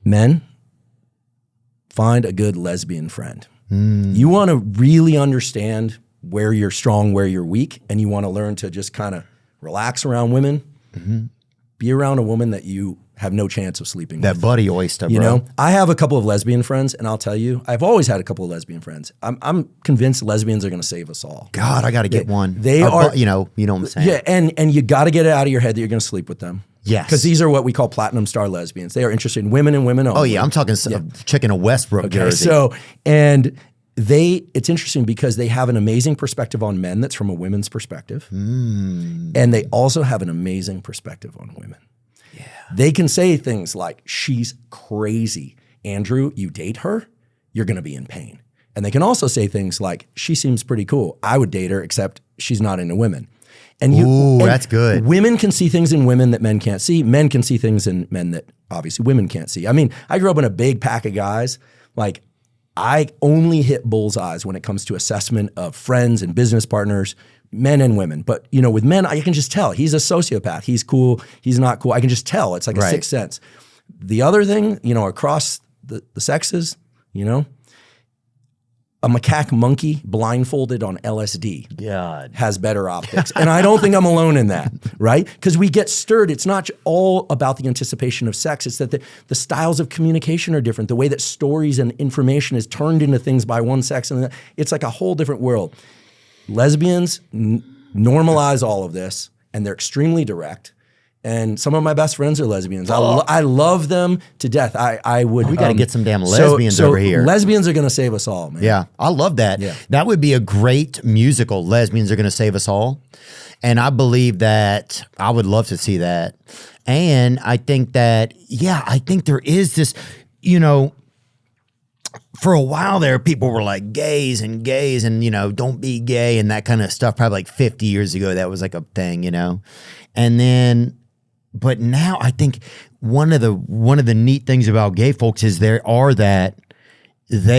Men, find a good lesbian friend. You want to really understand where you're strong, where you're weak, and you want to learn to just kind of relax around women. Be around a woman that you have no chance of sleeping with. That buddy oyster, bro. I have a couple of lesbian friends, and I'll tell you, I've always had a couple of lesbian friends. I'm convinced lesbians are going to save us all. God, I got to get one. They are, you know what I'm saying? Yeah, and you got to get it out of your head that you're going to sleep with them. Yes. Because these are what we call platinum star lesbians. They are interested in women and women only. Oh yeah, I'm talking chick in a Westbrook jersey. So, and it's interesting because they have an amazing perspective on men that's from a women's perspective. And they also have an amazing perspective on women. Yeah. They can say things like, she's crazy. Andrew, you date her, you're going to be in pain. And they can also say things like, she seems pretty cool. I would date her, except she's not into women. And that's good. Women can see things in women that men can't see. Men can see things in men that obviously women can't see. I mean, I grew up in a big pack of guys. Like, I only hit bullseyes when it comes to assessment of friends and business partners, men and women. But, with men, I can just tell. He's a sociopath. He's cool. He's not cool. I can just tell. It's like a sixth sense. The other thing, across the sexes, a macaque monkey blindfolded on LSD has better optics. And I don't think I'm alone in that, right? Because we get stirred. It's not all about the anticipation of sex. It's that the styles of communication are different. The way that stories and information is turned into things by one sex. And it's like a whole different world. Lesbians normalize all of this, and they're extremely direct. And some of my best friends are lesbians. I love them to death. I would. We got to get some damn lesbians over here. Lesbians are going to save us all, man. Yeah, I love that. Yeah. That would be a great musical. Lesbians are going to save us all, and I believe that. I would love to see that. And I think that, I think there is this, for a while there, people were like gays and don't be gay and that kind of stuff. Probably like 50 years ago, that was like a thing, and then. But now I think one of the neat things about gay folks is they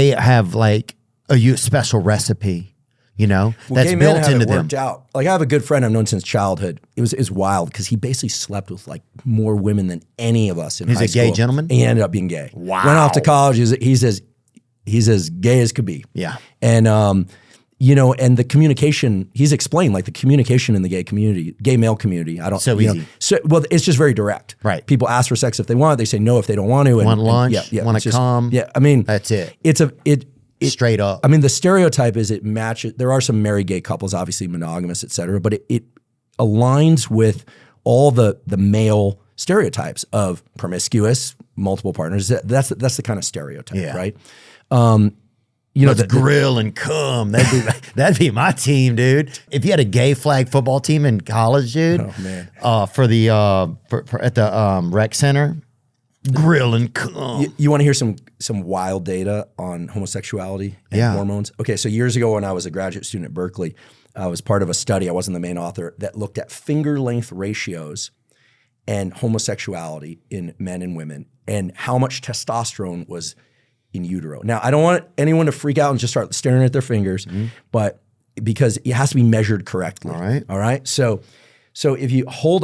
have like a special recipe, that's gay men built have into it them. worked out. Like, I have a good friend I've known since childhood. It was wild because he basically slept with like more women than any of us in high school. He's a gay gentleman? He ended up being gay. Wow. Went off to college. He's as gay as could be. Yeah. And and the communication, he's explained like the communication in the gay male community. I don't so easy. It's just very direct. Right. People ask for sex if they want. They say no if they don't want to. Want lunch? Want to come? Yeah. I mean, that's it. It straight up. I mean, the stereotype is it matches. There are some married gay couples, obviously monogamous, et cetera, but it aligns with all the male stereotypes of promiscuous, multiple partners. That's the kind of stereotype, right? you know, Let's grill and cum. That'd be my team, dude. If you had a gay flag football team in college, dude, oh man, for the at the rec center, grill and cum. You want to hear some wild data on homosexuality and hormones? Okay, so years ago when I was a graduate student at Berkeley, I was part of a study, I wasn't the main author, that looked at finger length ratios and homosexuality in men and women and how much testosterone was in utero. Now, I don't want anyone to freak out and just start staring at their fingers, but because it has to be measured correctly. All right. So if you hold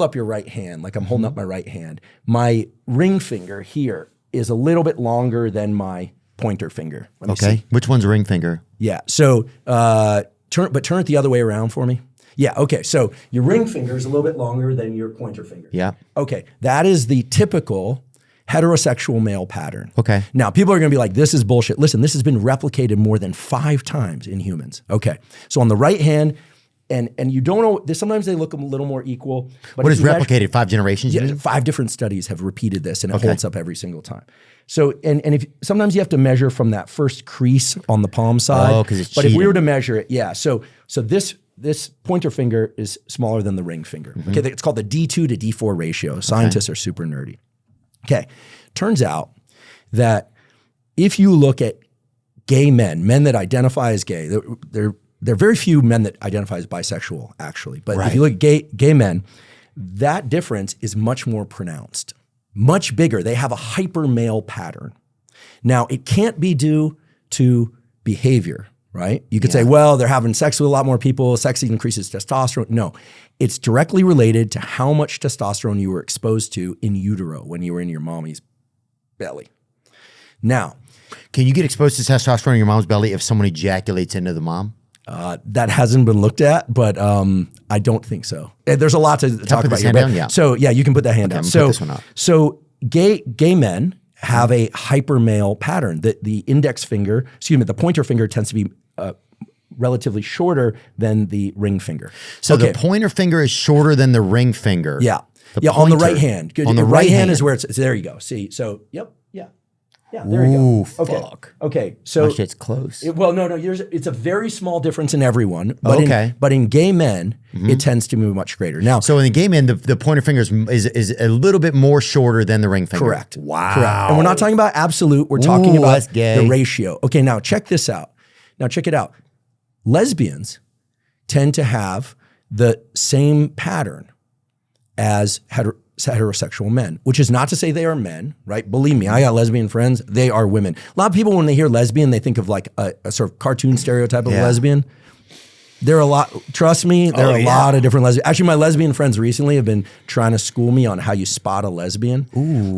up your right hand, like I'm holding up my right hand, my ring finger here is a little bit longer than my pointer finger. Let me see. Which one's ring finger? Yeah. So turn it the other way around for me. Yeah. Okay. So your ring finger is a little bit longer than your pointer finger. Yeah. Okay. That is the typical heterosexual male pattern. Okay. Now, people are going to be like, this is bullshit. Listen, this has been replicated more than 5 times in humans. Okay. So on the right hand, and you don't know, sometimes they look a little more equal. But what is replicated? 5 generations? Yeah, 5 different studies have repeated this, and it holds up every single time. So, and if sometimes you have to measure from that first crease on the palm side. Oh, because it's But cheating. if we were to measure it, yeah. So this pointer finger is smaller than the ring finger. Okay, it's called the D2 to D4 ratio. Scientists are super nerdy. Okay, turns out that if you look at gay men that identify as gay, there are very few men that identify as bisexual, actually. But if you look at gay men, that difference is much more pronounced, much bigger. They have a hyper male pattern. Now, it can't be due to behavior, right? You could say, well, they're having sex with a lot more people. Sex increases testosterone. No, it's directly related to how much testosterone you were exposed to in utero when you were in your mommy's belly. Now, can you get exposed to testosterone in your mom's belly if someone ejaculates into the mom? That hasn't been looked at, but I don't think so. There's a lot to talk about here. Down? So yeah, you can put that hand down. So, put this one up. So gay men have a hyper male pattern. The index finger, the pointer finger tends to be relatively shorter than the ring finger. So the pointer finger is shorter than the ring finger. Yeah. The on the right hand. Good. On the the right right hand hand is where it's there you go. See, so yep. Yeah, there you Ooh, go. Okay. fuck. Okay. So My shit's close. no. It's a very small difference in everyone. But Okay. but in gay men, it tends to be much greater. Now, So in the gay man, the pointer finger is a little bit more shorter than the ring finger. correct. Wow. Correct. And we're not talking about absolute. We're talking Ooh, about that's gay. the ratio. Okay. Now check this out. Check it out. Lesbians tend to have the same pattern as heterosexual men, which is not to say they are men, right? Believe me, I got lesbian friends. They are women. A lot of people, when they hear lesbian, they think of like a sort of cartoon stereotype of lesbian. There are a lot, trust me, there are a lot of different lesbians. Actually, my lesbian friends recently have been trying to school me on how you spot a lesbian.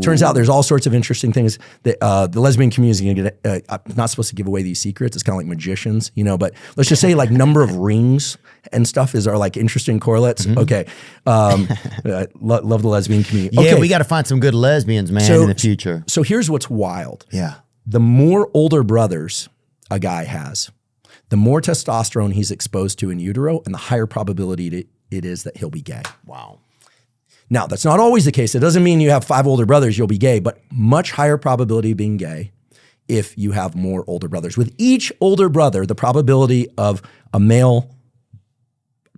Turns out there's all sorts of interesting things that the lesbian community is going to get. I'm not supposed to give away these secrets. It's kind of like magicians, but let's just say like number of rings and stuff are like interesting correlates. Okay. I love the lesbian community. Yeah, Okay. we got to find some good lesbians, man, in the future. So here's what's wild. Yeah. The more older brothers a guy has, the more testosterone he's exposed to in utero and the higher probability it is that he'll be gay. Wow. Now, that's not always the case. It doesn't mean you have 5 older brothers, you'll be gay, but much higher probability of being gay if you have more older brothers. With each older brother, the probability of a male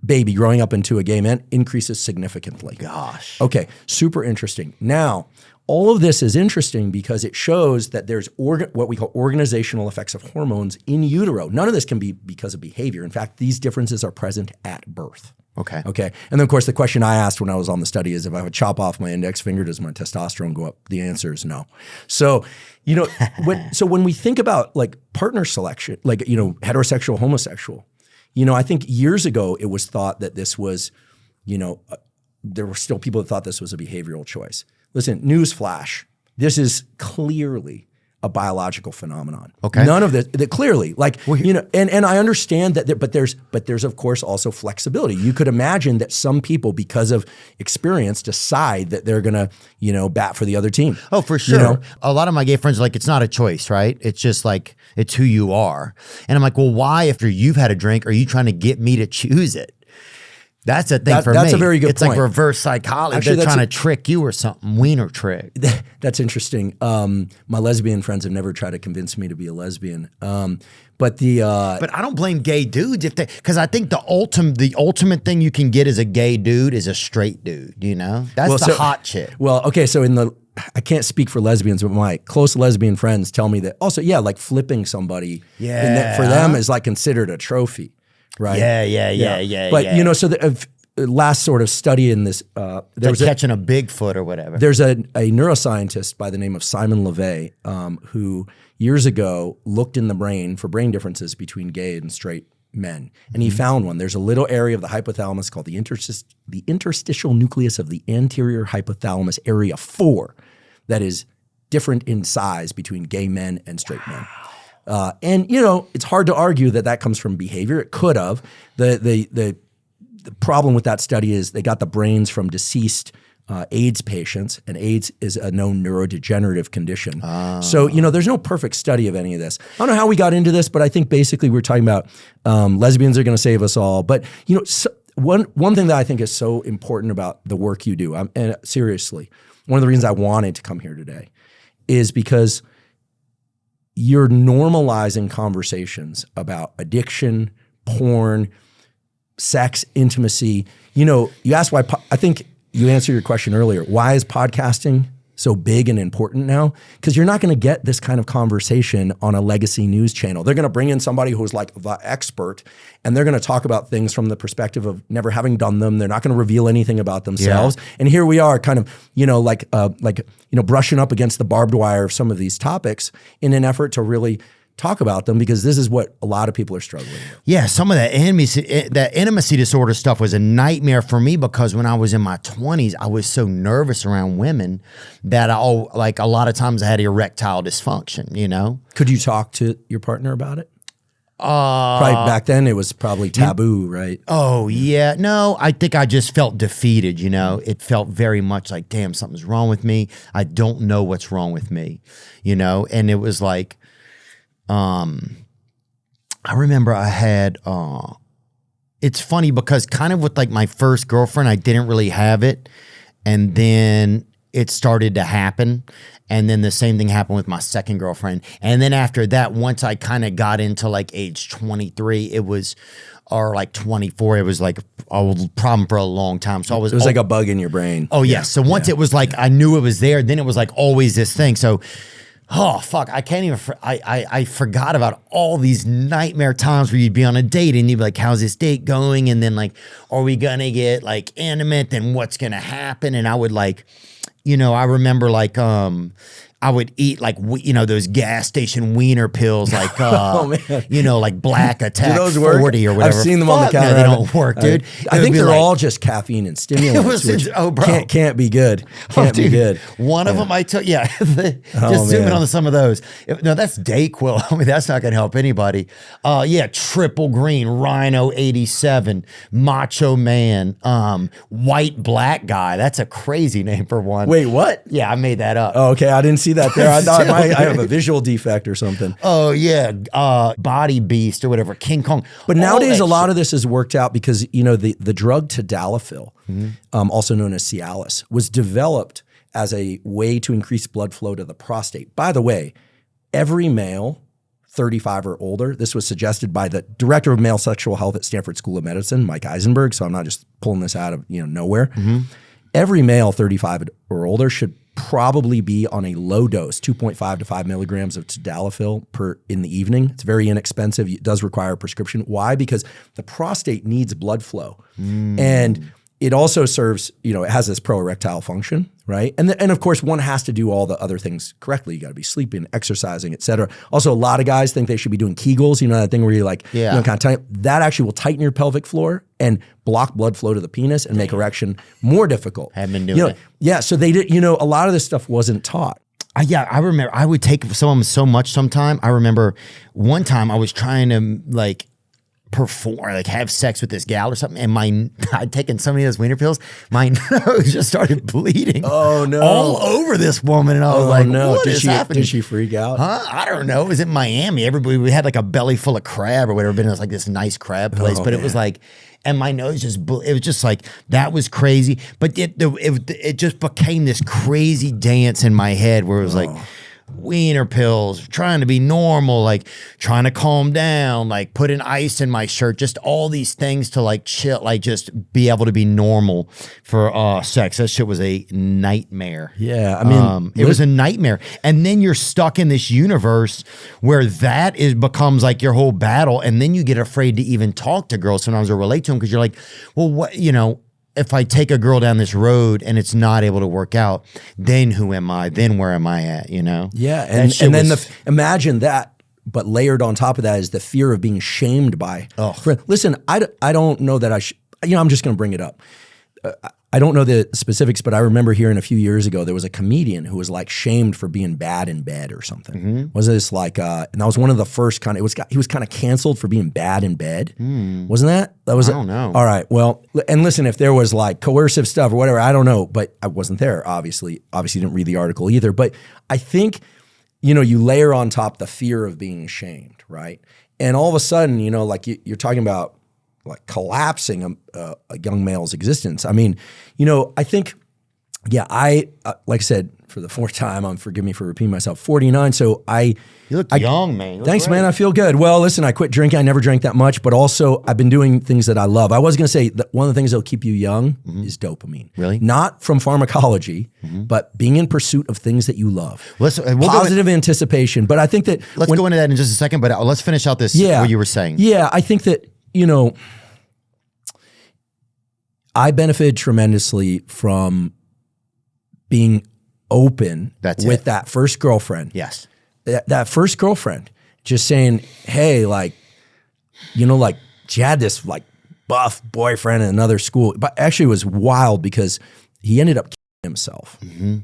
baby growing up into a gay man increases significantly. Gosh. Okay, super interesting. Now, all of this is interesting because it shows that there's what we call organizational effects of hormones in utero. None of this can be because of behavior. In fact, these differences are present at birth. Okay. Okay. And then, of course, the question I asked when I was on the study is if I would chop off my index finger, does my testosterone go up? The answer is no. So, when we think about like partner selection, like, heterosexual, homosexual, I think years ago it was thought that this was, there were still people that thought this was a behavioral choice. Listen, newsflash, this is clearly a biological phenomenon. Okay. None of this, clearly, like, and I understand that, but there's of course also flexibility. You could imagine that some people, because of experience, decide that they're gonna, bat for the other team. Oh, for sure. A lot of my gay friends are like, it's not a choice, right? It's just like, it's who you are. And I'm like, well, why, after you've had a drink, are you trying to get me to choose it? That's a thing for me. That's a very good it's point. It's like reverse psychology. Actually, They're trying to trick you or something. Wiener trick. That's interesting. My lesbian friends have never tried to convince me to be a lesbian. But I don't blame gay dudes because I think the ultimate thing you can get as a gay dude is a straight dude. You know, that's hot shit. Well, okay, so I can't speak for lesbians, but my close lesbian friends tell me that also, like flipping somebody, for them is like considered a trophy, right? Yeah. But you know, so the last sort of study in this, there was catching a Bigfoot or whatever. There's a neuroscientist by the name of Simon LeVay who years ago looked in the brain for brain differences between gay and straight men. And he found one. There's a little area of the hypothalamus called the interstitial nucleus of the anterior hypothalamus area 4 that is different in size between gay men and straight men. And you know, it's hard to argue that comes from behavior. It could have. The problem with that study is they got the brains from deceased AIDS patients, and AIDS is a known neurodegenerative condition. So, you know, there's no perfect study of any of this. I don't know how we got into this, but I think basically we're talking about lesbians are going to save us all. But, you know, one thing that I think is so important about the work you do, and seriously, one of the reasons I wanted to come here today is because you're normalizing conversations about addiction, porn, sex, intimacy. You know, you asked why, I think you answered your question earlier. Why is podcasting so big and important now? Because you're not going to get this kind of conversation on a legacy news channel. They're going to bring in somebody who's like the expert, and they're going to talk about things from the perspective of never having done them. They're not going to reveal anything about themselves. Yeah. And here we are kind of, you know, like, you know, brushing up against the barbed wire of some of these topics in an effort to really talk about them, because this is what a lot of people are struggling with. Yeah, some of that intimacy disorder stuff was a nightmare for me, because when I was in my 20s, I was so nervous around women that a lot of times I had erectile dysfunction, you know? Could you talk to your partner about it? Probably back then it was probably taboo, right? Oh, yeah. No, I think I just felt defeated, you know? It felt very much like, damn, something's wrong with me. I don't know what's wrong with me, you know? And it was like, I remember I had, it's funny because kind of with like my first girlfriend, I didn't really have it. And then it started to happen. And then the same thing happened with my second girlfriend. And then after that, once I kind of got into like age 23, or like 24, it was like a problem for a long time. So it was like a bug in your brain. Oh yeah. So once it was like, I knew it was there, then it was like always this thing. So oh, fuck, I can't even, I forgot about all these nightmare times where you'd be on a date and you'd be like, how's this date going? And then like, are we gonna get like intimate? Then what's gonna happen? And I would like, you know, I remember like, I would eat like, you know, those gas station wiener pills, like, you know, like Black Attack 40 work? or whatever. I've seen them on the counter. No, they don't work, dude. I think they're all just caffeine and stimulants, which can't be good. Can't be good. One of them I took, just zoom in on some of those. No, that's Dayquil. I mean, that's not going to help anybody. Triple Green, Rhino 87, Macho Man, White Black Guy. That's a crazy name for one. Wait, what? Yeah, I made that up. Oh, okay, I didn't see that there. I thought I have a visual defect or something. Oh yeah, Body Beast or whatever, King Kong. But nowadays, a lot of this is worked out because, you know, the drug tadalafil, also known as Cialis, was developed as a way to increase blood flow to the prostate. By the way, every male 35 or older, this was suggested by the director of male sexual health at Stanford School of Medicine, Mike Eisenberg. So I'm not just pulling this out of nowhere. Every male 35 or older should probably be on a low dose, 2.5 to 5 milligrams of tadalafil in the evening. It's very inexpensive. It does require a prescription. Why? Because the prostate needs blood flow. And it also serves, it has this pro-erectile function, right? And of course, one has to do all the other things correctly. You got to be sleeping, exercising, et cetera. Also, a lot of guys think they should be doing Kegels, that thing where you're like, kind of tight. That actually will tighten your pelvic floor and block blood flow to the penis and make erection more difficult. I haven't been doing it. Yeah, so they did, a lot of this stuff wasn't taught. I remember I would take some of them so much sometime. I remember one time I was trying to perform, like have sex with this gal or something, and I'd taken so many of those wiener pills, my nose just started bleeding. Oh no! All over this woman, and I was like, no! What is happening? Did she freak out? Huh? I don't know. It was in Miami. We had like a belly full of crab or whatever. But it was like this nice crab place, but it was like, and my nose just, it was just like, that was crazy. But it just became this crazy dance in my head where it was like, wiener pills, trying to be normal, like trying to calm down, like putting ice in my shirt, just all these things to like chill, like just be able to be normal for sex. That shit was a nightmare. Yeah, I mean, it was a nightmare. And then you're stuck in this universe where becomes like your whole battle, and then you get afraid to even talk to girls sometimes or relate to them because you're like, well, what, if I take a girl down this road and it's not able to work out, then who am I? Then where am I at? Yeah, and then imagine that, but layered on top of that is the fear of being shamed by. Listen, I don't know that I'm just going to bring it up. I don't know the specifics, but I remember hearing a few years ago there was a comedian who was like shamed for being bad in bed or something. Mm-hmm. Was this like, and that was one of the first kind of, he was kind of canceled for being bad in bed. Wasn't that? That was, I don't know. All right. Well, and listen, if there was like coercive stuff or whatever, I don't know, but I wasn't there, obviously didn't read the article either. But I think, you layer on top the fear of being shamed, right? And all of a sudden, like you're talking about, like collapsing a young male's existence. I mean, I think, like I said, for the fourth time, forgive me for repeating myself, 49. So you look young, man. Thanks, man. I feel good. Well, listen, I quit drinking. I never drank that much, but also I've been doing things that I love. I was going to say that one of the things that'll keep you young is dopamine. Really? Not from pharmacology, but being in pursuit of things that you love. We'll Positive anticipation. But I think that let's go into that in just a second, but let's finish out this, what you were saying. Yeah, I think that, I benefited tremendously from being open with that first girlfriend. Yes. That first girlfriend just saying, hey, like, like she had this like buff boyfriend in another school, but actually it was wild because he ended up killing himself. Mm-hmm.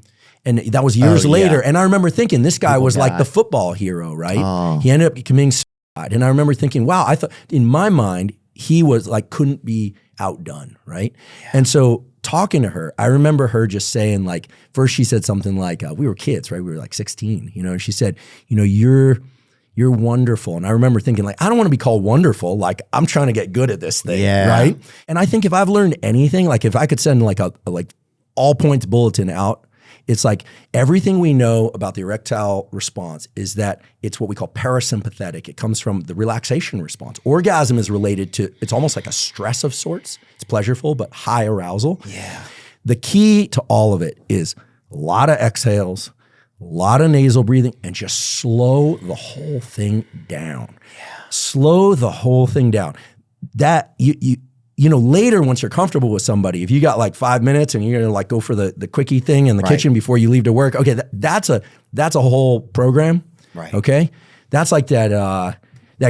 And that was years later. Yeah. And I remember thinking this guy was like the football hero, right? Oh. He ended up committing suicide. And I remember thinking, wow, I thought in my mind, he was like, couldn't be outdone, right? Yeah. And so talking to her, I remember her just saying like, first she said something like, we were kids, right? We were like 16, and she said, you're wonderful. And I remember thinking like, I don't want to be called wonderful. Like I'm trying to get good at this thing, right? And I think if I've learned anything, like if I could send like a all points bulletin out, it's like everything we know about the erectile response is that it's what we call parasympathetic. It comes from the relaxation response. Orgasm is related to, it's almost like a stress of sorts. It's pleasureful, but high arousal. Yeah. The key to all of it is a lot of exhales, a lot of nasal breathing, and just slow the whole thing down. Yeah. Slow the whole thing down. That later once you're comfortable with somebody, if you got like 5 minutes and you're gonna like go for the quickie thing in the kitchen before you leave to work, okay, that's a whole program, right? Okay, that's like that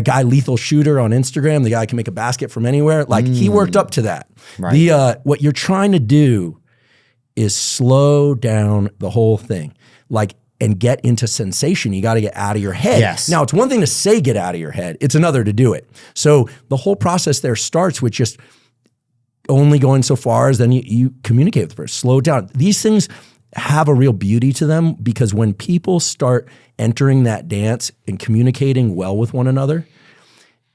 guy Lethal Shooter on Instagram, the guy who can make a basket from anywhere. Like he worked up to that. Right. What you're trying to do is slow down the whole thing, and get into sensation. You got to get out of your head. Yes. Now, it's one thing to say get out of your head. It's another to do it. So the whole process there starts with just only going so far as then you communicate with the person. Slow down. These things have a real beauty to them because when people start entering that dance and communicating well with one another,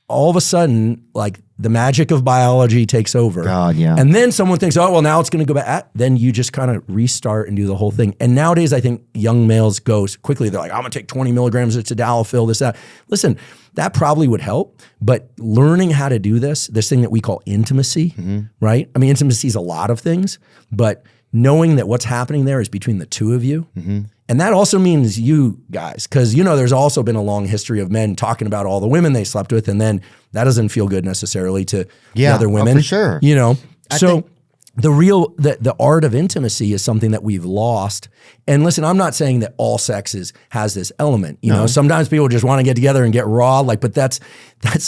all of a sudden, like the magic of biology takes over. God, yeah. And then someone thinks, oh, well, now it's going to go back. Then you just kind of restart and do the whole thing. And nowadays, I think young males go quickly. They're like, I'm going to take 20 milligrams of tadalafil, this, that. Listen, that probably would help. But learning how to do this thing that we call intimacy, right? I mean, intimacy is a lot of things, but knowing that what's happening there is between the two of you. And that also means you guys, because there's also been a long history of men talking about all the women they slept with, and then that doesn't feel good necessarily to the other women. For sure. The art of intimacy is something that we've lost. And listen, I'm not saying that all sex has this element. You know, sometimes people just want to get together and get raw, but that's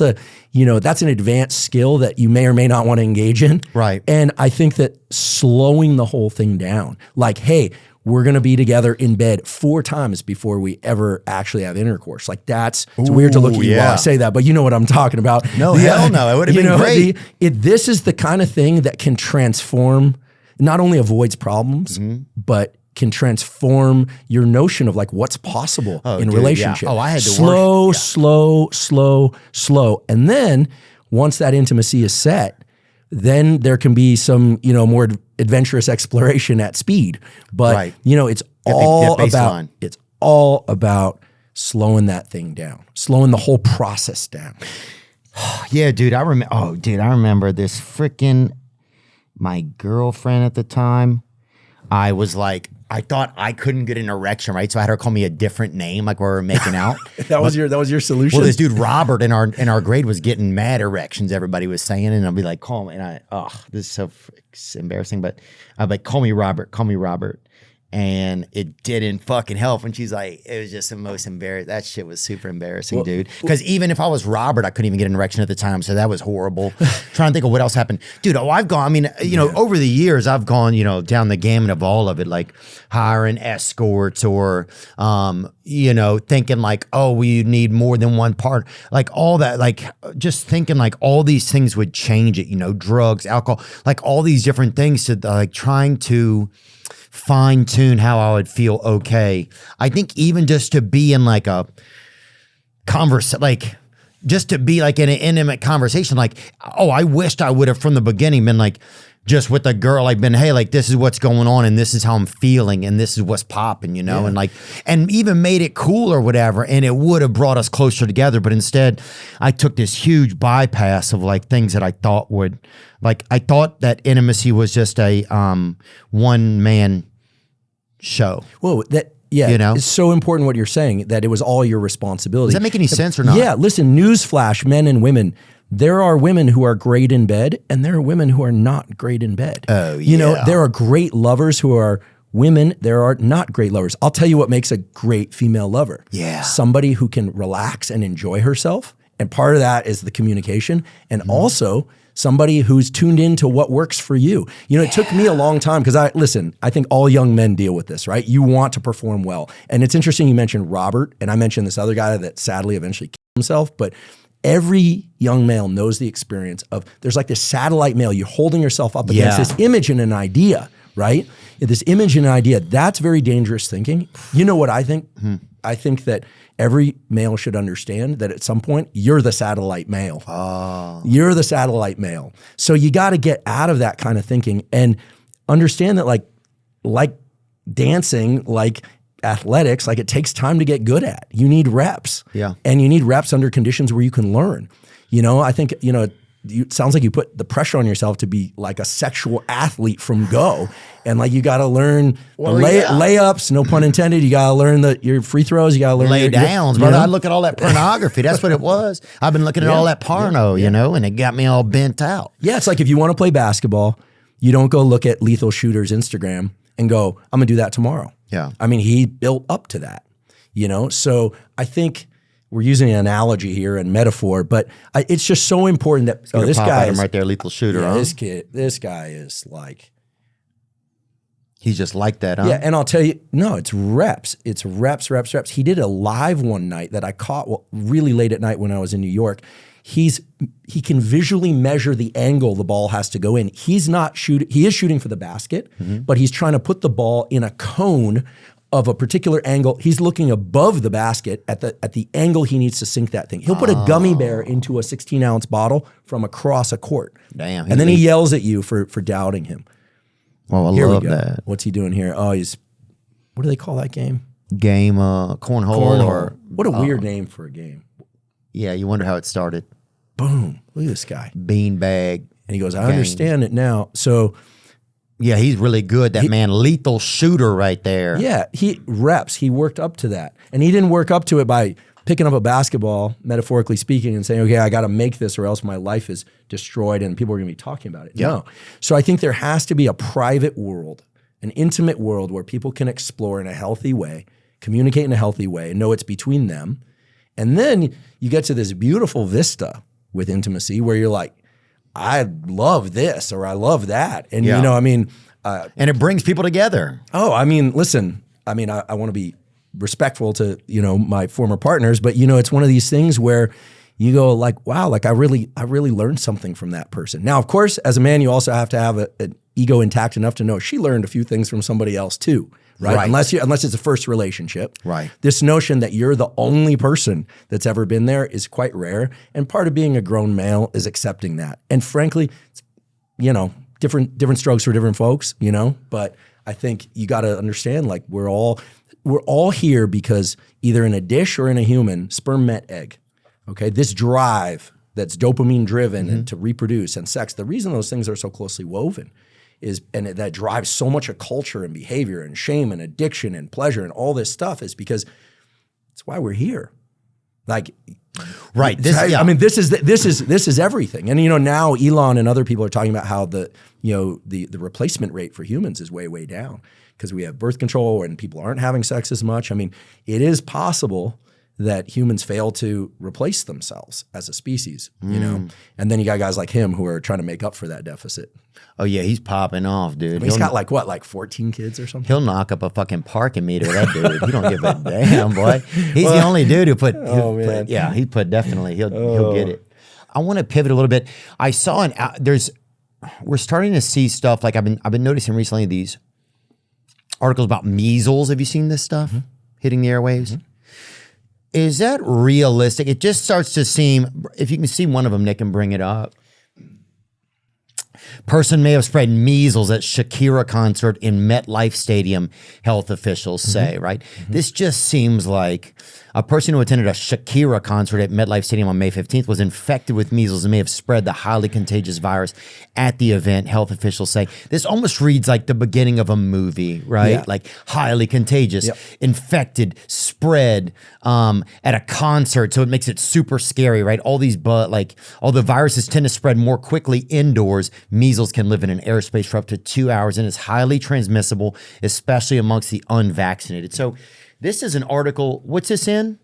an advanced skill that you may or may not want to engage in. Right. And I think that slowing the whole thing down, like, hey, we're going to be together in bed 4 times before we ever actually have intercourse. Like it's weird to look at you while I say that, but you know what I'm talking about. No, hell no. It would have been great. This is the kind of thing that can transform, not only avoids problems, but can transform your notion of like what's possible in relationship. Yeah. Oh, I had to slow. And then once that intimacy is set, then there can be some, more adventurous exploration at speed. But, it's all about slowing that thing down, slowing the whole process down. Yeah, dude, I remember this freaking, my girlfriend at the time, I was like, I thought I couldn't get an erection, right? So I had her call me a different name, like we were making out. that was your solution. Well, this dude Robert in our grade was getting mad erections. Everybody was saying, and I'll be like, call me, and this is so embarrassing, but I'd be like, call me Robert. And it didn't fucking help. And she's like, it was just the most embarrassing. That shit was super embarrassing, dude. Because even if I was Robert, I couldn't even get an erection at the time. So that was horrible. Trying to think of what else happened. Dude, I've gone, over the years, I've gone, down the gamut of all of it, like hiring escorts or, thinking like, oh, we need more than one part. Like all that, like just thinking like all these things would change it, drugs, alcohol, like all these different things to like trying to fine tune how I would feel okay. I think even just to be in like a just to be like in an intimate conversation, like, oh, I wished I would have from the beginning been like, just with a girl, like been, hey, like this is what's going on and this is how I'm feeling and this is what's popping, and like, and even made it cool or whatever. And it would have brought us closer together. But instead I took this huge bypass of like things that I thought would, like, I thought that intimacy was just a one man show. Well, it's so important what you're saying, that it was all your responsibility. Does that make any sense or not? Yeah, listen, newsflash, men and women. There are women who are great in bed and there are women who are not great in bed. Oh, yeah. There are great lovers who are women. There are not great lovers. I'll tell you what makes a great female lover. Yeah. Somebody who can relax and enjoy herself. And part of that is the communication. And also somebody who's tuned into what works for you. It took me a long time because I think all young men deal with this, right? You want to perform well. And it's interesting you mentioned Robert, and I mentioned this other guy that sadly eventually killed himself, but every young male knows the experience of, there's like this satellite male, you're holding yourself up against this image and an idea, right? This image and an idea, that's very dangerous thinking. You know what I think? I think that every male should understand that at some point, you're the satellite male. Oh. You're the satellite male. So you got to get out of that kind of thinking and understand that like dancing, like athletics, like it takes time to get good at. You need reps. Yeah. And you need reps under conditions where you can learn. I think, it sounds like you put the pressure on yourself to be like a sexual athlete from go. And like you got to learn layups, no pun intended. You got to learn your free throws. You got to learn lay downs, brother. I look at all that pornography. That's what it was. I've been looking at all that porno, and it got me all bent out. Yeah, it's like if you want to play basketball, you don't go look at Lethal Shooter's Instagram and go, I'm going to do that tomorrow. Yeah. I mean, he built up to that, So I think we're using an analogy here and metaphor, but it's just so important that this guy is right there, Lethal Shooter. Yeah, huh? This guy is like, he's just like that, huh? Yeah, and I'll tell you, no, it's reps. It's reps. He did a live one night that I caught really late at night when I was in New York. He can visually measure the angle the ball has to go in. He's not shooting. He is shooting for the basket, but he's trying to put the ball in a cone of a particular angle. He's looking above the basket at the angle he needs to sink that thing. He'll put a gummy bear into a 16-ounce bottle from across a court. Damn. And then he yells at you for doubting him. Oh, I love that. What's he doing here? Oh, what do they call that game? Cornhole. Or what a weird name for a game. Yeah, you wonder how it started. Boom. Look at this guy. Beanbag. And he goes, I understand it now. So yeah, he's really good. That man, Lethal Shooter right there. Yeah, he worked up to that. And he didn't work up to it by picking up a basketball, metaphorically speaking, and saying, okay, I got to make this or else my life is destroyed and people are going to be talking about it. Yeah. No. So I think there has to be a private world, an intimate world where people can explore in a healthy way, communicate in a healthy way, and know it's between them. And then you get to this beautiful vista with intimacy where you're like, I love this or I love that. And And it brings people together. Oh, I mean, listen, I want to be respectful to, my former partners, but it's one of these things where you go like, wow, like I really learned something from that person. Now, of course, as a man, you also have to have an ego intact enough to know she learned a few things from somebody else too, right? Unless it's a first relationship. Right. This notion that you're the only person that's ever been there is quite rare. And part of being a grown male is accepting that. And frankly, different strokes for different folks, but I think you got to understand, like we're all here because either in a dish or in a human, sperm met egg. Okay, this drive that's dopamine driven and to reproduce and sex, the reason those things are so closely woven and that drives so much of culture and behavior and shame and addiction and pleasure and all this stuff is because it's why we're here. Like, right. This is everything. And now Elon and other people are talking about how the replacement rate for humans is way, way down because we have birth control and people aren't having sex as much. I mean, it is possible that humans fail to replace themselves as a species, and then you got guys like him who are trying to make up for that deficit. Oh yeah, he's popping off, dude. He's got like 14 kids or something? He'll knock up a fucking parking meter, that dude. He don't give a damn, boy. He's the only dude who put, he'll get it. I want to pivot a little bit. I saw we're starting to see stuff, like I've been noticing recently these articles about measles. Have you seen this stuff hitting the airwaves? Is that realistic? It just starts to seem, if you can see one of them, Nick, and bring it up. Person may have spread measles at Shakira concert in MetLife Stadium, health officials say, right? This just seems like a person who attended a Shakira concert at MetLife Stadium on May 15th was infected with measles and may have spread the highly contagious virus at the event, health officials say. This almost reads like the beginning of a movie, right? Yeah. Like highly contagious, infected, spread at a concert. So it makes it super scary, right? All the viruses tend to spread more quickly indoors. Measles can live in an airspace for up to 2 hours and is highly transmissible, especially amongst the unvaccinated. So this is an article. What's this in?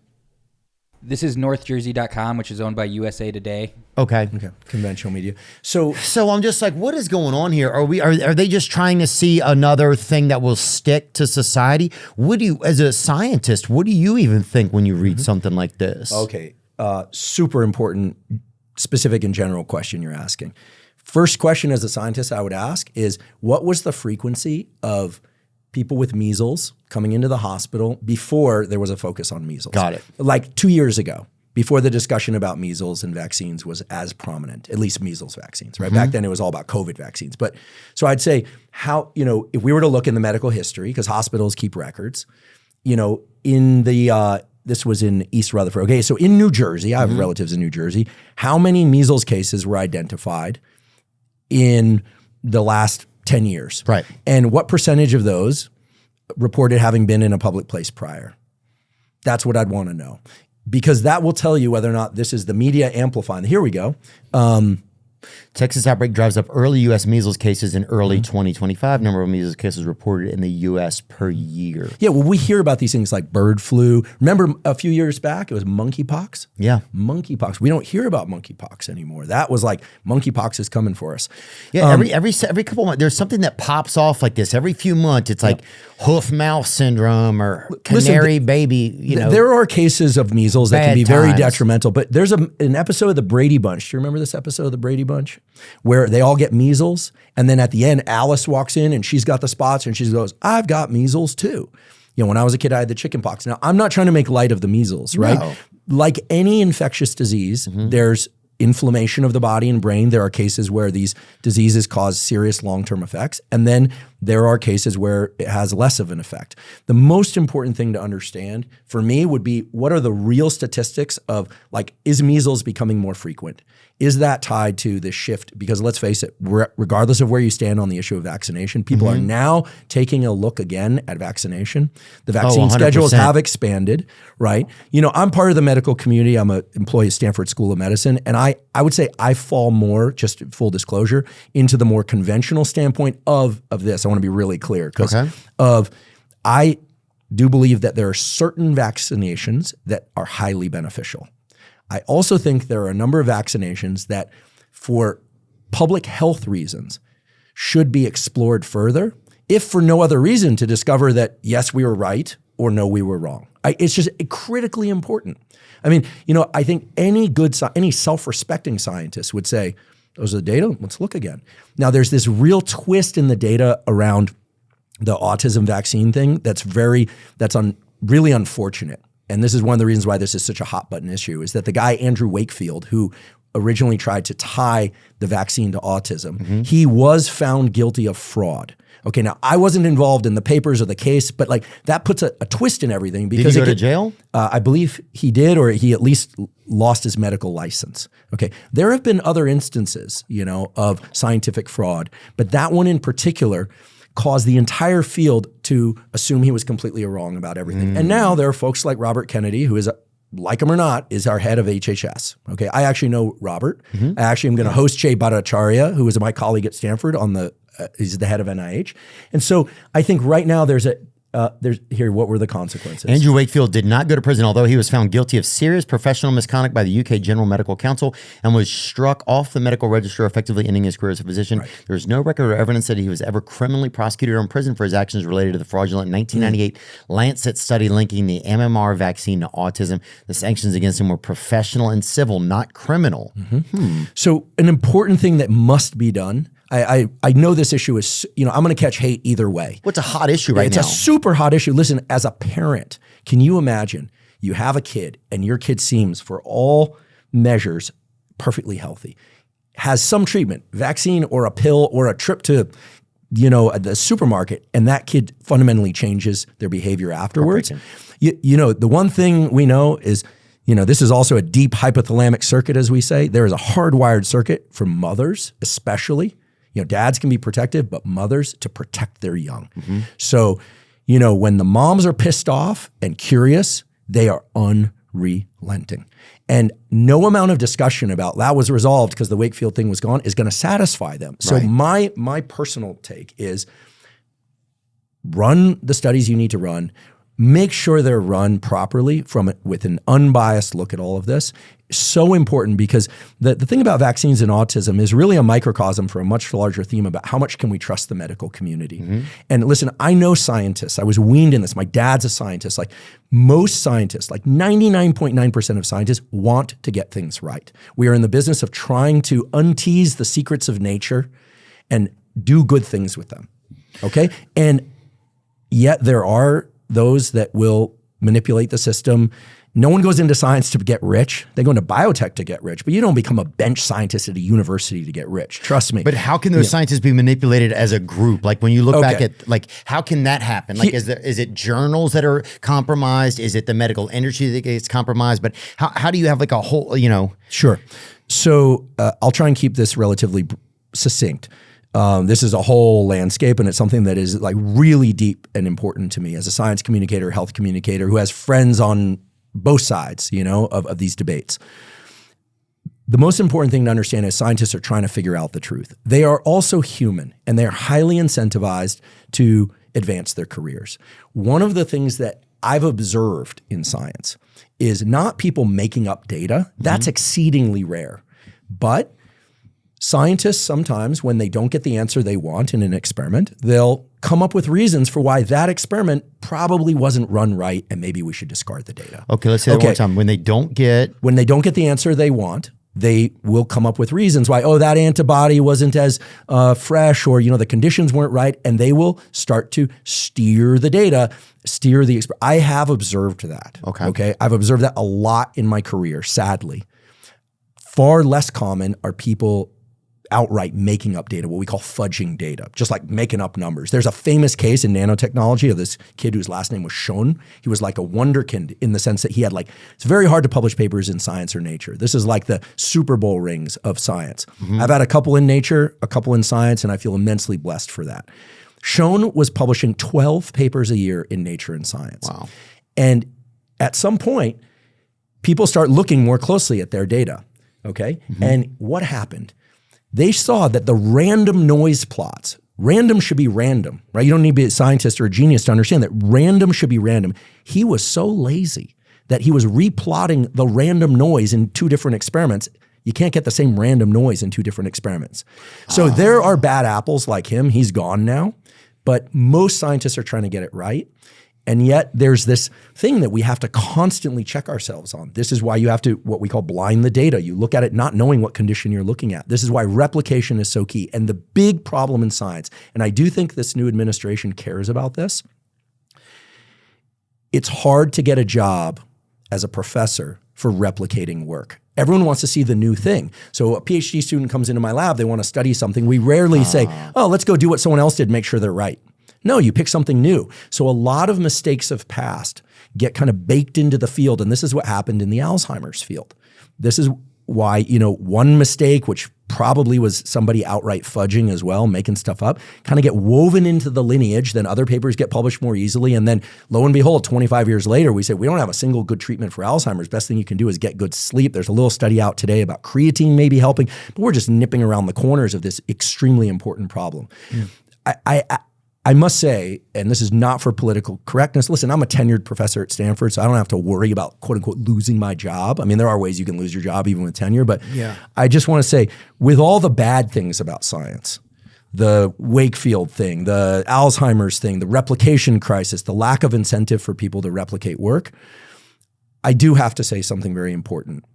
This is NorthJersey.com, which is owned by USA Today. Okay. Conventional media. So I'm just like, what is going on here? Are they just trying to see another thing that will stick to society? What do you, as a scientist, what do you even think when you read something like this? Okay. Super important, specific and general question you're asking. First question as a scientist I would ask is, what was the frequency of people with measles coming into the hospital before there was a focus on measles? Got it. Like 2 years ago, before the discussion about measles and vaccines was as prominent, at least measles vaccines, right? Back then it was all about COVID vaccines. But so I'd say if we were to look in the medical history, because hospitals keep records, this was in East Rutherford. Okay, so in New Jersey, I have relatives in New Jersey. How many measles cases were identified in the last 10 years? Right. And what percentage of those reported having been in a public place prior? That's what I'd want to know, because that will tell you whether or not this is the media amplifying. Here we go. Texas outbreak drives up early U.S. measles cases in early 2025. Number of measles cases reported in the U.S. per year. Yeah, well, we hear about these things like bird flu. Remember a few years back, it was monkeypox? Yeah. Monkeypox. We don't hear about monkeypox anymore. That was like, monkeypox is coming for us. Yeah, every couple of months, there's something that pops off like this. Every few months, it's like hoof mouth syndrome or canary baby, There are cases of measles that can be very times. detrimental, but there's an episode of the Brady Bunch. Do you remember this episode of the Brady Bunch? Where they all get measles, and then at the end, Alice walks in and she's got the spots and she goes, I've got measles too. When I was a kid, I had the chicken pox. Now, I'm not trying to make light of the measles, right? No. Like any infectious disease, there's inflammation of the body and brain. There are cases where these diseases cause serious long-term effects. And then there are cases where it has less of an effect. The most important thing to understand for me would be, what are the real statistics of, like, is measles becoming more frequent? Is that tied to this shift? Because let's face it, regardless of where you stand on the issue of vaccination, people are now taking a look again at vaccination. The vaccine schedules have expanded, right? I'm part of the medical community. I'm an employee at Stanford School of Medicine. And I would say I fall more, just full disclosure, into the more conventional standpoint of this. I want to be really clear because I do believe that there are certain vaccinations that are highly beneficial. I also think there are a number of vaccinations that, for public health reasons, should be explored further, if for no other reason to discover that, yes, we were right, or no, we were wrong. It's just critically important. I mean, I think any self-respecting scientist would say, those are the data, let's look again. Now, there's this real twist in the data around the autism vaccine thing that's really unfortunate. And this is one of the reasons why this is such a hot button issue, is that the guy, Andrew Wakefield, who originally tried to tie the vaccine to autism, he was found guilty of fraud. Okay, now I wasn't involved in the papers or the case, but like that puts a twist in everything. Because did he go to jail? I believe he did, or he at least lost his medical license. Okay, there have been other instances, of scientific fraud, but that one in particular caused the entire field to assume he was completely wrong about everything. And now there are folks like Robert Kennedy, who is, like him or not, is our head of HHS. Okay, I actually know Robert. I actually am going to host Jay Bhattacharya, who is my colleague at Stanford, he's the head of NIH. And so I think right now what were the consequences? Andrew Wakefield did not go to prison, although he was found guilty of serious professional misconduct by the UK General Medical Council and was struck off the medical register, effectively ending his career as a physician. Right. There is no record or evidence that he was ever criminally prosecuted or imprisoned for his actions related to the fraudulent 1998 Lancet study linking the MMR vaccine to autism. The sanctions against him were professional and civil, not criminal. So an important thing that must be done, I know this issue is, I'm going to catch hate either way. What's a hot issue right now? It's a super hot issue. Listen, as a parent, can you imagine you have a kid and your kid seems, for all measures, perfectly healthy, has some treatment, vaccine or a pill or a trip to, the supermarket, and that kid fundamentally changes their behavior afterwards? The one thing we know is, this is also a deep hypothalamic circuit, as we say. There is a hardwired circuit for mothers, especially. Dads can be protective, but mothers to protect their young. So, when the moms are pissed off and curious, they are unrelenting. And no amount of discussion about that was resolved because the Wakefield thing was gone is going to satisfy them. So my personal take is run the studies you need to run. Make sure they're run properly with an unbiased look at all of this. So important, because the thing about vaccines and autism is really a microcosm for a much larger theme about how much can we trust the medical community. And listen, I know scientists. I was weaned in this. My dad's a scientist. Like most scientists, like 99.9% of scientists want to get things right. We are in the business of trying to untease the secrets of nature and do good things with them. Okay? And yet there are those that will manipulate the system. No one goes into science to get rich. They go into biotech to get rich, but you don't become a bench scientist at a university to get rich. Trust me. But how can those scientists be manipulated as a group? Like when you look back at, like, how can that happen? Like, is it journals that are compromised? Is it the medical industry that gets compromised? But how do you have like a whole, Sure. So I'll try and keep this relatively succinct. This is a whole landscape, and it's something that is like really deep and important to me as a science communicator, health communicator who has friends on both sides, of these debates. The most important thing to understand is scientists are trying to figure out the truth. They are also human, and they're highly incentivized to advance their careers. One of the things that I've observed in science is not people making up data. That's exceedingly rare. But scientists sometimes, when they don't get the answer they want in an experiment, they'll come up with reasons for why that experiment probably wasn't run right and maybe we should discard the data. Okay, let's say that one more time. When they don't get the answer they want, they will come up with reasons why, that antibody wasn't as fresh, or, the conditions weren't right, and they will start to steer the data, I have observed that. Okay. I've observed that a lot in my career, sadly. Far less common are people outright making up data, what we call fudging data, just like making up numbers. There's a famous case in nanotechnology of this kid whose last name was Schoen. He was like a wonderkind in the sense that he had it's very hard to publish papers in Science or Nature. This is like the Super Bowl rings of science. I've had a couple in Nature, a couple in Science, and I feel immensely blessed for that. Schoen was publishing 12 papers a year in Nature and Science. Wow. And at some point, people start looking more closely at their data, okay? And what happened? They saw that the random noise plots, random should be random, right? You don't need to be a scientist or a genius to understand that random should be random. He was so lazy that he was replotting the random noise in two different experiments You can't get the same random noise in 2 different experiments. So there are bad apples like him. He's gone now. But most scientists are trying to get it right. And yet there's this thing that we have to constantly check ourselves on. This is why you have to, what we call blind the data. You look at it not knowing what condition you're looking at. This is why replication is so key. And the big problem in science, and I do think this new administration cares about this, it's hard to get a job as a professor for replicating work. Everyone wants to see the new thing. So a PhD student comes into my lab, they want to study something. We rarely say, oh, let's go do what someone else did, make sure they're right. No, you pick something new. So a lot of mistakes of past get kind of baked into the field. And this is what happened in the Alzheimer's field. This is why, one mistake, which probably was somebody outright fudging as well, making stuff up, kind of get woven into the lineage. Then other papers get published more easily. And then lo and behold, 25 years later, we say, we don't have a single good treatment for Alzheimer's. Best thing you can do is get good sleep. There's a little study out today about creatine maybe helping, but we're just nipping around the corners of this extremely important problem. I must say, and this is not for political correctness, listen, I'm a tenured professor at Stanford, so I don't have to worry about quote unquote losing my job. I mean, there are ways you can lose your job even with tenure, but I just want to say, with all the bad things about science, the Wakefield thing, the Alzheimer's thing, the replication crisis, the lack of incentive for people to replicate work, I do have to say something very important.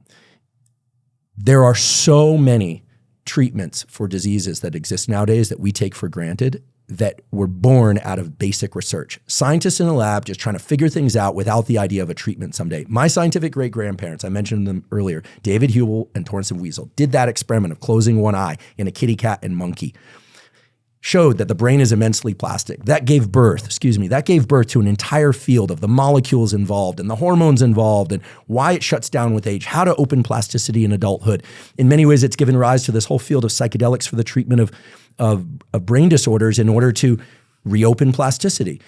There are so many treatments for diseases that exist nowadays that we take for granted that were born out of basic research. Scientists in a lab just trying to figure things out without the idea of a treatment someday. My scientific great-grandparents, I mentioned them earlier, David Hubel and Torrance and Weasel, did that experiment of closing one eye in a kitty cat and monkey. Showed that the brain is immensely plastic. That gave birth to an entire field of the molecules involved and the hormones involved and why it shuts down with age, how to open plasticity in adulthood. In many ways, it's given rise to this whole field of psychedelics for the treatment of brain disorders in order to reopen plasticity.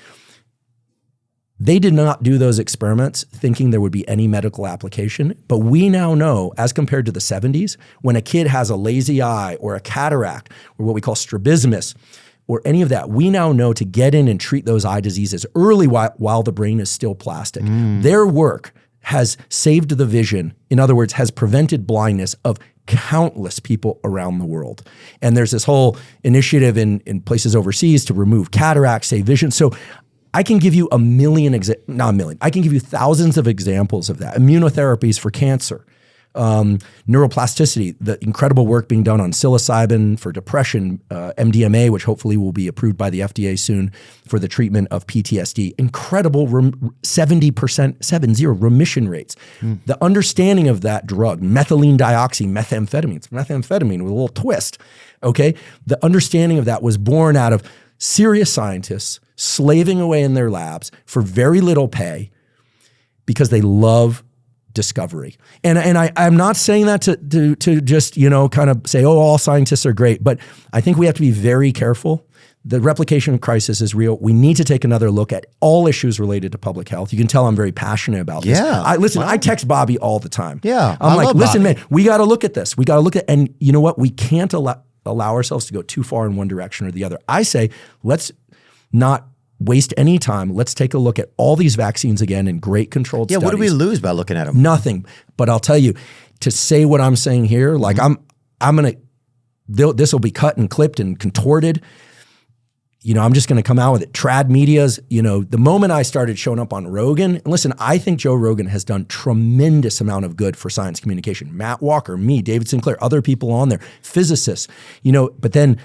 They did not do those experiments thinking there would be any medical application, but we now know, as compared to the 70s, when a kid has a lazy eye or a cataract or what we call strabismus or any of that, we now know to get in and treat those eye diseases early while the brain is still plastic. Their work has saved the vision, in other words, has prevented blindness of countless people around the world. And there's this whole initiative in places overseas to remove cataracts, save vision. So I can give you I can give you thousands of examples of that. Immunotherapies for cancer, neuroplasticity, the incredible work being done on psilocybin for depression, MDMA, which hopefully will be approved by the FDA soon for the treatment of PTSD. Incredible 70% remission rates. The understanding of that drug, methylene dioxy, methamphetamine, it's methamphetamine with a little twist, okay? The understanding of that was born out of serious scientists slaving away in their labs for very little pay because they love discovery. And I'm not saying that to just, kind of say, oh, all scientists are great, but I think we have to be very careful. The replication crisis is real. We need to take another look at all issues related to public health. You can tell I'm very passionate about this. Yeah. I text Bobby all the time. Yeah. I'm like, listen, Bobby. man, we got to look at this. And you know what? We can't allow ourselves to go too far in one direction or the other. I say, let's not waste any time. Let's take a look at all these vaccines again in great controlled studies. What do we lose by looking at them? Nothing. But I'll tell you, to say what I'm saying here, like this will be cut and clipped and contorted. I'm just going to come out with it. Trad media's, the moment I started showing up on Rogan, and listen, I think Joe Rogan has done tremendous amount of good for science communication. Matt Walker, me, David Sinclair, other people on there, physicists, but then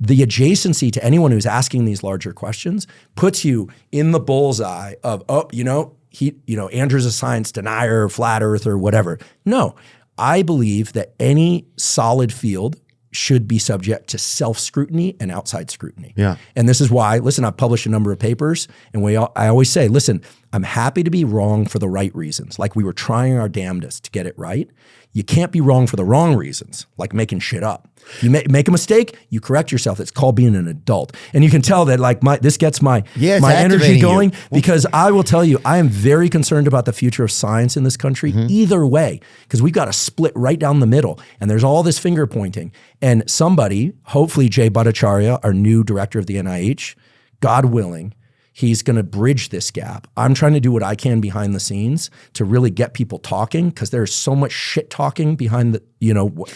the adjacency to anyone who's asking these larger questions puts you in the bullseye of, Andrew's a science denier, flat earth or whatever. No, I believe that any solid field should be subject to self-scrutiny and outside scrutiny. Yeah. And this is why, listen, I've published a number of papers and I always say, listen, I'm happy to be wrong for the right reasons. Like we were trying our damnedest to get it right. You can't be wrong for the wrong reasons, like making shit up. You make a mistake, you correct yourself. It's called being an adult. And you can tell that this gets my energy going because I will tell you, I am very concerned about the future of science in this country either way, because we've got to split right down the middle. And there's all this finger pointing. And somebody, hopefully Jay Bhattacharya, our new director of the NIH, God willing, He's going to bridge this gap. I'm trying to do what I can behind the scenes to really get people talking, because there's so much shit talking behind the,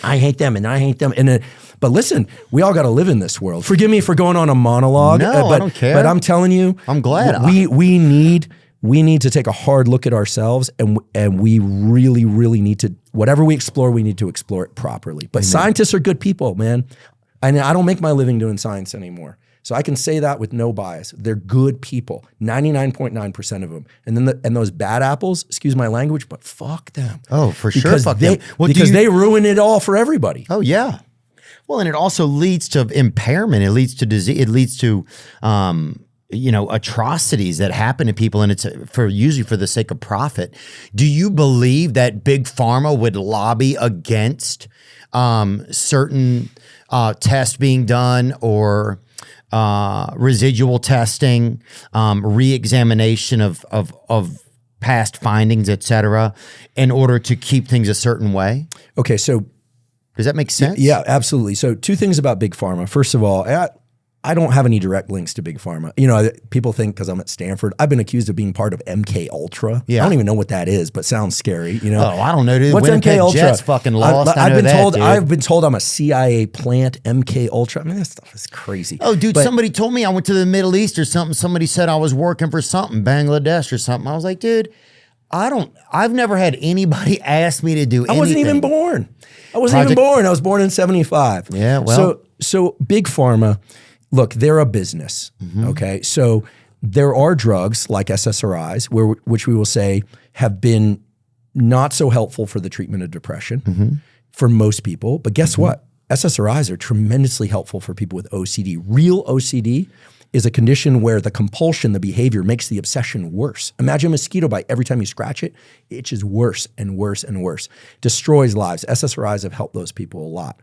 I hate them and I hate them. But listen, we all got to live in this world. Forgive me for going on a monologue. No, I don't care. But I'm telling you, I'm glad. We need to take a hard look at ourselves, and we really, really need to, whatever we explore, we need to explore it properly. But scientists are good people, man. And I don't make my living doing science anymore. So I can say that with no bias. They're good people, 99.9% of them. And then and those bad apples, excuse my language, but fuck them. Oh, for sure, fuck them. Well, because they ruin it all for everybody. Oh, yeah. Well, and it also leads to impairment. It leads to disease. It leads to, atrocities that happen to people, and it's usually for the sake of profit. Do you believe that big pharma would lobby against certain tests being done, or residual testing, re-examination of past findings, et cetera, in order to keep things a certain way? Okay, so does that make sense? Yeah, absolutely. So 2 things about big pharma. First of all, I don't have any direct links to big pharma. People think because I'm at Stanford, I've been accused of being part of MK Ultra. Yeah. I don't even know what that is, but sounds scary. Oh, I don't know, dude. What's MK Ultra? Jets fucking lost. I've been told I'm a CIA plant. MK Ultra. I mean, this stuff is crazy. Oh, dude, somebody told me I went to the Middle East or something. Somebody said I was working for something, Bangladesh or something. I was like, dude, I've never had anybody ask me to do anything. I wasn't even born. I was born in 75. Yeah, well. So big pharma, look, they're a business, okay? So there are drugs like SSRIs, which we will say have been not so helpful for the treatment of depression for most people. But guess what? SSRIs are tremendously helpful for people with OCD. Real OCD is a condition where the compulsion, the behavior, makes the obsession worse. Imagine a mosquito bite. Every time you scratch it, it itches worse and worse and worse. Destroys lives. SSRIs have helped those people a lot.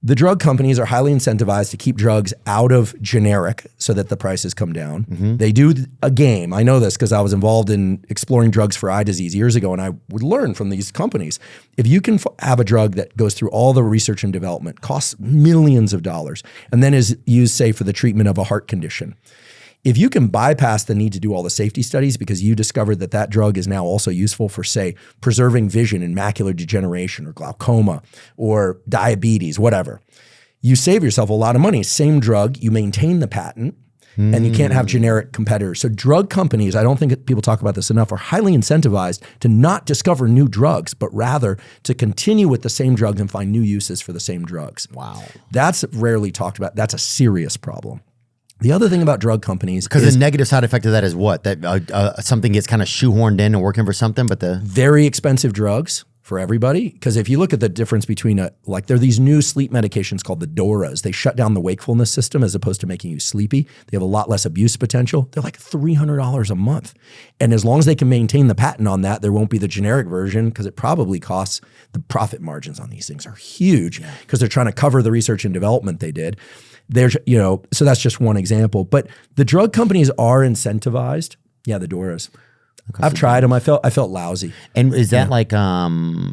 The drug companies are highly incentivized to keep drugs out of generic so that the prices come down. They do a game. I know this because I was involved in exploring drugs for eye disease years ago, and I would learn from these companies. If you can have a drug that goes through all the research and development, costs millions of dollars, and then is used, say, for the treatment of a heart condition, if you can bypass the need to do all the safety studies because you discovered that drug is now also useful for, say, preserving vision in macular degeneration or glaucoma or diabetes, whatever, you save yourself a lot of money. Same drug, you maintain the patent, and you can't have generic competitors. So drug companies, I don't think people talk about this enough, are highly incentivized to not discover new drugs, but rather to continue with the same drugs and find new uses for the same drugs. Wow. That's rarely talked about. That's a serious problem. The other thing about drug companies because the negative side effect of that is what? That something gets kind of shoehorned in and working for something, but the very expensive drugs for everybody. Because if you look at the difference between there are these new sleep medications called the DORAs. They shut down the wakefulness system as opposed to making you sleepy. They have a lot less abuse potential. They're like $300 a month. And as long as they can maintain the patent on that, there won't be the generic version because it probably costs, the profit margins on these things are huge because they're trying to cover the research and development they did. So that's just one example. But the drug companies are incentivized. Yeah, the DORAs. Okay, I've tried them. I felt lousy. And is that like Ambien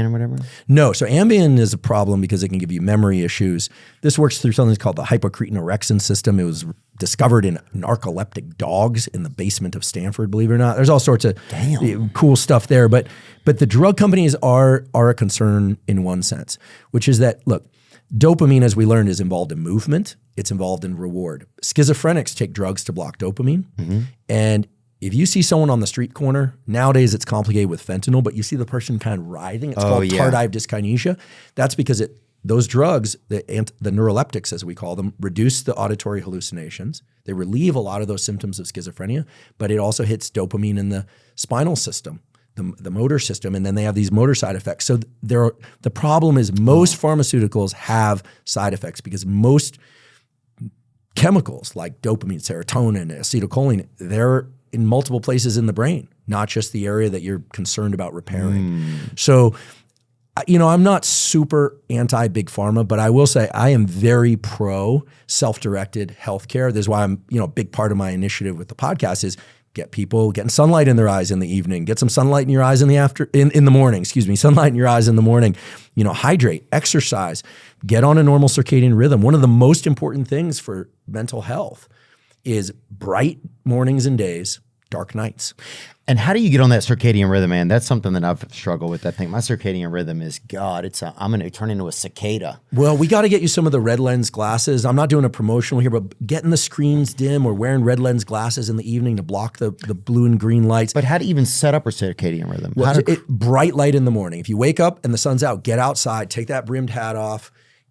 or whatever? No. So Ambien is a problem because it can give you memory issues. This works through something called the hypocretin-orexin system. It was discovered in narcoleptic dogs in the basement of Stanford, believe it or not. There's all sorts of cool stuff there. But the drug companies are a concern in one sense, which is that, look, dopamine, as we learned, is involved in movement. It's involved in reward. Schizophrenics take drugs to block dopamine. And if you see someone on the street corner, nowadays it's complicated with fentanyl, but you see the person kind of writhing. It's called tardive dyskinesia. That's because those drugs, the neuroleptics, as we call them, reduce the auditory hallucinations. They relieve a lot of those symptoms of schizophrenia, but it also hits dopamine in the spinal system, the motor system, and then they have these motor side effects. So the problem is most pharmaceuticals have side effects because most chemicals like dopamine, serotonin, acetylcholine, they're in multiple places in the brain, not just the area that you're concerned about repairing. So, I'm not super anti-big pharma, but I will say I am very pro self-directed healthcare. This is why I'm, a big part of my initiative with the podcast is get people getting sunlight in their eyes in the evening, get some sunlight in your eyes in the morning, sunlight in your eyes in the morning, hydrate, exercise, get on a normal circadian rhythm. One of the most important things for mental health is bright mornings and days, dark nights. And how do you get on that circadian rhythm, man? That's something that I've struggled with. I think my circadian rhythm is, God, I'm going to turn into a cicada. Well, we got to get you some of the red lens glasses. I'm not doing a promotional here, but getting the screens dim or wearing red lens glasses in the evening to block the blue and green lights. But how to even set up a circadian rhythm? Well, bright light in the morning. If you wake up and the sun's out, get outside, take that brimmed hat off,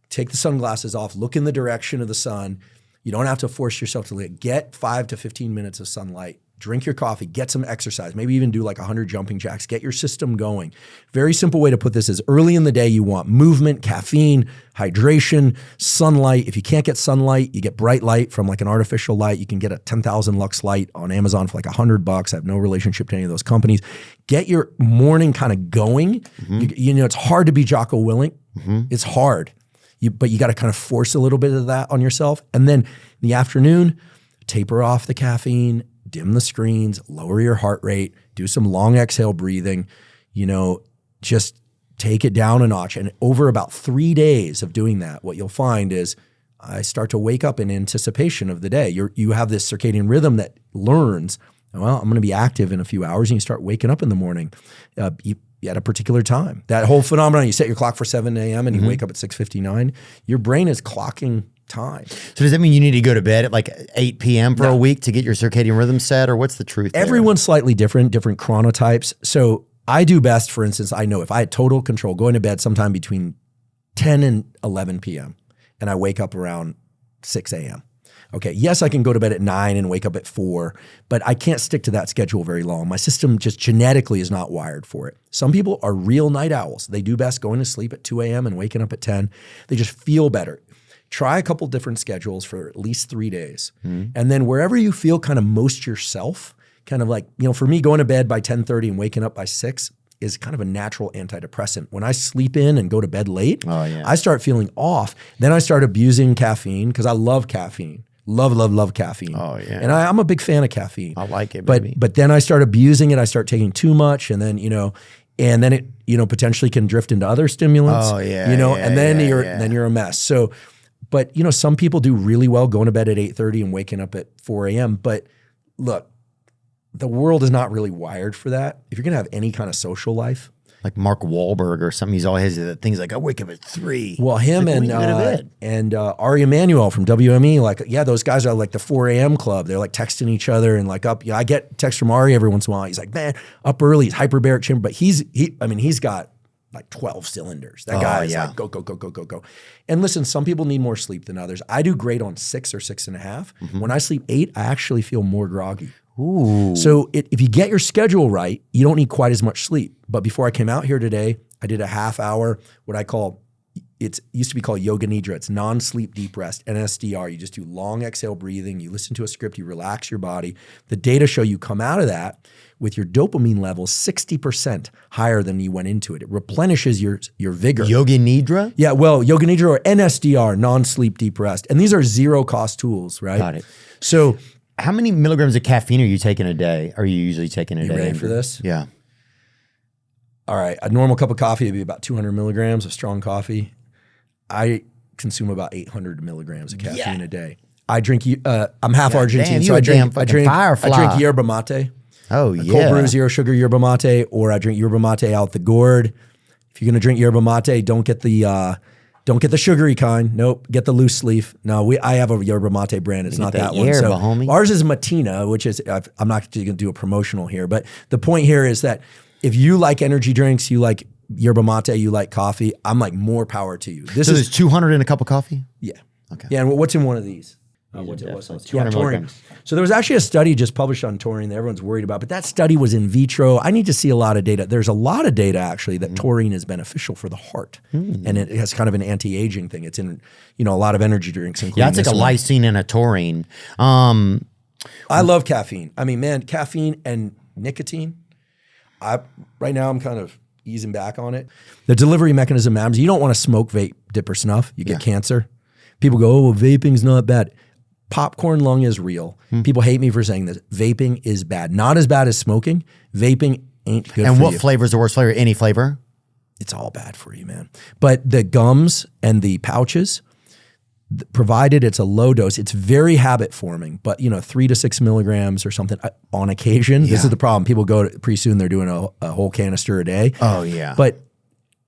take the sunglasses off, look in the direction of the sun. You don't have to force yourself to get 5 to 15 minutes of sunlight. Drink your coffee, get some exercise, maybe even do like 100 jumping jacks, get your system going. Very simple way to put this is early in the day, you want movement, caffeine, hydration, sunlight. If you can't get sunlight, you get bright light from like an artificial light. You can get a 10,000 lux light on Amazon for like $100. I have no relationship to any of those companies. Get your morning kind of going. You know, it's hard to be Jocko Willink. It's hard, but you got to kind of force a little bit of that on yourself. And then in the afternoon, taper off the caffeine, dim the screens, lower your heart rate, do some long exhale breathing, you know, just take it down a notch. And over about 3 days of doing that, what you'll find is I start to wake up in anticipation of the day. You have this circadian rhythm that learns, well, I'm going to be active in a few hours, and you start waking up in the morning at a particular time. That whole phenomenon, you set your clock for 7 a.m. and you wake up at 6:59, your brain is clocking time. So does that mean you need to go to bed at like 8 p.m. for a week to get your circadian rhythm set, or what's the truth there? Everyone's slightly different chronotypes. So I do best, for instance, I know if I had total control, going to bed sometime between 10 and 11 p.m. and I wake up around 6 a.m. Okay, yes, I can go to bed at 9 and wake up at 4, but I can't stick to that schedule very long. My system just genetically is not wired for it. Some people are real night owls. They do best going to sleep at 2 a.m. and waking up at 10. They just feel better. Try a couple different schedules for at least 3 days. And then wherever you feel kind of most yourself, kind of like, you know, for me, going to bed by 10:30 and waking up by 6 is kind of a natural antidepressant. When I sleep in and go to bed late, I start feeling off. Then I start abusing caffeine because I love caffeine. Love caffeine. Oh, yeah. And I'm a big fan of caffeine. I like it, baby. But then I start abusing it. I start taking too much, and then, and then it, potentially can drift into other stimulants. Oh, yeah. And then you're a mess. So, but, some people do really well going to bed at 8:30 and waking up at 4 a.m. But look, the world is not really wired for that. If you're going to have any kind of social life. Like Mark Wahlberg or something, he's always has things like, I wake up at 3. Well, him and Ari Emanuel from WME, those guys are like the 4 a.m. club. They're like texting each other and like up. I get texts from Ari every once in a while. He's like, man, up early. He's hyperbaric chamber, but he's got like 12 cylinders. That guy is like, go. And listen, some people need more sleep than others. I do great on 6 or 6.5. When I sleep 8, I actually feel more groggy. Ooh. So if you get your schedule right, you don't need quite as much sleep. But before I came out here today, I did a half hour, what I call, it used to be called yoga nidra. It's non-sleep deep rest, NSDR. You just do long exhale breathing. You listen to a script. You relax your body. The data show you come out of that with your dopamine levels 60% higher than you went into it. It replenishes your vigor. Yoga nidra? Yeah, well, yoga nidra or NSDR, non-sleep deep rest. And these are zero cost tools, right? Got it. So how many milligrams of caffeine are you taking a day? Are you usually taking a day? You ready for this? Yeah. All right. A normal cup of coffee would be about 200 milligrams of strong coffee. I consume about 800 milligrams of caffeine a day. I drink, I'm half Argentine, so I drink yerba mate. Oh, yeah. Cold brew, zero sugar yerba mate, or I drink yerba mate out the gourd. If you're going to drink yerba mate, don't get the sugary kind. Nope. Get the loose leaf. No, I have a yerba mate brand. It's not that one. Yerba, so homie. Ours is Matina, which is, I'm not going to do a promotional here, but the point here is that if you like energy drinks, you like yerba mate, you like coffee, I'm like, more power to you. So there's 200 in a cup of coffee? Yeah. Okay. Yeah, and what's in one of these? What's 200 milligrams. So there was actually a study just published on taurine that everyone's worried about, but that study was in vitro. I need to see a lot of data. There's a lot of data actually that taurine is beneficial for the heart, and it has kind of an anti-aging thing. It's in a lot of energy drinks, including it's like a lysine and a taurine. I love caffeine. I mean, man, caffeine and nicotine. Right now I'm kind of easing back on it. The delivery mechanism matters. You don't want to smoke, vape, dip, or snuff. You get cancer. People go, oh, well, vaping's not bad. Popcorn lung is real. People hate me for saying this. Vaping is bad. Not as bad as smoking. Vaping ain't good for you. And what flavor is the worst flavor? Any flavor? It's all bad for you, man. But the gums and the pouches, provided it's a low dose, it's very habit forming, but 3 to 6 milligrams or something on occasion. This is the problem. People go pretty soon, they're doing a whole canister a day. Oh yeah. But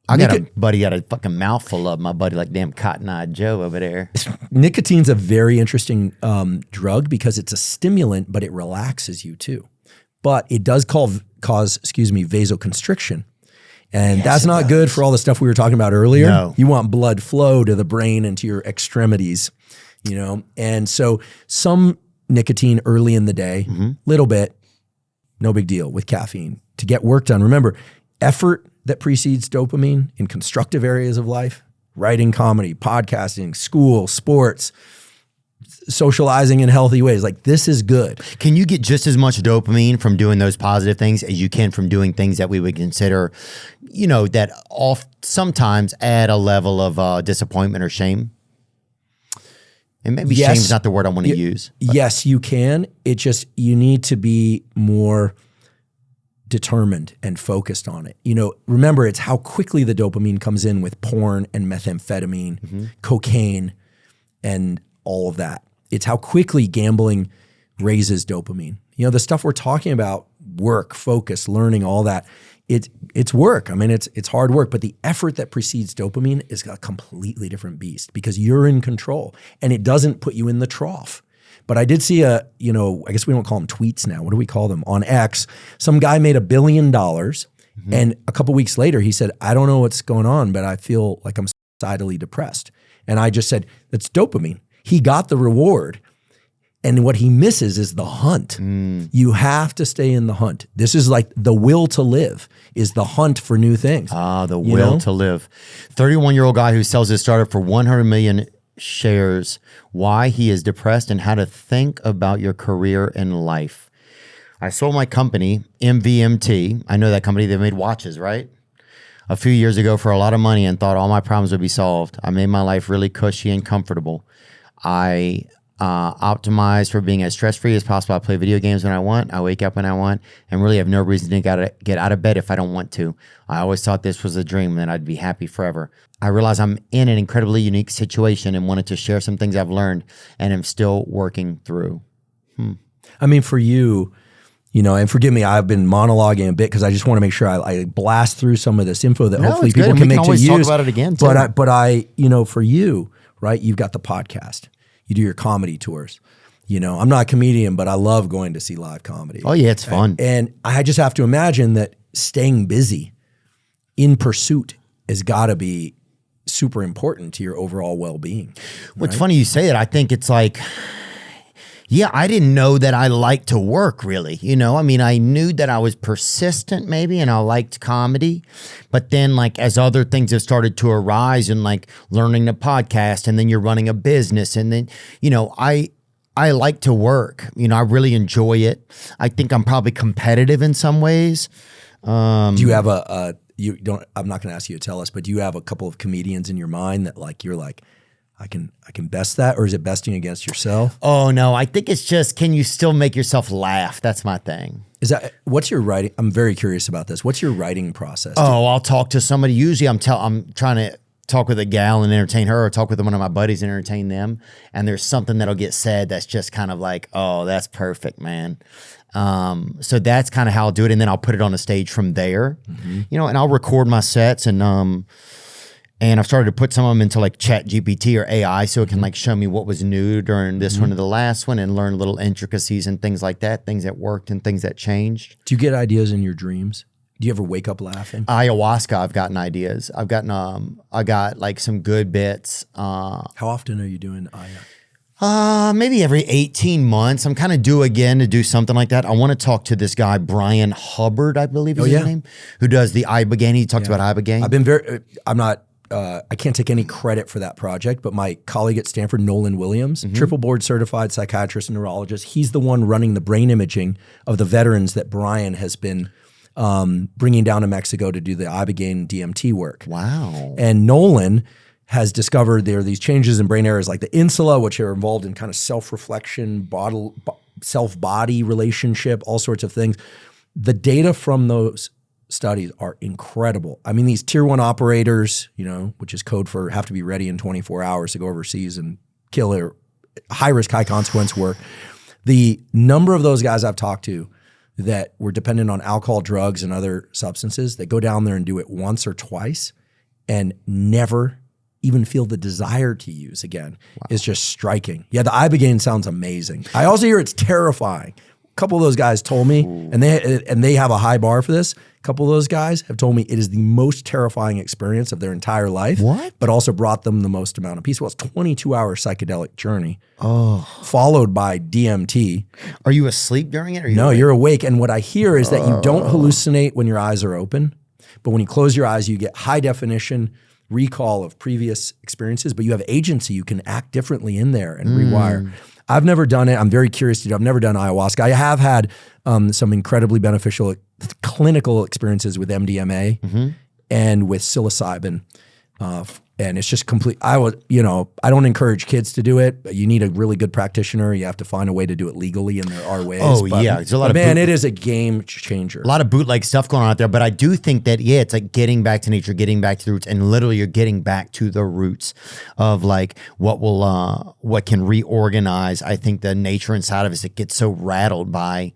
I got a buddy got a fucking mouthful of my buddy, like damn Cotton Eye Joe over there. Nicotine's a very interesting drug because it's a stimulant, but it relaxes you too. But it does cause vasoconstriction. And that's not good for all the stuff we were talking about earlier. No. You want blood flow to the brain and to your extremities, And so some nicotine early in the day, little bit, no big deal with caffeine to get work done. Remember, effort that precedes dopamine in constructive areas of life, writing, comedy, podcasting, school, sports, socializing in healthy ways. Like this is good. Can you get just as much dopamine from doing those positive things as you can from doing things that we would consider, that sometimes add a level of disappointment or shame? And maybe shame is not the word I want to use. But. Yes, you can. It just, you need to be more determined and focused on it. Remember, it's how quickly the dopamine comes in with porn and methamphetamine, cocaine, and all of that. It's how quickly gambling raises dopamine. The stuff we're talking about, work, focus, learning, all that, it's work. I mean, it's hard work, but the effort that precedes dopamine is a completely different beast because you're in control and it doesn't put you in the trough. But I did see I guess we don't call them tweets now. What do we call them? On X, some guy made $1 billion and a couple weeks later he said, I don't know what's going on, but I feel like I'm suicidally depressed. And I just said, that's dopamine. He got the reward. And what he misses is the hunt. You have to stay in the hunt. This is like the will to live is the hunt for new things. The will to live. 31-year-old guy who sells his startup for 100 million shares, why he is depressed and how to think about your career and life. I sold my company, MVMT. I know that company. They made watches, right? A few years ago for a lot of money and thought all my problems would be solved. I made my life really cushy and comfortable. I optimize for being as stress-free as possible. I play video games when I want. I wake up when I want and really have no reason to get out of bed if I don't want to. I always thought this was a dream and that I'd be happy forever. I realize I'm in an incredibly unique situation and wanted to share some things I've learned and am still working through. I mean, for you, and forgive me, I've been monologuing a bit because I just want to make sure I blast through some of this info that hopefully people can make to use. Talk about it again, too. But I, for you, right, you've got the podcast. You do your comedy tours. I'm not a comedian, but I love going to see live comedy. Oh yeah, it's fun. And I just have to imagine that staying busy in pursuit has got to be super important to your overall well-being. Well, it's funny you say it. I think it's like, yeah, I didn't know that I liked to work really. I mean, I knew that I was persistent maybe and I liked comedy, but then like as other things have started to arise and like learning the podcast and then you're running a business and then, I like to work. I really enjoy it. I think I'm probably competitive in some ways. Do you have I'm not going to ask you to tell us, but do you have a couple of comedians in your mind that like, you're like, I can best that, or is it besting against yourself? Oh no, I think it's just, can you still make yourself laugh? That's my thing. What's your writing? I'm very curious about this. What's your writing process? Oh, I'll talk to somebody. Usually I'm trying to talk with a gal and entertain her, or talk with one of my buddies and entertain them. And there's something that'll get said that's just kind of like, oh, that's perfect, man. So that's kind of how I'll do it. And then I'll put it on a stage from there, and I'll record my sets and I've started to put some of them into like Chat GPT or AI so it can like show me what was new during this one or the last one and learn little intricacies and things like that, things that worked and things that changed. Do you get ideas in your dreams? Do you ever wake up laughing? Ayahuasca, I've gotten ideas. I got like some good bits. How often are you doing ayahuasca? Maybe every 18 months. I'm kind of due again to do something like that. I want to talk to this guy, Brian Hubbard, I believe is his name, who does the Ibogaine. He talks about Ibogaine. I can't take any credit for that project, but my colleague at Stanford, Nolan Williams, triple board certified psychiatrist and neurologist, he's the one running the brain imaging of the veterans that Brian has been bringing down to Mexico to do the Ibogaine DMT work. Wow. And Nolan has discovered there are these changes in brain areas like the insula, which are involved in kind of self-reflection, self-body relationship, all sorts of things. The data from those studies are incredible. I mean, these tier 1 operators, which is code for have to be ready in 24 hours to go overseas and killer, high risk, high consequence work. The number of those guys I've talked to that were dependent on alcohol, drugs, and other substances that go down there and do it once or twice and never even feel the desire to use again is just striking. Yeah, the Ibogaine sounds amazing. I also hear it's terrifying. A couple of those guys told me, and they have a high bar for this. A couple of those guys have told me it is the most terrifying experience of their entire life. What? But also brought them the most amount of peace. Well, it's a 22-hour psychedelic journey, followed by DMT. Are you asleep during it? Or No, you're awake. And what I hear is that you don't hallucinate when your eyes are open, but when you close your eyes, you get high definition recall of previous experiences, but you have agency. You can act differently in there and rewire. I've never done it. I'm very curious to do. I've never done ayahuasca. I have had some incredibly beneficial clinical experiences with MDMA and with psilocybin. And it's just complete. I don't encourage kids to do it, but you need a really good practitioner. You have to find a way to do it legally, and there are ways. There's a lot of it is a game changer. A lot of bootleg stuff going on out there, but I do think that it's like getting back to nature, getting back to the roots, and literally you're getting back to the roots of like what can reorganize. I think the nature inside of us, it gets so rattled by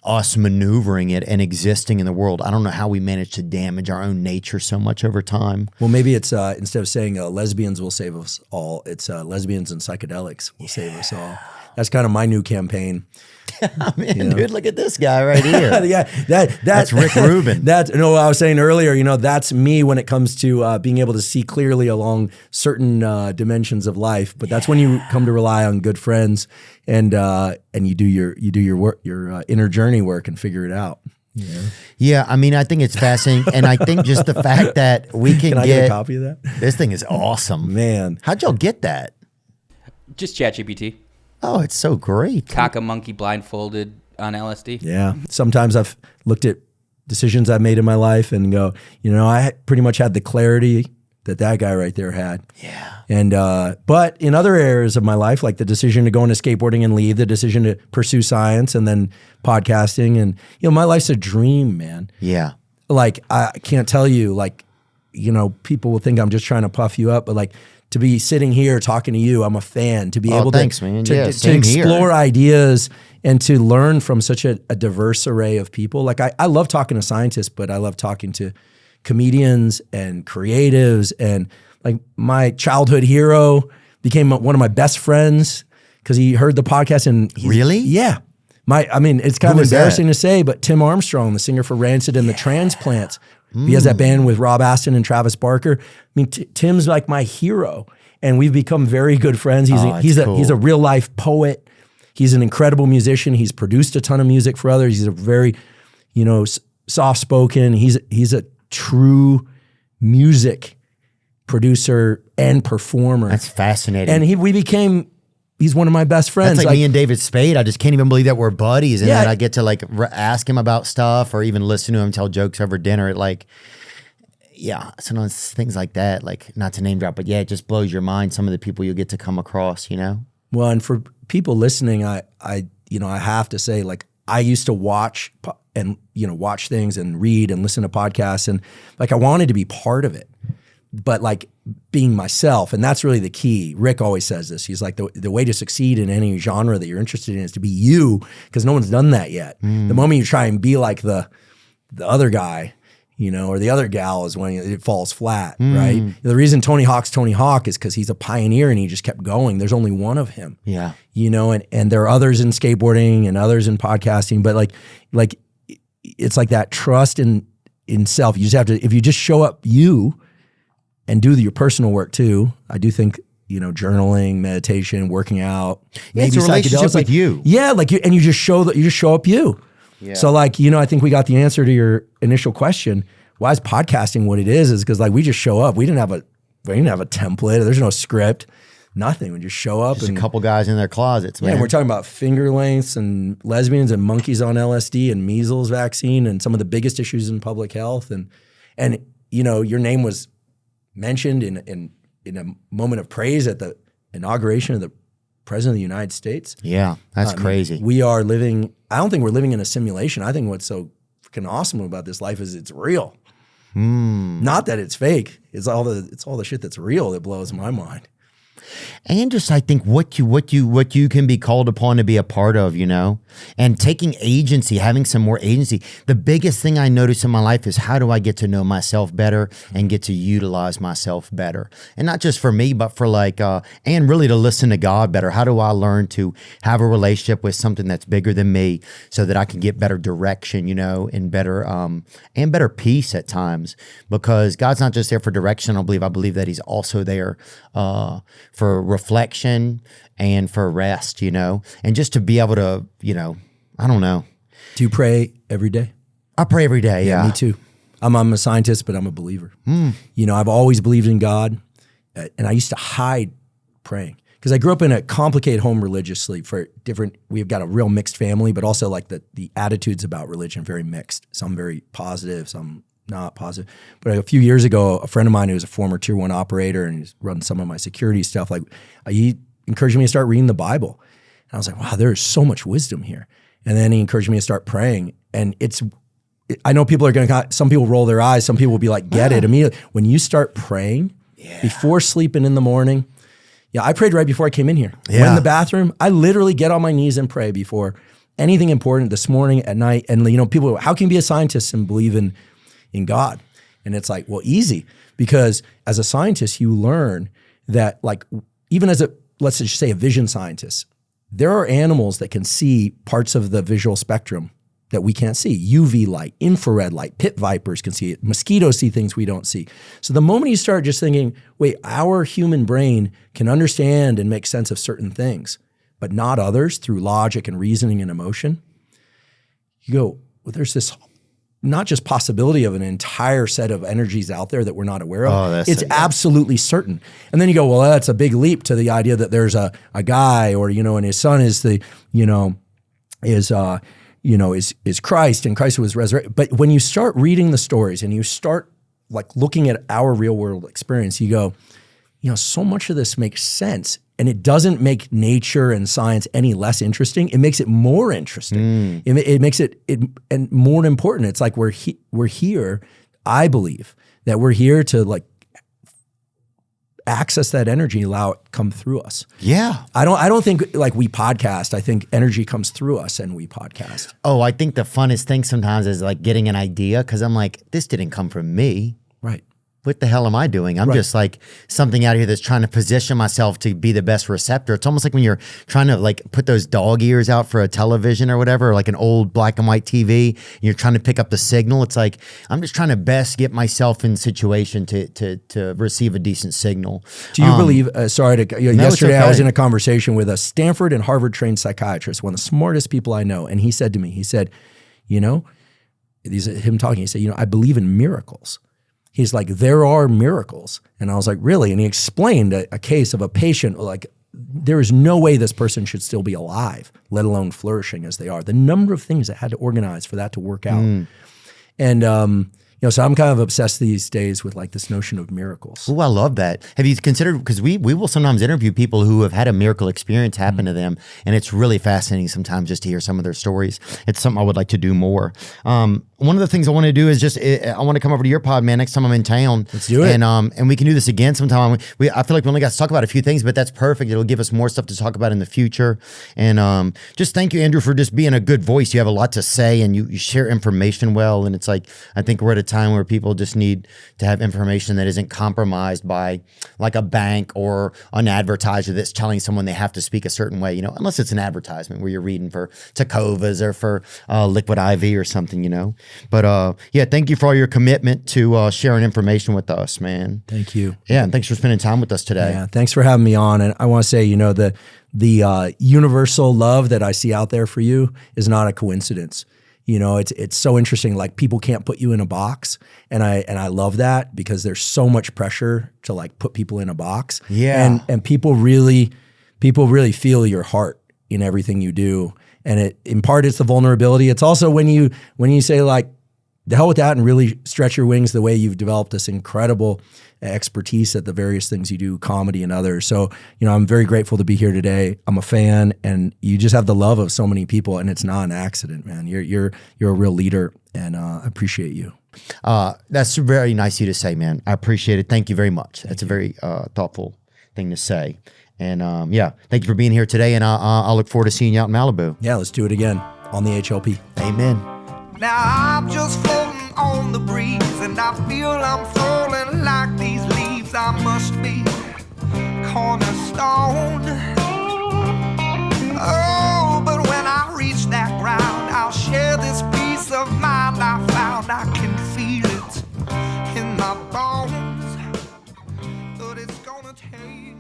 us maneuvering it and existing in the world. I don't know how we manage to damage our own nature so much over time. Well, maybe it's instead of saying lesbians will save us all, it's lesbians and psychedelics will save us all. That's kind of my new campaign. Dude, look at this guy right here. Yeah, that's Rick Rubin. What I was saying earlier. That's me when it comes to being able to see clearly along certain dimensions of life. But that's when you come to rely on good friends and you do your work, your inner journey work, and figure it out. Yeah, I think it's fascinating, and I think just the fact that we can I get a copy of that? This thing is awesome, man. How'd y'all get that? Just ChatGPT. Oh, it's so great. Cock a monkey blindfolded on LSD. Yeah. Sometimes I've looked at decisions I've made in my life and go, I pretty much had the clarity that guy right there had. Yeah. And but in other areas of my life, like the decision to go into skateboarding and leave, the decision to pursue science and then podcasting, and my life's a dream, man. Yeah. Like I can't tell you, people will think I'm just trying to puff you up, but like to be sitting here talking to you, I'm a fan. To be able to explore ideas and to learn from such a diverse array of people. Like I love talking to scientists, but I love talking to comedians and creatives, and like my childhood hero became one of my best friends because he heard the podcast and really? Yeah. It's kind of embarrassing to say, but Tim Armstrong, the singer for Rancid and the Transplants, he has that band with Rob Aston and Travis Barker. Tim's like my hero, and we've become very good friends. He's a real life poet. He's an incredible musician. He's produced a ton of music for others. He's a very, soft spoken. He's a true music producer and performer. That's fascinating. And he's one of my best friends. That's like me and David Spade. I just can't even believe that we're buddies and that I get to ask him about stuff or even listen to him tell jokes over dinner. Sometimes things like that, like not to name drop, but it just blows your mind some of the people you get to come across, Well, and for people listening, I have to say, I used to watch watch things and read and listen to podcasts, and I wanted to be part of it, but being myself, and that's really the key. Rick always says this. He's like, the way to succeed in any genre that you're interested in is to be you, because no one's done that yet. The moment you try and be like the other guy, or the other gal, is when it falls flat, right? The reason Tony Hawk's Tony Hawk is because he's a pioneer and he just kept going. There's only one of him. Yeah. And there are others in skateboarding and others in podcasting, but it's like that trust in self. You just have to, if you just show up you and do your personal work too. I do think, journaling, meditation, working out, maybe it's a relationship with you. Yeah. And you just show up you. Yeah. So I think we got the answer to your initial question. Why is podcasting what it is because we just show up. We didn't have a template. There's no script, nothing. We just show up. Just a couple guys in their closets, man. Yeah, we're talking about finger lengths and lesbians and monkeys on LSD and measles vaccine and some of the biggest issues in public health. And your name was mentioned in a moment of praise at the inauguration of the President of the United States. Yeah, that's crazy. We are living, I don't think we're living in a simulation. I think what's so freaking awesome about this life is it's real. Not that it's fake. It's all the shit that's real that blows my mind. And just, I think what you can be called upon to be a part of, and taking agency, having some more agency. The biggest thing I notice in my life is, how do I get to know myself better and get to utilize myself better? And not just for me, but for and really to listen to God better. How do I learn to have a relationship with something that's bigger than me so that I can get better direction, and better peace at times? Because God's not just there for direction, I believe that he's also there for reflection and for rest, and just to be able to, I don't know. Do you pray every day? I pray every day. Yeah. Me too. I'm a scientist, but I'm a believer. I've always believed in God, and I used to hide praying because I grew up in a complicated home religiously. We've got a real mixed family, but also like the attitudes about religion, very mixed. Some very positive, some not positive. But a few years ago, a friend of mine who was a former Tier 1 operator and he's run some of my security stuff, he encouraged me to start reading the Bible. And I was like, wow, there's so much wisdom here. And then he encouraged me to start praying. And I know people are some people roll their eyes. Some people will be like, get it immediately. When you start praying before sleeping in the morning, I prayed right before I came in here. Went in the bathroom. I literally get on my knees and pray before anything important this morning, at night. And people go, how can you be a scientist and believe in God? And it's like, well, easy, because as a scientist, you learn that even as let's just say a vision scientist, there are animals that can see parts of the visual spectrum that we can't see. UV light, infrared light, pit vipers can see it. Mosquitoes see things we don't see. So the moment you start just thinking, wait, our human brain can understand and make sense of certain things, but not others through logic and reasoning and emotion, you go, well, there's this not just possibility of an entire set of energies out there that we're not aware of. It's absolutely certain. And then you go, well, that's a big leap to the idea that there's a guy or, and his son is is Christ, and Christ was resurrected. But when you start reading the stories and you start looking at our real world experience, you go, so much of this makes sense. And it doesn't make nature and science any less interesting. It makes it more interesting. It makes it and more important. It's like we're here. I believe that we're here to access that energy, allow it come through us. Yeah. I don't think we podcast. I think energy comes through us and we podcast. Oh, I think the funnest thing sometimes is getting an idea, because I'm like, this didn't come from me. Right. What the hell am I doing? I'm just something out here that's trying to position myself to be the best receptor. It's almost like when you're trying to put those dog ears out for a television or whatever, or an old black and white TV, and you're trying to pick up the signal. It's like, I'm just trying to best get myself in situation to receive a decent signal. Do you believe, yesterday I was in a conversation with a Stanford and Harvard trained psychiatrist, one of the smartest people I know. And he said to me, he said, I believe in miracles. He's like, there are miracles. And I was like, really? And he explained a case of a patient, there is no way this person should still be alive, let alone flourishing as they are. The number of things that had to organize for that to work out. And, so I'm kind of obsessed these days with this notion of miracles. Oh, I love that. Have you considered, because we will sometimes interview people who have had a miracle experience happen to them, and it's really fascinating sometimes just to hear some of their stories. It's something I would like to do more. One of the things I want to do is I want to come over to your pod, man, next time I'm in town. Let's do it. And we can do this again sometime. I feel like we only got to talk about a few things, but that's perfect. It'll give us more stuff to talk about in the future. And just thank you, Andrew, for just being a good voice. You have a lot to say, and you share information well. And it's I think we're at a time where people just need to have information that isn't compromised by a bank or an advertiser that's telling someone they have to speak a certain way, unless it's an advertisement where you're reading for Tecovas or for Liquid IV or something, But thank you for all your commitment to sharing information with us, man. Thank you. Yeah, and thanks for spending time with us today. Yeah, thanks for having me on. And I want to say, the universal love that I see out there for you is not a coincidence. It's so interesting. People can't put you in a box, and I love that, because there's so much pressure to put people in a box. Yeah, and people really feel your heart in everything you do. And in part it's the vulnerability. It's also when you say the hell with that and really stretch your wings, the way you've developed this incredible expertise at the various things you do, comedy and others. So, I'm very grateful to be here today. I'm a fan, and you just have the love of so many people, and it's not an accident, man. You're a real leader, and I appreciate you. That's very nice of you to say, man. I appreciate it. Thank you very much. That's a very thoughtful thing to say. And yeah, thank you for being here today. And I'll look forward to seeing you out in Malibu. Yeah, let's do it again on the HLP. Amen. Now I'm just floating on the breeze, and I feel I'm falling like these leaves. I must be cornerstone. Oh, but when I reach that ground, I'll share this peace of mind I found. I can feel it in my bones, but it's gonna take